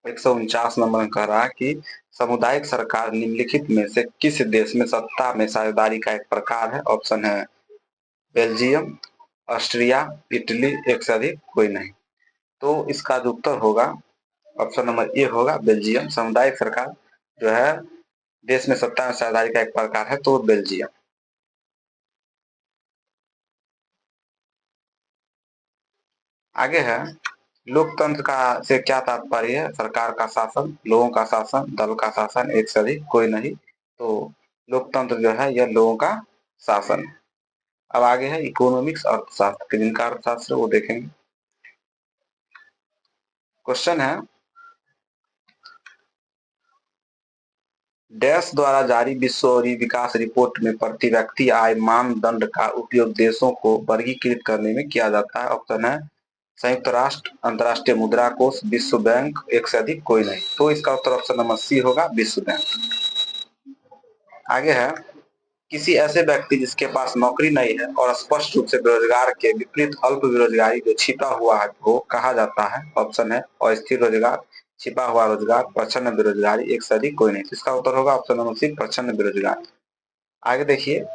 149 नंबर में कह रहा है कि सामुदायिक सरकार निम्नलिखित में से किस देश में सत्ता में साझेदारी का एक प्रकार है। ऑप्शन है बेल्जियम, ऑस्ट्रिया, इटली, एक से अधिक कोई नहीं। तो इसका जो उत्तर होगा ऑप्शन नंबर ए होगा बेल्जियम। सामुदायिक सरकार जो है देश में सत्ता में साझेदारी का एक प्रकार है, तो बेल्जियम। आगे है लोकतंत्र का से क्या तात्पर्य है। सरकार का शासन, लोगों का शासन, दल का शासन, एक से अधिक कोई नहीं। तो लोकतंत्र जो है यह लोगों का शासन है। अब आगे है इकोनॉमिक्स अर्थशास्त्र, जिनका अर्थशास्त्र वो देखेंगे। क्वेश्चन है डैश द्वारा जारी विश्व और विकास रिपोर्ट में प्रति व्यक्ति आय मानदंड का उपयोग देशों को वर्गीकृत करने में किया जाता है। ऑप्शन है संयुक्त राष्ट्र, अंतर्राष्ट्रीय मुद्रा कोष, विश्व बैंक, एक से अधिक कोई नहीं। तो इसका उत्तर ऑप्शन नंबर सी होगा विश्व बैंक। आगे है किसी ऐसे व्यक्ति जिसके पास नौकरी नहीं है और स्पष्ट रूप से बेरोजगार के विपरीत अल्प बेरोजगारी जो छिपा हुआ है वो कहा जाता है। ऑप्शन है अस्थिर रोजगार, छिपा हुआ रोजगार, प्रच्छन्न बेरोजगारी, एक से अधिक कोई नहीं। इसका उत्तर होगा ऑप्शन नंबर सी प्रच्छन्न बेरोजगार। आगे देखिए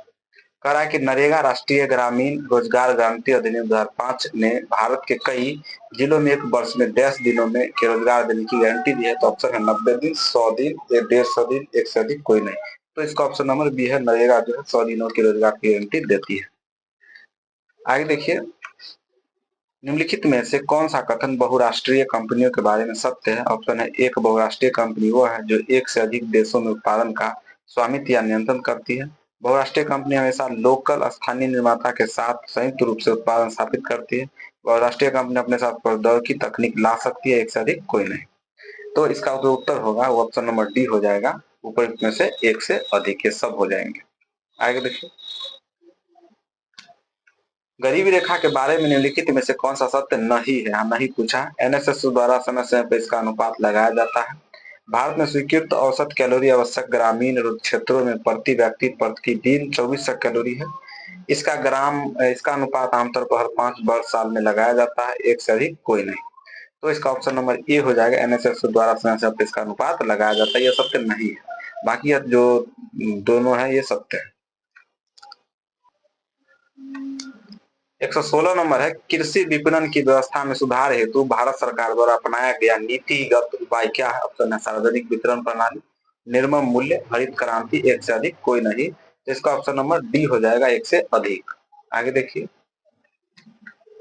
कह रहा है कि नरेगा राष्ट्रीय ग्रामीण रोजगार गारंटी अधिनियम 2005 ने भारत के कई जिलों में एक वर्ष में 10 दिनों में के रोजगार देने की गारंटी दी है। तो ऑप्शन है 90 दिन, 100 दिन, 150 दिन, एक से अधिक कोई नहीं। तो इसका ऑप्शन नंबर बी है नरेगा जो है 100 दिनों की रोजगार की गारंटी देती है। आगे देखिए निम्नलिखित में से कौन सा कथन बहुराष्ट्रीय कंपनियों के बारे में सत्य है। ऑप्शन है एक बहुराष्ट्रीय कंपनी वो है जो एक से अधिक देशों में उत्पादन का स्वामित्व या नियंत्रण करती है। बहुराष्ट्रीय कंपनी हमेशा लोकल स्थानीय निर्माता के साथ संयुक्त रूप से उत्पादन स्थापित करती है। बहुराष्ट्रीय कंपनी अपने साथ प्रौद्योगिकी तकनीक ला सकती है, एक से अधिक कोई नहीं। तो इसका जो उत्तर होगा वो ऑप्शन नंबर डी हो जाएगा, उपयुक्त में से एक से अधिक, ये सब हो जाएंगे। आगे देखिए गरीबी रेखा के बारे में निम्नलिखित में से कौन सा सत्य नहीं है, नहीं पूछा। एनएसएस द्वारा समय समय पर इसका अनुपात लगाया जाता है। भारत में स्वीकृत औसत कैलोरी आवश्यक ग्रामीण क्षेत्रों में प्रति व्यक्ति प्रतिदिन 2400 कैलोरी है। इसका अनुपात आमतौर पर हर 5 वर्ष साल में लगाया जाता है, एक से अधिक कोई नहीं। तो इसका ऑप्शन नंबर ए हो जाएगा एनएसएस द्वारा समय समय पर इसका अनुपात लगाया जाता है, यह सत्य नहीं है। बाकी जो दोनों है ये सत्य है। 116 नंबर है कृषि विपणन की व्यवस्था में सुधार हेतु भारत सरकार द्वारा अपनाया गया नीतिगत उपाय क्या है। ऑप्शन है सार्वजनिक वितरण प्रणाली, निर्मम मूल्य, हरित क्रांति, एक से अधिक कोई नहीं। तो इसका ऑप्शन नंबर डी हो जाएगा एक से अधिक। आगे देखिए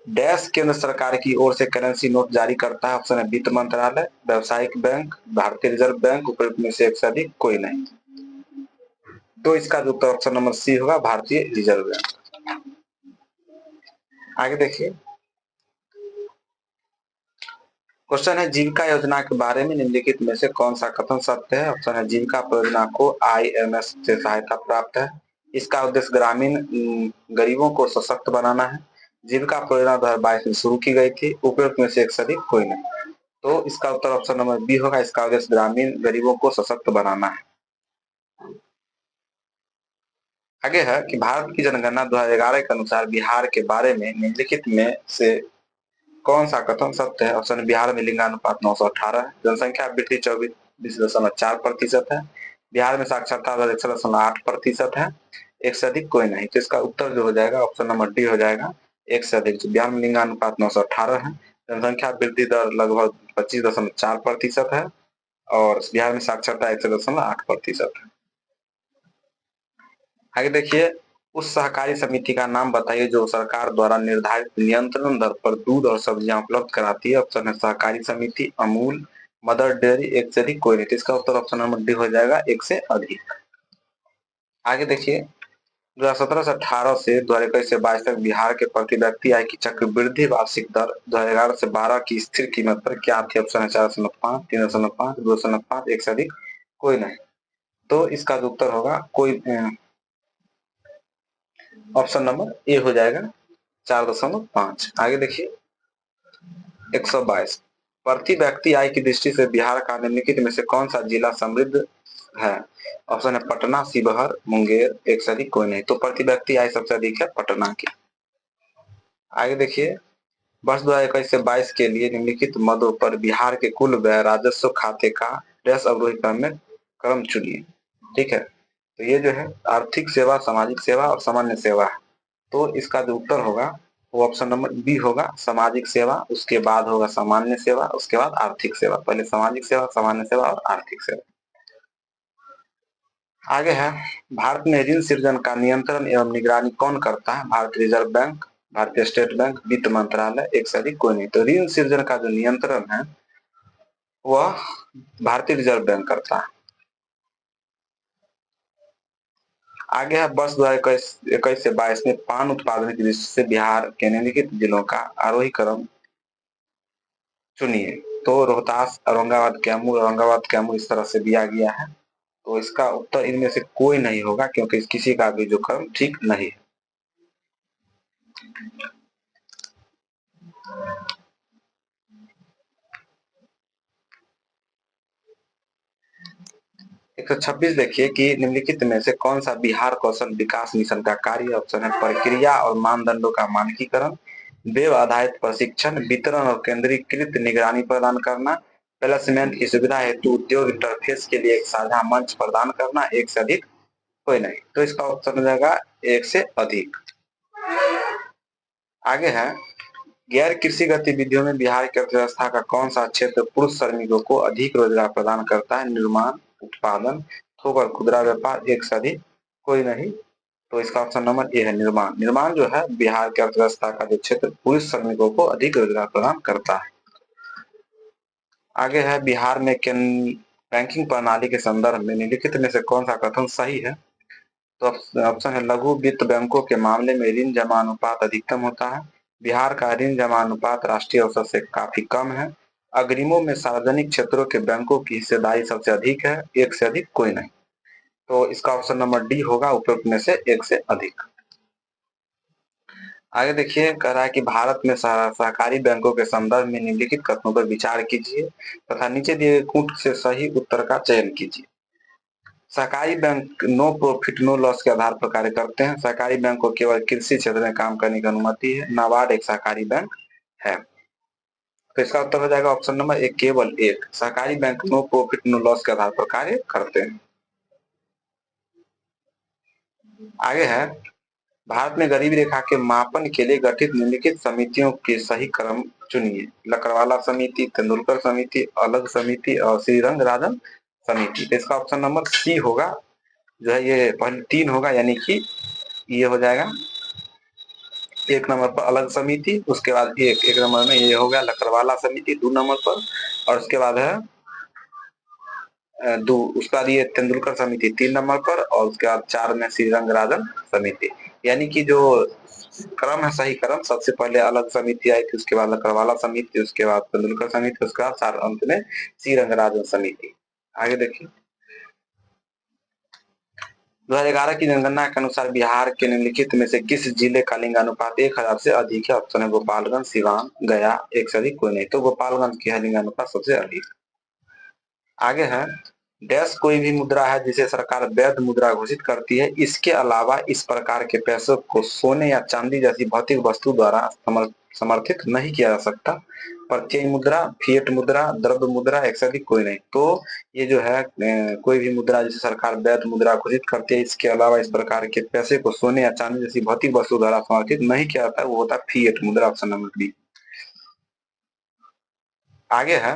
डैश केंद्र सरकार की ओर से करेंसी नोट जारी करता है। ऑप्शन है वित्त मंत्रालय, व्यवसायिक बैंक, भारतीय रिजर्व बैंक, उपयुक्त में से एक से अधिक कोई नहीं। तो इसका जो उत्तर ऑप्शन नंबर सी होगा भारतीय रिजर्व बैंक। आगे देखिए क्वेश्चन है जीविका योजना के बारे में निम्नलिखित में से कौन सा कथन सत्य है। ऑप्शन है जीविका परियोजना को IMS से सहायता प्राप्त है। इसका उद्देश्य ग्रामीण गरीबों को सशक्त बनाना है। जीविका परियोजना 2022 में शुरू की गई थी। उपयुक्त में से एक से अधिक कोई नहीं। तो इसका उत्तर ऑप्शन नंबर बी होगा। इसका उद्देश्य ग्रामीण गरीबों को सशक्त बनाना है। आगे है कि भारत की जनगणना 2011 के अनुसार बिहार के बारे में निम्नलिखित में से कौन सा कथन सत्य है। ऑप्शन बिहार में लिंगानुपात 918 है। जनसंख्या वृद्धि 24.4% है। बिहार में साक्षरता दर 161.8% है। एक से अधिक कोई नहीं। तो इसका उत्तर जो हो जाएगा ऑप्शन नंबर डी हो जाएगा, एक से अधिक। बिहार में लिंगानुपात 918 है। जनसंख्या वृद्धि दर लगभग 25.4% है और बिहार में साक्षरता 1.8% है। आगे देखिए, उस सहकारी समिति का नाम बताइए जो सरकार द्वारा निर्धारित नियंत्रण दर पर दूध और सब्जियां उपलब्ध कराती है। ऑप्शन है सहकारी समिति, अमूल, मदर डेयरी, एक से अधिक कोई नहीं। इसका उत्तर ऑप्शन नंबर डी हो जाएगा, एक से अधिक। आगे देखिए, 2017 से 18 से 2021 से 22 तक बिहार के प्रति व्यक्ति आय की चक्रवृद्धि वार्षिक दर 2011 से 12 की स्थिर कीमत पर क्या थी। ऑप्शन है 4.5, 3.5, 2.5, एक से अधिक कोई नहीं। तो इसका जो उत्तर होगा कोई ऑप्शन नंबर ए हो जाएगा, 4.5। आगे देखिए 122, प्रति व्यक्ति आय की दृष्टि से बिहार का निम्नलिखित में से कौन सा जिला समृद्ध है। ऑप्शन है पटना, शिवहर, मुंगेर, एक से अधिक कोई नहीं। तो प्रति व्यक्ति आय सबसे अधिक है पटना की। आगे देखिए, वर्ष 2021 से 22 के लिए निम्नलिखित मदों पर बिहार के कुल व्यय राजस्व खाते का डैश अवरोही क्रम में क्रम चुनिए। ठीक है, तो ये जो है आर्थिक सेवा, सामाजिक सेवा और सामान्य सेवा है। तो इसका जो उत्तर होगा वो ऑप्शन नंबर बी होगा, सामाजिक सेवा, उसके बाद होगा सामान्य सेवा, उसके बाद आर्थिक सेवा। पहले सामाजिक सेवा, सामान्य सेवा और आर्थिक सेवा। आगे है, भारत में ऋण सृजन का नियंत्रण एवं निगरानी कौन करता है। भारतीय रिजर्व बैंक, भारतीय स्टेट बैंक, वित्त मंत्रालय, एक से अधिक कोई नहीं। तो ऋण सृजन का जो नियंत्रण है वह भारतीय रिजर्व बैंक करता है। आगे है, वर्ष 2021 से 22 में पान उत्पादन की दृष्टि से बिहार के निम्नलिखित जिलों का आरोही क्रम चुनिए। तो रोहतास, औरंगाबाद, कैमूर इस तरह से दिया गया है। तो इसका उत्तर इनमें से कोई नहीं होगा क्योंकि किसी का भी जो क्रम ठीक नहीं है। एक सौ 26 देखिए कि निम्नलिखित में से कौन सा बिहार कौशल विकास मिशन का कार्य। ऑप्शन है प्रक्रिया और मानदंडों का मानकीकरण, वेब आधारित प्रशिक्षण, वितरण और केंद्रीकृत निगरानी प्रदान करना, प्लेसमेंट की सुविधा हेतु उद्योग इंटरफेस के लिए एक साझा मंच प्रदान करना, एक से अधिक कोई नहीं। तो इसका ऑप्शन हो जाएगा एक से अधिक। आगे है, गैर कृषि गतिविधियों में बिहार की अर्थव्यवस्था का कौन सा क्षेत्र पुरुष श्रमिकों को अधिक रोजगार प्रदान करता है। निर्माण, उत्पादन, थोक और खुदरा व्यापार, एक से अधिक कोई नहीं। तो इसका ऑप्शन नंबर ए है, निर्माण। निर्माण जो है बिहार की अर्थव्यवस्था का जो क्षेत्र पुरुष श्रमिकों को अधिक रोजगार प्रदान करता है। आगे है, बिहार में बैंकिंग प्रणाली के संदर्भ में निम्नलिखित में से कौन सा कथन सही है। तो ऑप्शन है लघु वित्त बैंकों के मामले में ऋण जमा अनुपात अधिकतम होता है। बिहार का ऋण जमा अनुपात राष्ट्रीय औसत से काफी कम है। अग्रिमों में सार्वजनिक क्षेत्रों के बैंकों की हिस्सेदारी सबसे अधिक है, एक से अधिक कोई नहीं। तो इसका ऑप्शन नंबर डी होगा, उपयुक्त में से एक से अधिक। आगे देखिए, कह रहा है कि भारत में सहकारी बैंकों के संदर्भ में निम्नलिखित कथनों पर विचार कीजिए तथा नीचे दिए गए कूट से सही उत्तर का चयन कीजिए। सहकारी bank no profit no loss के आधार पर कार्य करते हैं। सहकारी बैंक को केवल कृषि क्षेत्र में काम करने की अनुमति है। नाबार्ड एक सहकारी बैंक है। तो इसका उत्तर हो जाएगा ऑप्शन नंबर एक, केवल एक। सहकारी bank no profit no loss के आधार पर कार्य करते हैं। आगे है, भारत में गरीबी रेखा के मापन के लिए गठित निम्नलिखित समितियों के सही क्रम चुनिए। लकड़वाला समिति, तेंदुलकर समिति, अलग समिति और श्रीरंग राजन समिति। तो इसका ऑप्शन नंबर सी होगा, जो है ये पहले 3 होगा, यानी कि ये हो जाएगा एक नंबर पर अलग समिति, उसके बाद एक नंबर में ये हो गया लकड़वाला समिति 2 नंबर पर, और उसके बाद है उसके बाद ये तेंदुलकर समिति 3 नंबर पर, और उसके बाद 4 में श्रीरंग राजन समिति। यानी कि जो क्रम है सही क्रम। सबसे पहले अलग समिति आई थी, उसके बाद लकड़वाला समिति, उसके बाद तेंदुलकर समिति, उसके बाद चार अंत में सी रंगराजन समिति। आगे देखिए 2011 की जनगणना के अनुसार बिहार के निम्नलिखित में से किस जिले का लिंगानुपात 1000 से अधिक है? ऑप्शन है गोपालगंज, सिवान, गया, एक से अधिक कोई नहीं। तो गोपालगंज की है लिंगानुपात सबसे अधिक। आगे है डैश कोई भी मुद्रा है जिसे सरकार वैध मुद्रा घोषित करती है, इसके अलावा इस प्रकार के पैसों को सोने या चांदी जैसी भौतिक वस्तु द्वारा समर्थित नहीं किया जा सकता। प्रत्यय मुद्रा, फिएट मुद्रा, द्रव्य मुद्रा, एक से अधिक कोई नहीं। तो ये जो है कोई भी मुद्रा जिसे सरकार वैध मुद्रा घोषित करती है, इसके अलावा इस प्रकार के पैसे को सोने या चांदी जैसी भौतिक वस्तु द्वारा समर्थित नहीं किया जाता, वो होता है फिएट मुद्रा। Option number B. आगे है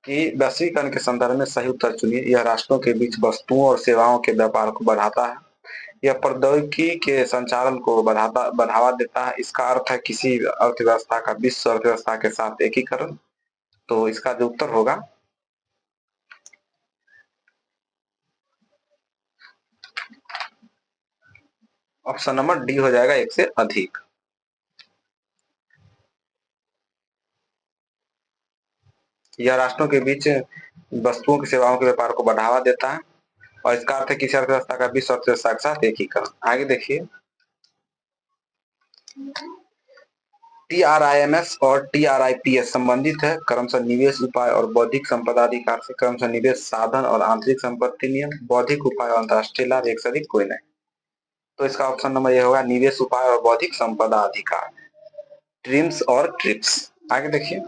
कि वैश्वीकरण के संदर्भ में सही उत्तर चुनिए। यह राष्ट्रों के बीच वस्तुओं और सेवाओं के व्यापार को बढ़ाता है। यह प्रौद्योगिकी के संचालन को बढ़ावा देता है। इसका अर्थ है किसी अर्थव्यवस्था का विश्व अर्थव्यवस्था के साथ एकीकरण। तो इसका जो उत्तर होगा ऑप्शन नंबर डी हो जाएगा, एक से अधिक। यह राष्ट्रों के बीच वस्तुओं की सेवाओं के व्यापार को बढ़ावा देता है और इसका अर्थ है किसी अर्थव्यवस्था का विश्व अर्थव्यवस्था के साथ एकीकरण। आगे देखिए टीआरआईएमएस और टीआरआईपीएस संबंधित है क्रमशः निवेश उपाय और बौद्धिक संपदा अधिकार से। क्रमशः निवेश साधन और आंतरिक संपत्ति नियम, बौद्धिक उपाय और अंतरराष्ट्रीय लाभ, एक से अधिक कोई नहीं। तो इसका ऑप्शन नंबर यह होगा निवेश उपाय और बौद्धिक संपदा अधिकार, ट्रिम्स और ट्रिप्स। आगे देखिए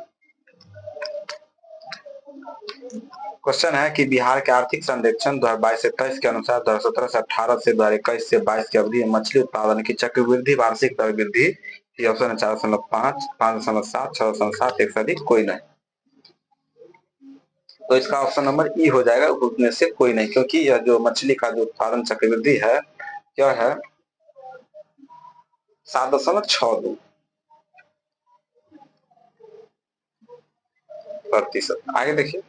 क्वेश्चन है कि बिहार के आर्थिक सर्वेक्षण 2022 से 23 के अनुसार 2017 से 18 से 2021 से 22 की अवधि में मछली उत्पादन की चक्रवृद्धि वार्षिक दर वृद्धि की। ऑप्शन है 4.5, 5.7, 6.7, एक से अधिक कोई नहीं। तो इसका ऑप्शन नंबर ई हो जाएगा, उनमें से कोई नहीं, क्योंकि यह जो मछली का जो उत्पादन चक्रवृद्धि है क्या है 7.62%। आगे देखिए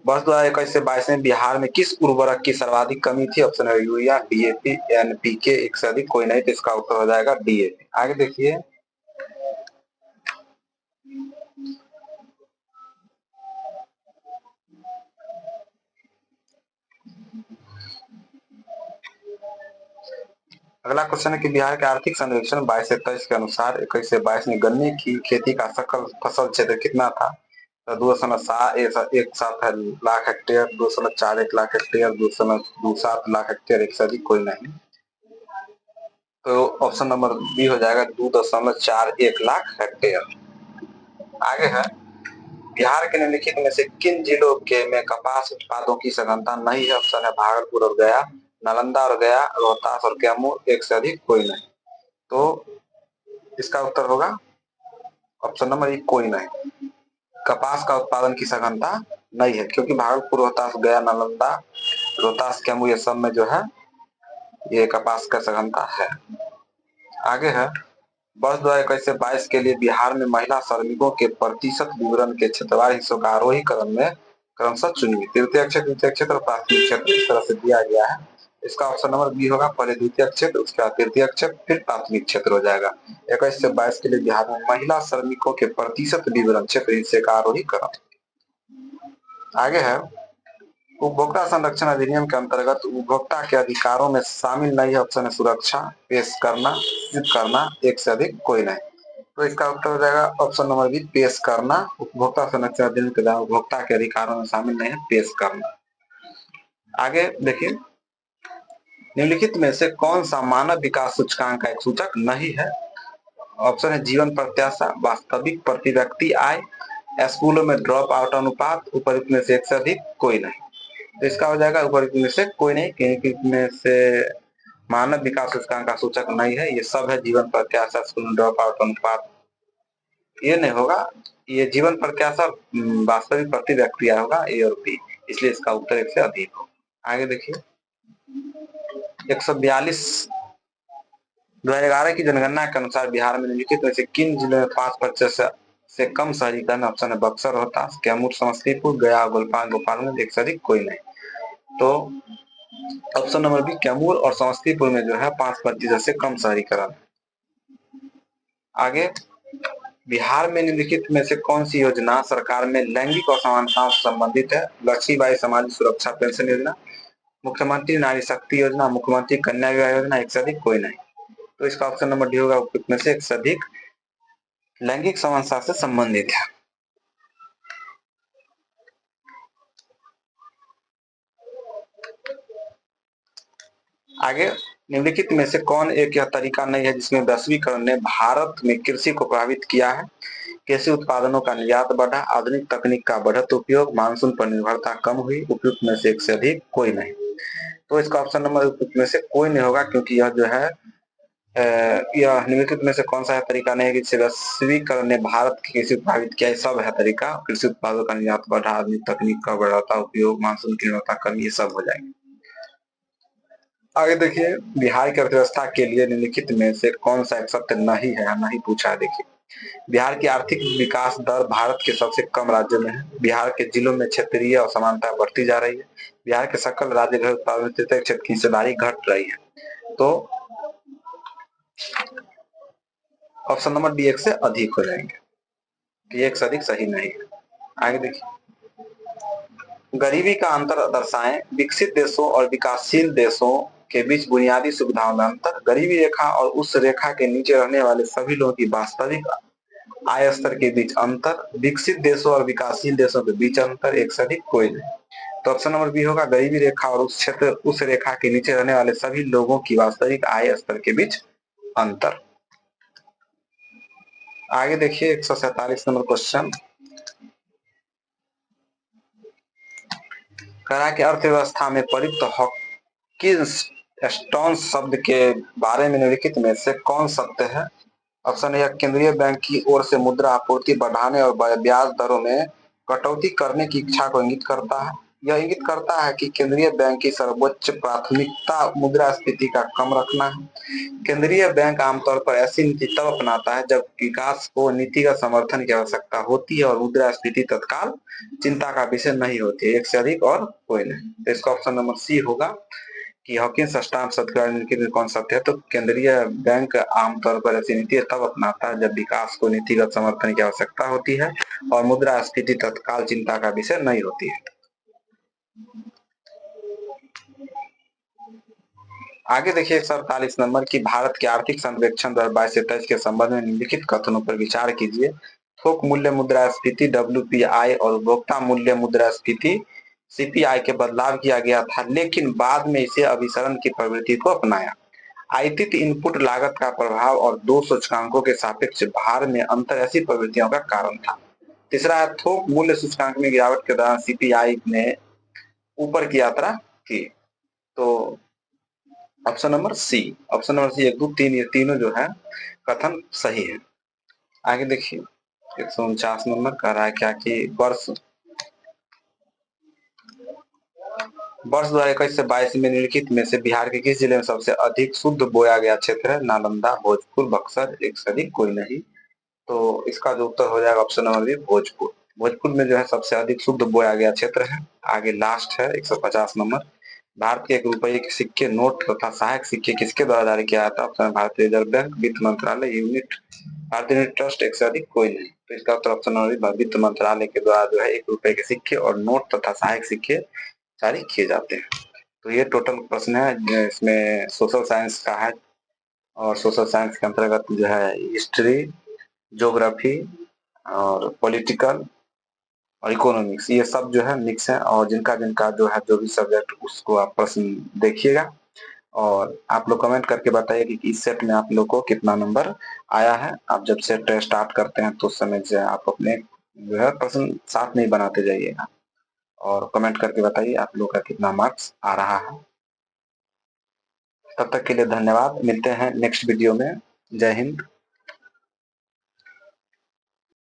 वर्ष 2021 से 22 में बिहार में किस उर्वरक की सर्वाधिक कमी थी? ऑप्शन है यूरिया, डीएपी, एनपीके, एक से अधिक कोई नहीं। तो इसका उत्तर हो जाएगा डीएपी। आगे देखिए अगला क्वेश्चन है कि बिहार के आर्थिक सर्वेक्षण 22 से 23 के अनुसार 21 से 22 में गन्ने की खेती का सकल फसल क्षेत्र कितना था? तो 2.1 lakh hectare, 2.41 lakh hectare, 2.27 lakh hectare, एक से अधिक कोई नहीं। तो ऑप्शन नंबर बी हो जाएगा 2.41 लाख हेक्टेयर। आगे है बिहार के निम्नलिखित में से किन जिलों के में कपास उत्पादों की सघनता नहीं है? ऑप्शन है भागलपुर और गया, नालंदा और गया, रोहतास और कैमूर, एक से अधिक कोई नहीं। तो इसका उत्तर होगा ऑप्शन नंबर एक कोई नहीं। कपास का उत्पादन की सघनता नहीं है, क्योंकि भागलपुर, रोहतास, गया, नालंदा, रोहतास, कैमूर ये सब में जो है ये कपास का सघनता है। आगे है वर्ष 2021 से 22 के लिए बिहार में महिला श्रमिकों के प्रतिशत विवरण के क्षेत्रवार हिस्सों का आरोही क्रम में क्रमशः चुनिए। तृतीय क्षेत्र, द्वितीय क्षेत्र और प्राथमिक क्षेत्र इस तरह से दिया गया है। इसका ऑप्शन नंबर बी होगा, पहले द्वितीय क्षेत्र, उसके बाद तृतीय क्षेत्र, फिर प्राथमिक क्षेत्र हो जाएगा। 21 से 22 के लिए बिहार में महिला श्रमिकों के प्रतिशत विवरण क्षेत्र हिस्से का आरोही क्रम। आगे है उपभोक्ता संरक्षण अधिनियम के अंतर्गत उपभोक्ता के अधिकारों में शामिल नहीं है। ऑप्शन है सुरक्षा, पेश करना, सिद्ध करना, एक से अधिक कोई नहीं। तो इसका उत्तर हो जाएगा ऑप्शन नंबर बी, पेश करना। उपभोक्ता संरक्षण अधिनियम के द्वारा उपभोक्ता के अधिकारों में शामिल नहीं है पेश करना। आगे देखिए निम्नलिखित में से कौन सा मानव विकास सूचकांक का एक सूचक नहीं है? ऑप्शन है जीवन प्रत्याशा, वास्तविक प्रति व्यक्ति आय, स्कूलों में ड्रॉप आउट अनुपात, उपयुक्त में से एक से अधिक कोई नहीं। तो इसका हो जाएगा उपयुक्त में से कोई नहीं, क्योंकि में से मानव विकास सूचकांक का सूचक नहीं है। ये सब है जीवन प्रत्याशा, स्कूल ड्रॉप आउट अनुपात, ये नहीं होगा। ये जीवन प्रत्याशा वास्तविक प्रति व्यक्ति होगा, ए और बी, इसलिए इसका उत्तर एक से अधिक होगा। आगे देखिए 142 2011 की जनगणना के अनुसार बिहार में निम्नलिखित में से किन जिलों में 5% से कम शहरीकरण? ऑप्शन है बक्सर, रोहतास, कैमूर, समस्तीपुर, गया, गोपालगंज, एक से अधिक कोई नहीं। तो ऑप्शन नंबर बी, कैमूर और समस्तीपुर में जो है 5% से कम शहरीकरण। आगे, बिहार में निम्नलिखित में से कौन सी योजना सरकार में लैंगिक असमानता से संबंधित है? लक्ष्मीबाई सामाजिक सुरक्षा पेंशन योजना, मुख्यमंत्री नारी शक्ति योजना, मुख्यमंत्री कन्या विवाह योजना, एक से अधिक कोई नहीं। तो इसका ऑप्शन नंबर डी होगा, उपयुक्त में से एक से अधिक लैंगिक समानता से संबंधित है। आगे, निम्नलिखित में से कौन एक यह तरीका नहीं है जिसमें वैश्वीकरण ने भारत में कृषि को प्रभावित किया है? कृषि उत्पादनों का निर्यात बढ़ा, आधुनिक तकनीक का बढ़त उपयोग, मानसून पर निर्भरता कम हुई, उपयुक्त में से एक से अधिक कोई नहीं। तो इसका ऑप्शन नंबर उपयुक्त में से कोई नहीं होगा, क्योंकि यह जो है यह निम्नलिखित में से कौन सा है तरीका नहीं है जिससे वैश्वीकरण ने भारत की कृषि प्रभावित किया है? सब है तरीका, कृषि उत्पादों का निर्यात बढ़ा, आधुनिक तकनीक का बढ़ता उपयोग, मानसून की निर्भरता कम, ये सब हो जाएंगे। आगे देखिए, बिहार की अर्थव्यवस्था के लिए निम्नलिखित में से कौन सा एक सत्य नहीं है? नहीं पूछा है। देखिए, बिहार की आर्थिक विकास दर भारत के सबसे कम राज्यों में है। बिहार के जिलों में क्षेत्रीय असमानता बढ़ती जा रही है। बिहार के सकल राज्य घर उत्पादन में तृतीय क्षेत्र की हिस्सेदारी घट रही है। तो ऑप्शन नंबर डी एक से अधिक हो जाएंगे, एक से अधिक सही नहीं है। आगे देखिए, गरीबी का अंतर दर्शाएं। विकसित देशों और विकासशील देशों के बीच बुनियादी सुविधाओं में अंतर। गरीबी रेखा और उस रेखा के नीचे रहने वाले सभी लोगों की वास्तविक आय स्तर के बीच अंतर। विकसित देशों और विकासशील देशों के बीच अंतर, एक से अधिक कोई नहीं। तो ऑप्शन नंबर बी होगा, गरीबी रेखा और उस रेखा के नीचे रहने वाले सभी लोगों की वास्तविक आय स्तर के बीच अंतर। आगे देखिए, 147 नंबर क्वेश्चन, करा के अर्थव्यवस्था में प्रयुक्त हॉकिंस स्टोन शब्द के बारे में निम्नलिखित में से कौन सत्य है? ऑप्शन ए, केंद्रीय बैंक की ओर से मुद्रा आपूर्ति बढ़ाने और ब्याज दरों में कटौती करने की इच्छा को इंगित करता है। यह इंगित करता है कि केंद्रीय बैंक की सर्वोच्च प्राथमिकता मुद्रास्फीति का कम रखना है। केंद्रीय बैंक आमतौर पर ऐसी नीति तब अपनाता है जब विकास को नीतिगत समर्थन की आवश्यकता होती है और मुद्रास्फीति तत्काल चिंता का विषय नहीं होती है, एक से अधिक और कोई नहीं। तो इसका ऑप्शन नंबर सी होगा कि हॉकिंस स्टाम्प शब्द कौन सत्य है? तो केंद्रीय बैंक आमतौर पर ऐसी नीति तब अपनाता है जब विकास को नीतिगत समर्थन की आवश्यकता होती है और मुद्रास्फीति तत्काल चिंता का विषय नहीं होती है। आगे देखिए, 148 नंबर की भारत के आर्थिक सर्वेक्षण 2022-23 के संबंध में निम्नलिखित कथनों पर विचार कीजिए। थोक मूल्य मुद्रास्फीति WPI और उपभोक्ता मूल्य मुद्रास्फीति CPI के बदलाव किया गया था, लेकिन बाद में इसे अभिसरण की प्रवृत्ति को अपनाया। आयातित इनपुट लागत का प्रभाव और दो सूचकांकों के सापेक्ष भार में अंतर ऐसी प्रवृत्तियों का कारण था। तीसरा है, थोक मूल्य सूचकांक में गिरावट के दौरान CPI ने ऊपर की यात्रा की। तो ऑप्शन नंबर सी 1, 2, 3, ये तीनों जो है कथन सही है। आगे देखिए, 149 नंबर कह रहा है क्या कि वर्ष 2021 से 22 में निम्नलिखित में से बिहार के किस जिले में सबसे अधिक शुद्ध बोया गया क्षेत्र है? नालंदा, भोजपुर, बक्सर, एक से अधिक कोई नहीं। तो इसका जो उत्तर हो जाएगा option number B, Bhojpur. Bhojpur में जो है सबसे अधिक शुद्ध बोया गया क्षेत्र है। आगे लास्ट है 150 नंबर, भारत के 1 रुपये के सिक्के, नोट तथा सहायक सिक्के किसके द्वारा जारी किया जाता है? भारतीय रिजर्व बैंक, वित्त मंत्रालय, यूनिट, भारतीय यूनिट ट्रस्ट, एक से अधिक कोई नहीं। तो इसका उत्तर ऑप्शन नंबर वित्त मंत्रालय के द्वारा जो है 1 रुपये के सिक्के और नोट तथा सहायक सिक्के जारी किए जाते हैं। तो ये टोटल प्रश्न है, इसमें सोशल साइंस का है और सोशल साइंस के अंतर्गत जो है हिस्ट्री, ज्योग्राफी और पॉलिटिकल और इकोनॉमिक्स, ये सब जो है मिक्स है। और जिनका जिनका जो है जो भी सब्जेक्ट, उसको आप प्रश्न देखिएगा और आप लोग कमेंट करके बताइए कि इस सेट में आप लोग को कितना नंबर आया है। आप जब सेट स्टार्ट करते हैं तो उस समय से आप अपने जो है प्रश्न साथ में ही बनाते जाइएगा और कमेंट करके बताइए आप लोग का कितना मार्क्स आ रहा है। तब तक के लिए धन्यवाद, मिलते हैं नेक्स्ट वीडियो में। जय हिंद।